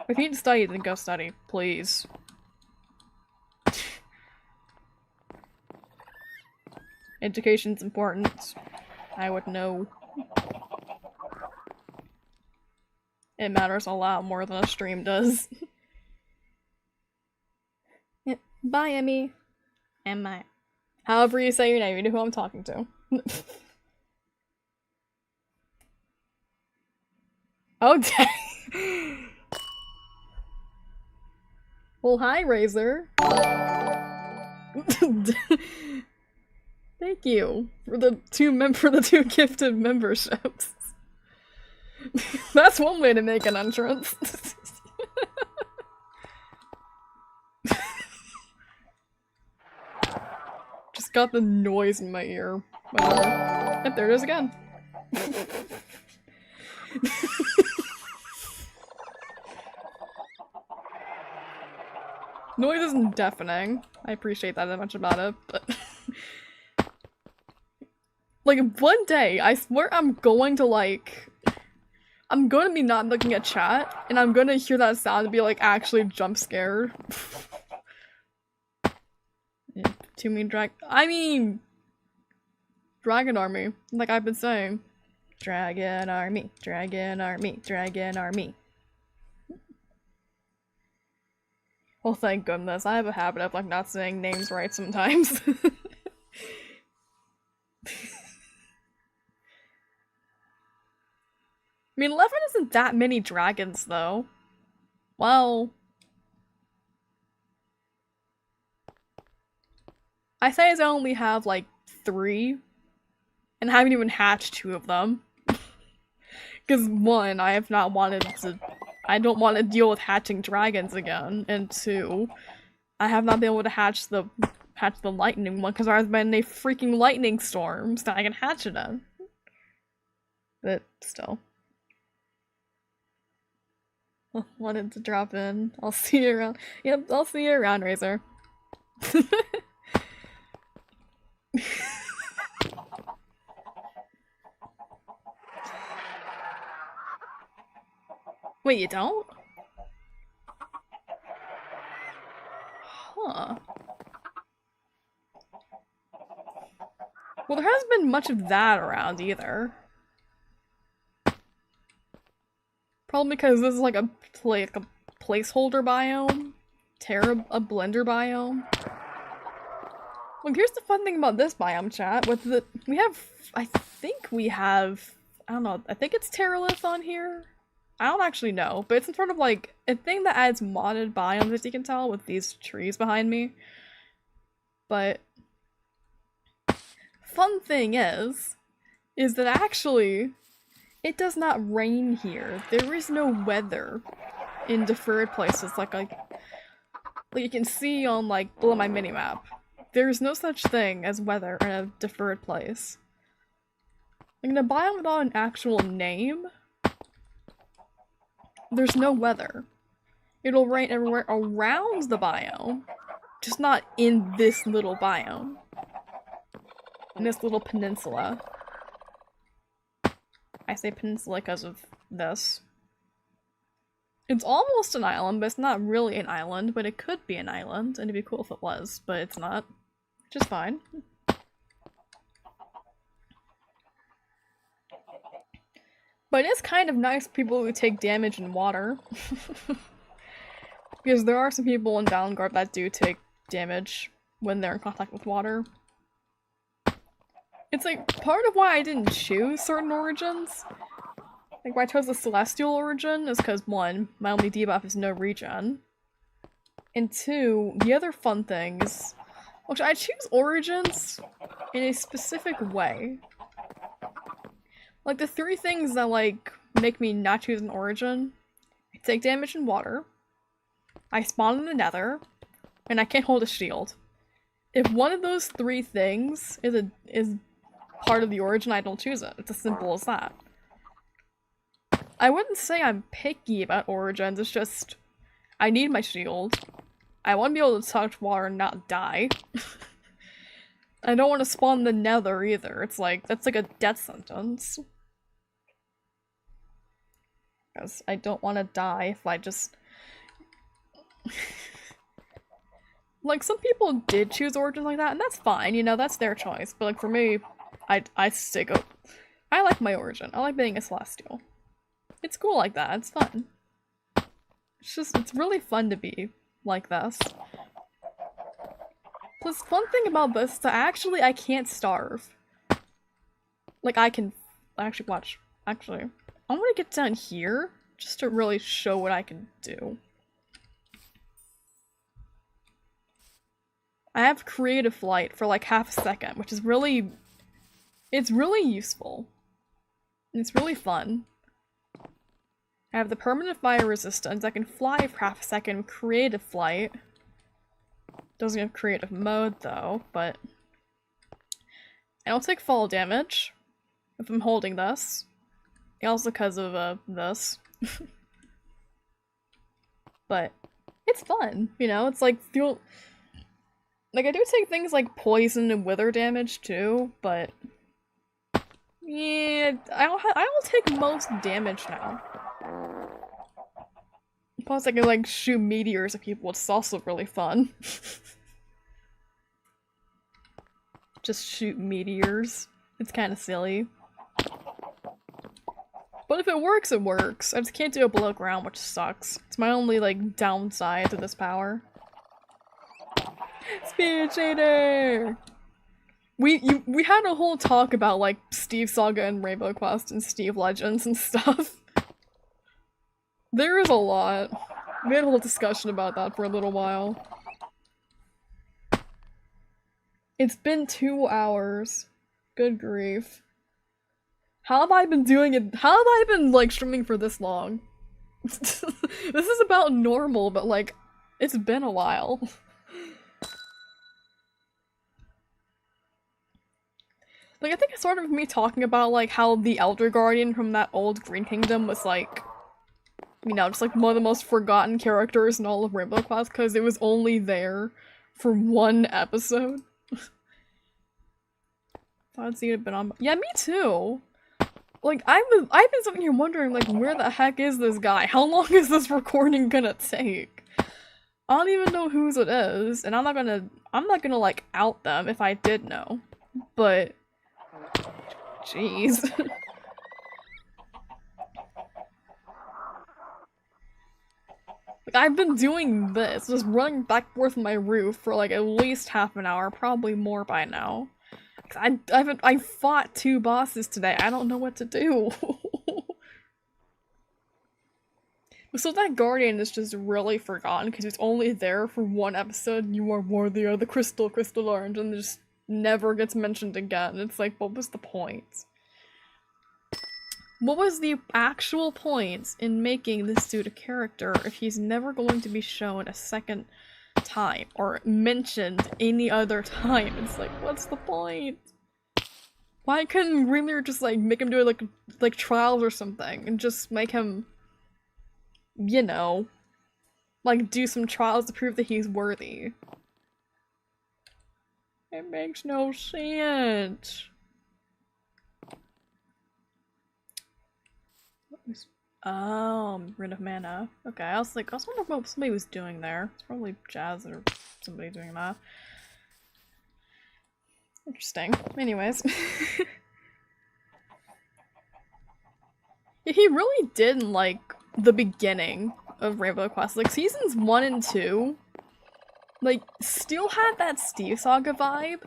If you need to study, then go study, please. Education's important. I would know. It matters a lot more than a stream does. Yeah. Bye, Emmy. Emma. However you say your name, you know who I'm talking to. Oh, dang. Well, hi, Razor. Thank you for the two gifted memberships. That's one way to make an entrance. Just got the noise in my ear. Whatever. Yep, there it is again. Noise isn't deafening. I appreciate that much about it, but like one day, I swear I'm going to be not looking at chat, and I'm gonna hear that sound and be like actually jump scared. Yeah, too many Dragon Army, like I've been saying. Dragon Army, Dragon Army, Dragon Army. Well, thank goodness. I have a habit of like not saying names right sometimes. I mean, 11 isn't that many dragons, though. Well, I say I only have like 3, and I haven't even hatched 2 of them. Because 1, I don't want to deal with hatching dragons again, and 2, I have not been able to hatch the lightning one because there's been a freaking lightning storm so I can hatch it in. But still. Wanted to drop in. I'll see you around. Yep, I'll see you around, Razor. Wait, you don't? Huh. Well, there hasn't been much of that around either. Probably because this is like a placeholder biome. A blender biome. Well, here's the fun thing about this biome, chat. I don't know, I think it's Terralith on here? I don't actually know, but it's sort of like a thing that adds modded biomes, as you can tell, with these trees behind me. But fun thing is that actually, it does not rain here. There is no weather. in deferred places, like you can see on, like, below my minimap. There's no such thing as weather in a deferred place. Like, in a biome without an actual name, there's no weather. It'll rain everywhere around the biome, just not in this little biome. In this little peninsula. I say peninsula because of this. It's almost an island, but it's not really an island, but it could be an island, and it'd be cool if it was, but it's not. Which is fine. But it is kind of nice for people who take damage in water. Because there are some people in Vanguard that do take damage when they're in contact with water. It's like, part of why I didn't choose certain origins, like why I chose the Celestial origin, is because 1, my only debuff is no regen. And 2, the other fun thing is, which I choose origins in a specific way. Like, the 3 things that, like, make me not choose an origin: I take damage in water, I spawn in the nether, and I can't hold a shield. If one of those 3 things is part of the origin, I don't choose it. It's as simple as that. I wouldn't say I'm picky about origins, it's just I need my shield. I want to be able to touch water and not die. I don't want to spawn the nether either. It's like, that's like a death sentence. Because I don't want to die if I just... Like, some people did choose origins like that, and that's fine, you know, that's their choice. But like, for me, I stick up. I like my origin. I like being a Celestial. It's cool like that, it's fun. It's just, it's really fun to be like this. Plus, fun thing about this is that actually I can't starve. Like, I can actually watch. Actually, I want to get down here just to really show what I can do. I have creative flight for like half a second, which is really, it's really useful. It's really fun. I have the permanent fire resistance. I can fly for half a second with creative flight. Doesn't have creative mode though, but I don't take fall damage if I'm holding this. Also because of this. But it's fun, you know? It's like, like, I do take things like poison and wither damage too, but yeah, I don't take most damage now. Plus I can like shoot meteors at people, which is also really fun. Just shoot meteors. It's kind of silly. But if it works, it works. I just can't do it below ground, which sucks. It's my only, like, downside to this power. Speed shader! We had a whole talk about, like, Steve Saga and Rainbow Quest and Steve Legends and stuff. There is a lot. We had a whole discussion about that for a little while. It's been 2 hours. Good grief. How have I been doing it? How have I been, like, streaming for this long? This is about normal, but, like, it's been a while. Like, I think it's sort of me talking about, like, how the Elder Guardian from that old Green Kingdom was, like, you know, just, like, one of the most forgotten characters in all of Rainbow Quest, because it was only there for 1 episode. Thought it'd been on. Yeah, me too. Like, I've been sitting here wondering, like, where the heck is this guy? How long is this recording gonna take? I don't even know whose it is, and I'm not gonna, like, out them if I did know. But, jeez. Like, I've been doing this, just running back and forth on my roof for, like, at least half an hour, probably more by now. I fought 2 bosses today. I don't know what to do. So that Guardian is just really forgotten because it's only there for 1 episode. You are worthy of the crystal orange, and it just never gets mentioned again. It's like, what was the point? What was the actual point in making this dude a character if he's never going to be shown a second time or mentioned any other time? It's like, what's the point? Why couldn't Reamer just like make him do like trials or something and just make him, you know, like do some trials to prove that he's worthy? It makes no sense. Oh, rid of mana. Okay, I was wondering what somebody was doing there. It's probably Jazz or somebody doing that. Interesting. Anyways. He really didn't like the beginning of Rainbow Quest. Like, seasons 1 and 2, like, still had that Steve Saga vibe.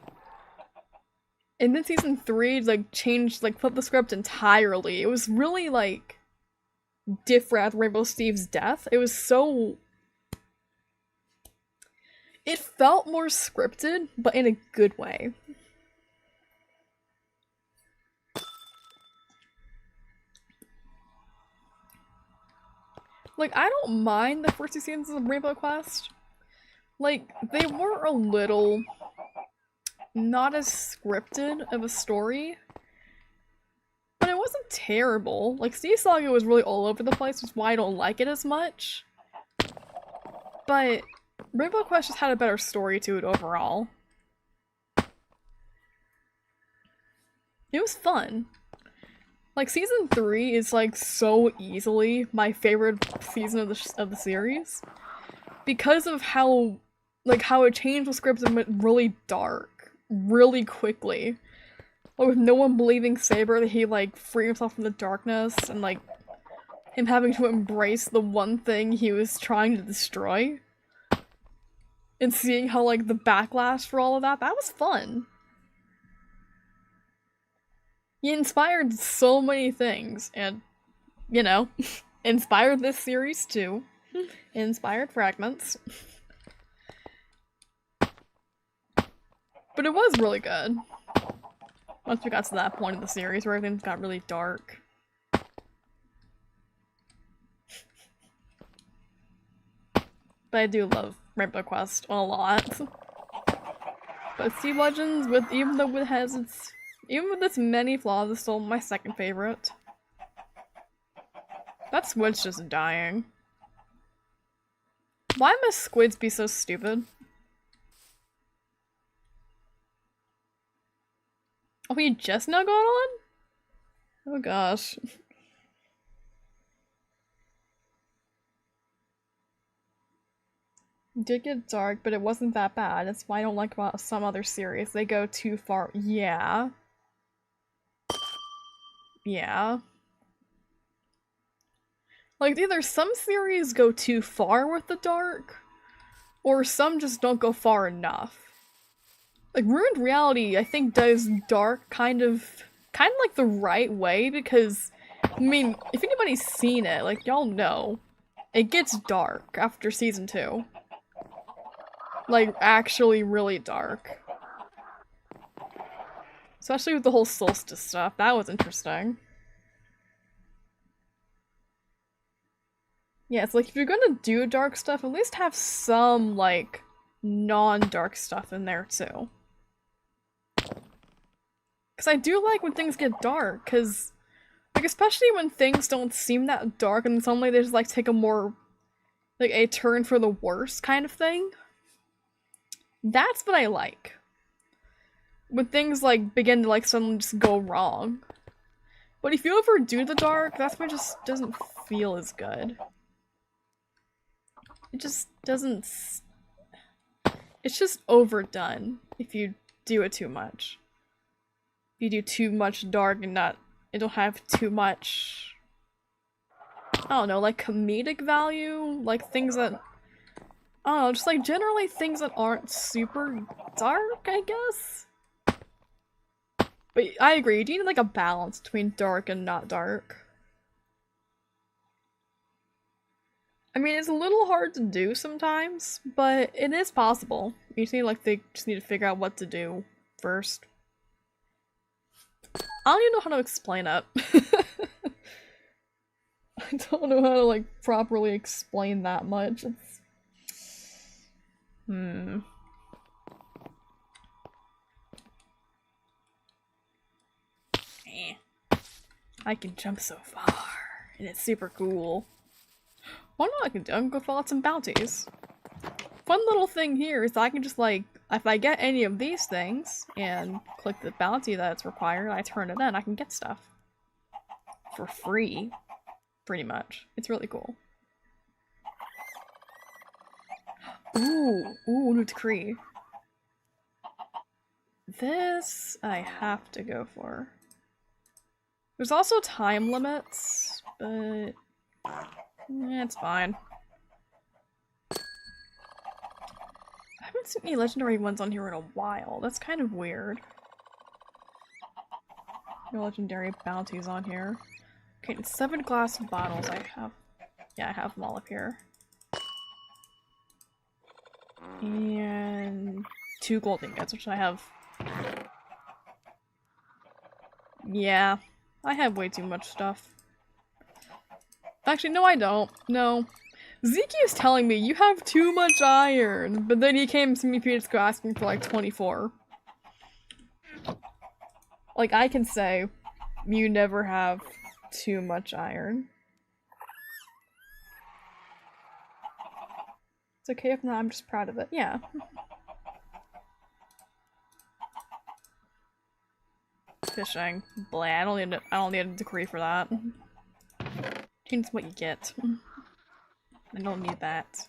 And then season 3, like, changed, like, flipped the script entirely. It was really, like, different after Rainbow Steve's death. It was so... It felt more scripted, but in a good way. Like, I don't mind the first two seasons of Rainbow Quest. Like, they were a little not as scripted of a story, but it wasn't terrible. Like, Steve Saga was really all over the place, which is why I don't like it as much. But Rainbow Quest just had a better story to it overall. It was fun. Like, season 3 is, like, so easily my favorite season of the series. Because of how, like, how it changed the script and went really dark. Really quickly. Like, with no one believing Saber that he, like, freed himself from the darkness, and, like, him having to embrace the one thing he was trying to destroy. And seeing how, like, the backlash for all of that was fun. He inspired so many things, and, you know, inspired this series too. Inspired Fragments. But it was really good. Once we got to that point in the series where everything got really dark. But I do love Rainbow Quest a lot. But Sea Legends, even with its many flaws, is still my second favorite. That squid's just dying. Why must squids be so stupid? Oh, he just now got on? Oh gosh. It did get dark, but it wasn't that bad. That's why I don't like about some other series. They go too far. Yeah. Yeah. Like, either some series go too far with the dark, or some just don't go far enough. Like, Ruined Reality, I think, does dark kind of like the right way, because, I mean, if anybody's seen it, like, y'all know, it gets dark after season 2. Like, actually really dark. Especially with the whole solstice stuff, that was interesting. Yeah, it's like, if you're gonna do dark stuff, at least have some, like, non-dark stuff in there, too. Because I do like when things get dark, because, like, especially when things don't seem that dark and suddenly they just, like, take a more, like, a turn for the worse kind of thing. That's what I like. When things, like, begin to, like, suddenly just go wrong. But if you overdo the dark, that's when it just doesn't feel as good. It just doesn't... It's just overdone if you do it too much. If you do too much dark and it'll have too much... I don't know, like comedic value? Like things that... I don't know, just like generally things that aren't super dark, I guess? But I agree, you need like a balance between dark and not dark. I mean, it's a little hard to do sometimes, but it is possible. You just need, like, they just need to figure out what to do first. I don't even know how to explain it. I don't know how to, like, properly explain that much. It's... I can jump so far, and it's super cool. Why not? I can go fill out some bounties. Fun little thing here is I can just, like, if I get any of these things and click the bounty that's required, I turn it in, I can get stuff. For free. Pretty much. It's really cool. Ooh, new decree. This I have to go for. There's also time limits, but it's fine. I haven't seen any legendary ones on here in a while. That's kind of weird. No legendary bounties on here. Okay, it's 7 glass bottles I have. Yeah, I have them all up here. And 2 gold ingots, which I have. Yeah, I have way too much stuff. Actually, no I don't. No. Zeke is telling me, you have too much iron, but then he came to me Petersco asking for like 24. Like, I can say, you never have too much iron. It's okay if not, I'm just proud of it. Yeah. Fishing. Blah, I don't need a decree for that. Change what you get. I don't need that.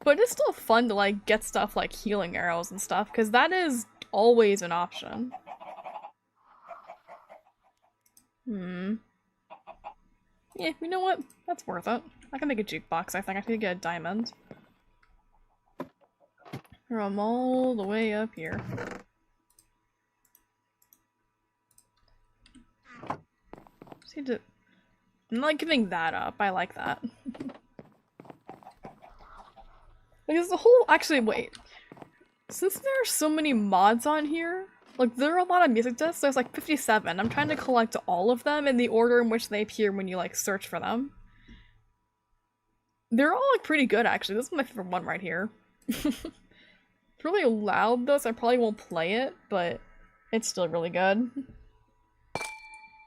But it's still fun to, like, get stuff like healing arrows and stuff, because that is always an option. Yeah, you know what? That's worth it. I can make a jukebox, I think. I could get a diamond. From all the way up here. Just need to... I'm not giving that up. I like that. Because the whole- actually, wait. Since there are so many mods on here, like, there are a lot of music discs. There's like 57. I'm trying to collect all of them in the order in which they appear when you, like, search for them. They're all, like, pretty good, actually. This is my favorite one right here. It's really loud, though, so I probably won't play it, but it's still really good.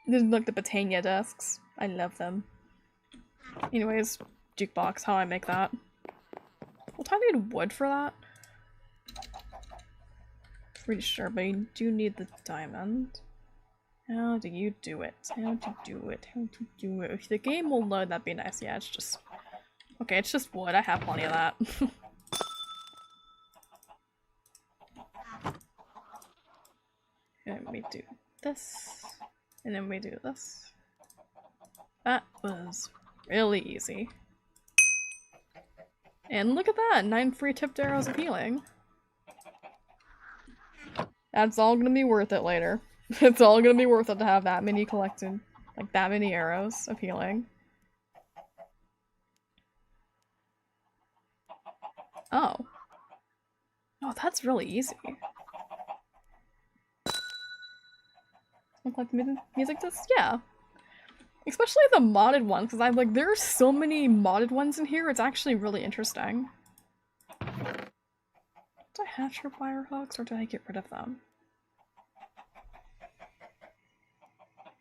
There's, like, the Botania discs. I love them. Anyways, jukebox, how I make that. Well, do I need wood for that? Pretty sure, but you do need the diamond. How do you do it? How to do it? How to do it? If the game will load, that'd be nice. Yeah, it's just... Okay, it's just wood. I have plenty of that. And we do this. And then we do this. That was really easy. And look at that! 9 free tipped arrows of healing. That's all gonna be worth it later. It's all gonna be worth it to have that many collected. Like, that many arrows of healing. Oh. Oh, that's really easy. Look like music discs? Yeah. Especially the modded ones, because I'm like, there are so many modded ones in here, it's actually really interesting. Do I have tripwire hooks, or did I get rid of them?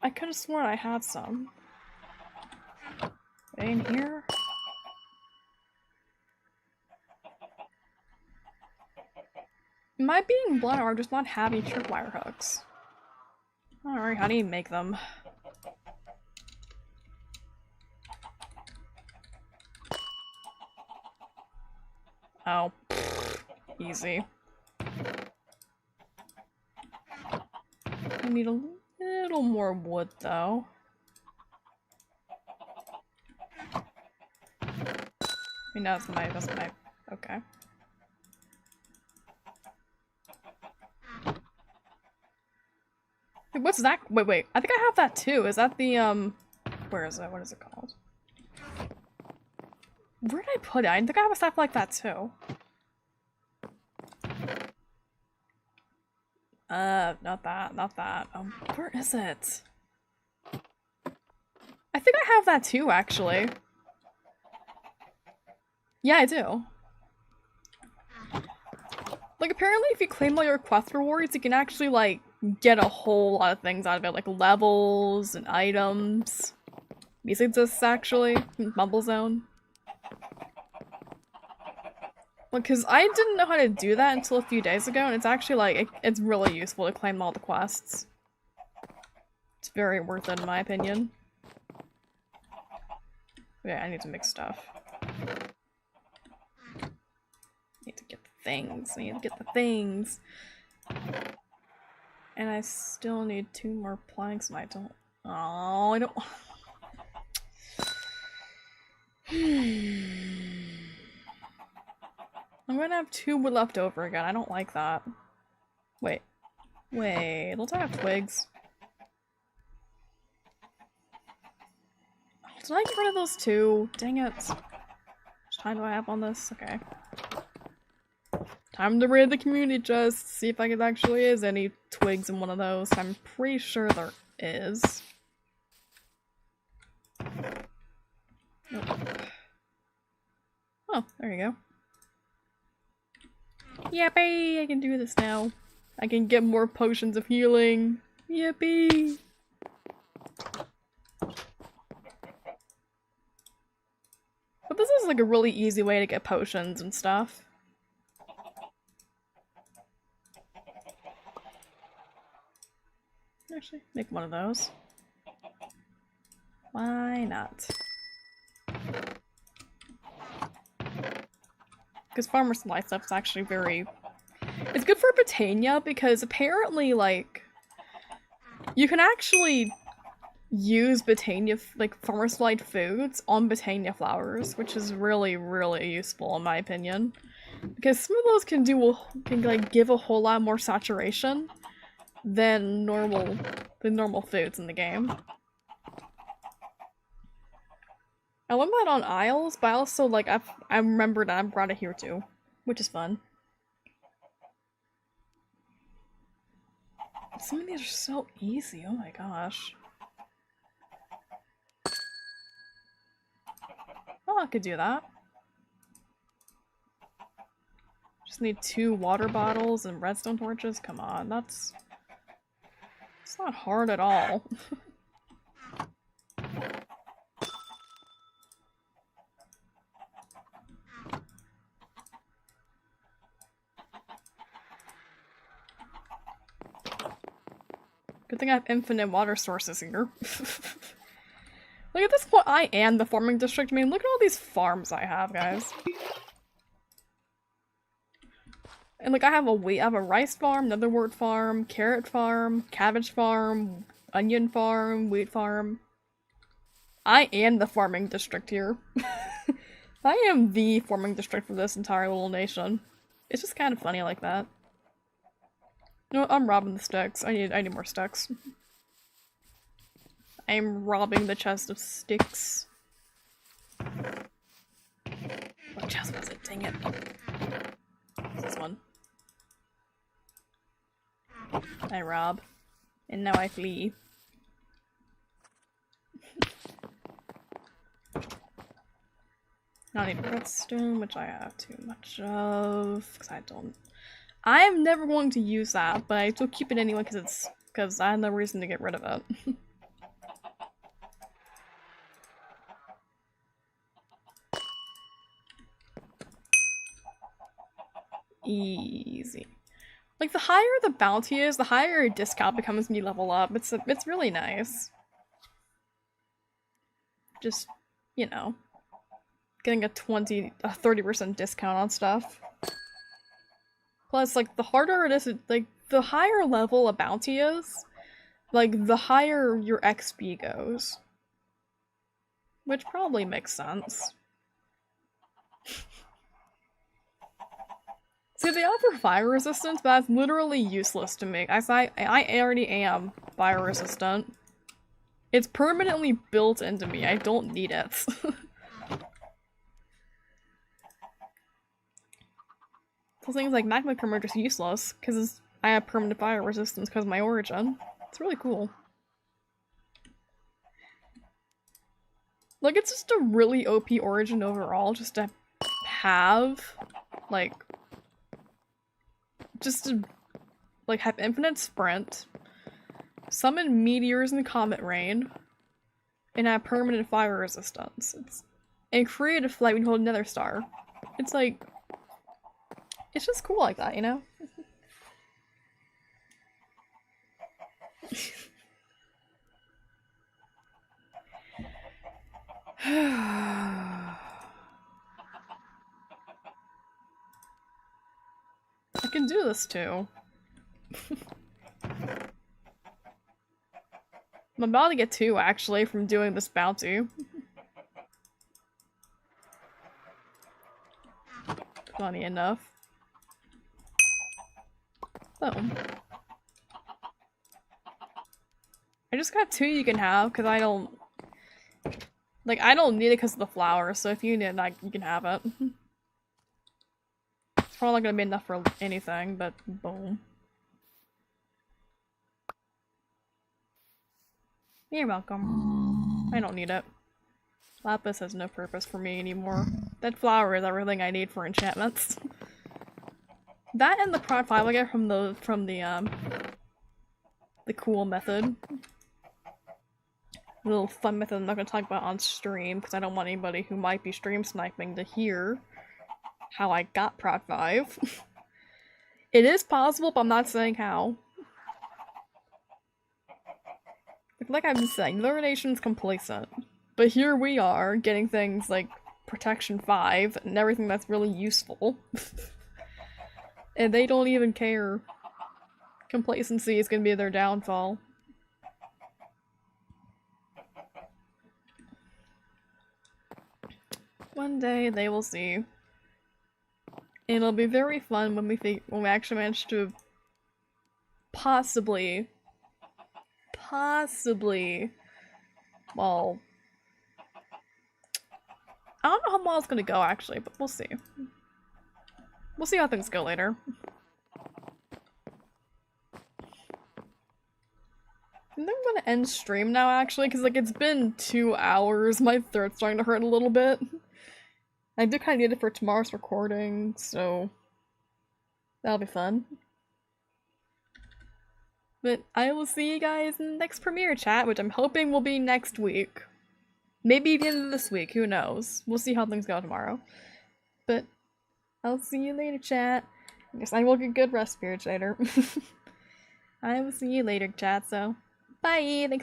I could have sworn I had some. Are they in here? Am I being blunt, or just not having tripwire hooks? Alright, how do you make them? Oh. Easy. I need a little more wood, though. I mean, that's my, okay. Wait, what's that? Wait, I think I have that too. Is that the, where is it? What is it called? Where did I put it? I think I have a stuff like that too. Not that, not that. Where is it? I think I have that too, actually. Yeah, I do. Like, apparently if you claim all your quest rewards, you can actually, like, get a whole lot of things out of it, like levels and items. These exist, actually, in Bumble Zone. Well, because I didn't know how to do that until a few days ago, and it's actually, like, it's really useful to claim all the quests. It's very worth it, in my opinion. Yeah, I need to make stuff. Need to get the things. I need to get the things. And I still need 2 more planks, and I don't. Oh, I don't. I'm gonna have 2 left over again. I don't like that. Wait. Wait, don't I have twigs? Did I get rid of those 2? Dang it. How much time do I have on this? Okay. Time to raid the community chest, see if there actually is any twigs in one of those. I'm pretty sure there is. Nope. Oh, there you go. Yippee! I can do this now. I can get more potions of healing. Yippee! But this is like a really easy way to get potions and stuff. Actually, make one of those. Why not? Because farmer supply stuff is actually very... It's good for Botania because apparently, like, you can actually use Botania, like, farmer supplied foods on Botania flowers, which is really, really useful in my opinion. Because some of those can like give a whole lot more saturation than normal foods in the game. I learned that on Isles, but I also, like, I remembered that I brought it here too, which is fun. Some of these are so easy, oh my gosh. Oh, I could do that. Just need 2 water bottles and redstone torches, come on, it's not hard at all. Good thing I have infinite water sources here. Like, at this point, I am the farming district. I mean, look at all these farms I have, guys. And, like, I have a rice farm, netherwort farm, carrot farm, cabbage farm, onion farm, wheat farm. I am the farming district here. I am the farming district for this entire little nation. It's just kind of funny like that. No, I'm robbing the sticks. I need more sticks. I'm robbing the chest of sticks. What chest was it? Dang it. This one. I rob. And now I flee. Now I need redstone, which I have too much of, because I am never going to use that, but I still keep it anyway because I have no reason to get rid of it. Easy. Like, the higher the bounty is, the higher your discount becomes when you level up. It's really nice. Just, you know, getting a 30% discount on stuff. Plus, like, the harder it is, like, the higher level a bounty is, like, the higher your XP goes. Which probably makes sense. See, they offer fire resistance, but that's literally useless to me. As I already am fire resistant. It's permanently built into me. I don't need it. So things like magma cream are just useless, because I have permanent fire resistance because of my origin. It's really cool. Like, it's just a really OP origin overall, just to have, like, just to, like, have infinite sprint, summon meteors and comet rain, and have permanent fire resistance. And creative flight when you hold another star. It's like, it's just cool like that, you know? I can do this too. I'm about to get 2 actually from doing this bounty. Funny enough. Boom. I just got 2 you can have because I don't need it because of the flowers, so if you need it, you can have it. It's probably not gonna be enough for anything, but boom. You're welcome. I don't need it. Lapis has no purpose for me anymore. That flower is everything I need for enchantments. That and the prod 5 I get from the cool method. The little fun method I'm not gonna talk about on stream because I don't want anybody who might be stream sniping to hear how I got prod 5. It is possible, but I'm not saying how. Like I've been saying, Lure Nation's complacent. But here we are, getting things like Protection 5 and everything that's really useful. And they don't even care. Complacency is gonna be their downfall. One day they will see. And it'll be very fun when we actually manage to possibly, well, I don't know how well it's gonna go actually, but we'll see. We'll see how things go later. I think I'm gonna end stream now actually, because like it's been 2 hours, my throat's starting to hurt a little bit. I do kind of need it for tomorrow's recording, so that'll be fun. But I will see you guys in the next premiere chat, which I'm hoping will be next week. Maybe the end of this week, who knows. We'll see how things go tomorrow. But I'll see you later, chat. I guess I will get good rest, Spirit Shader. I will see you later, chat, so bye! Thanks for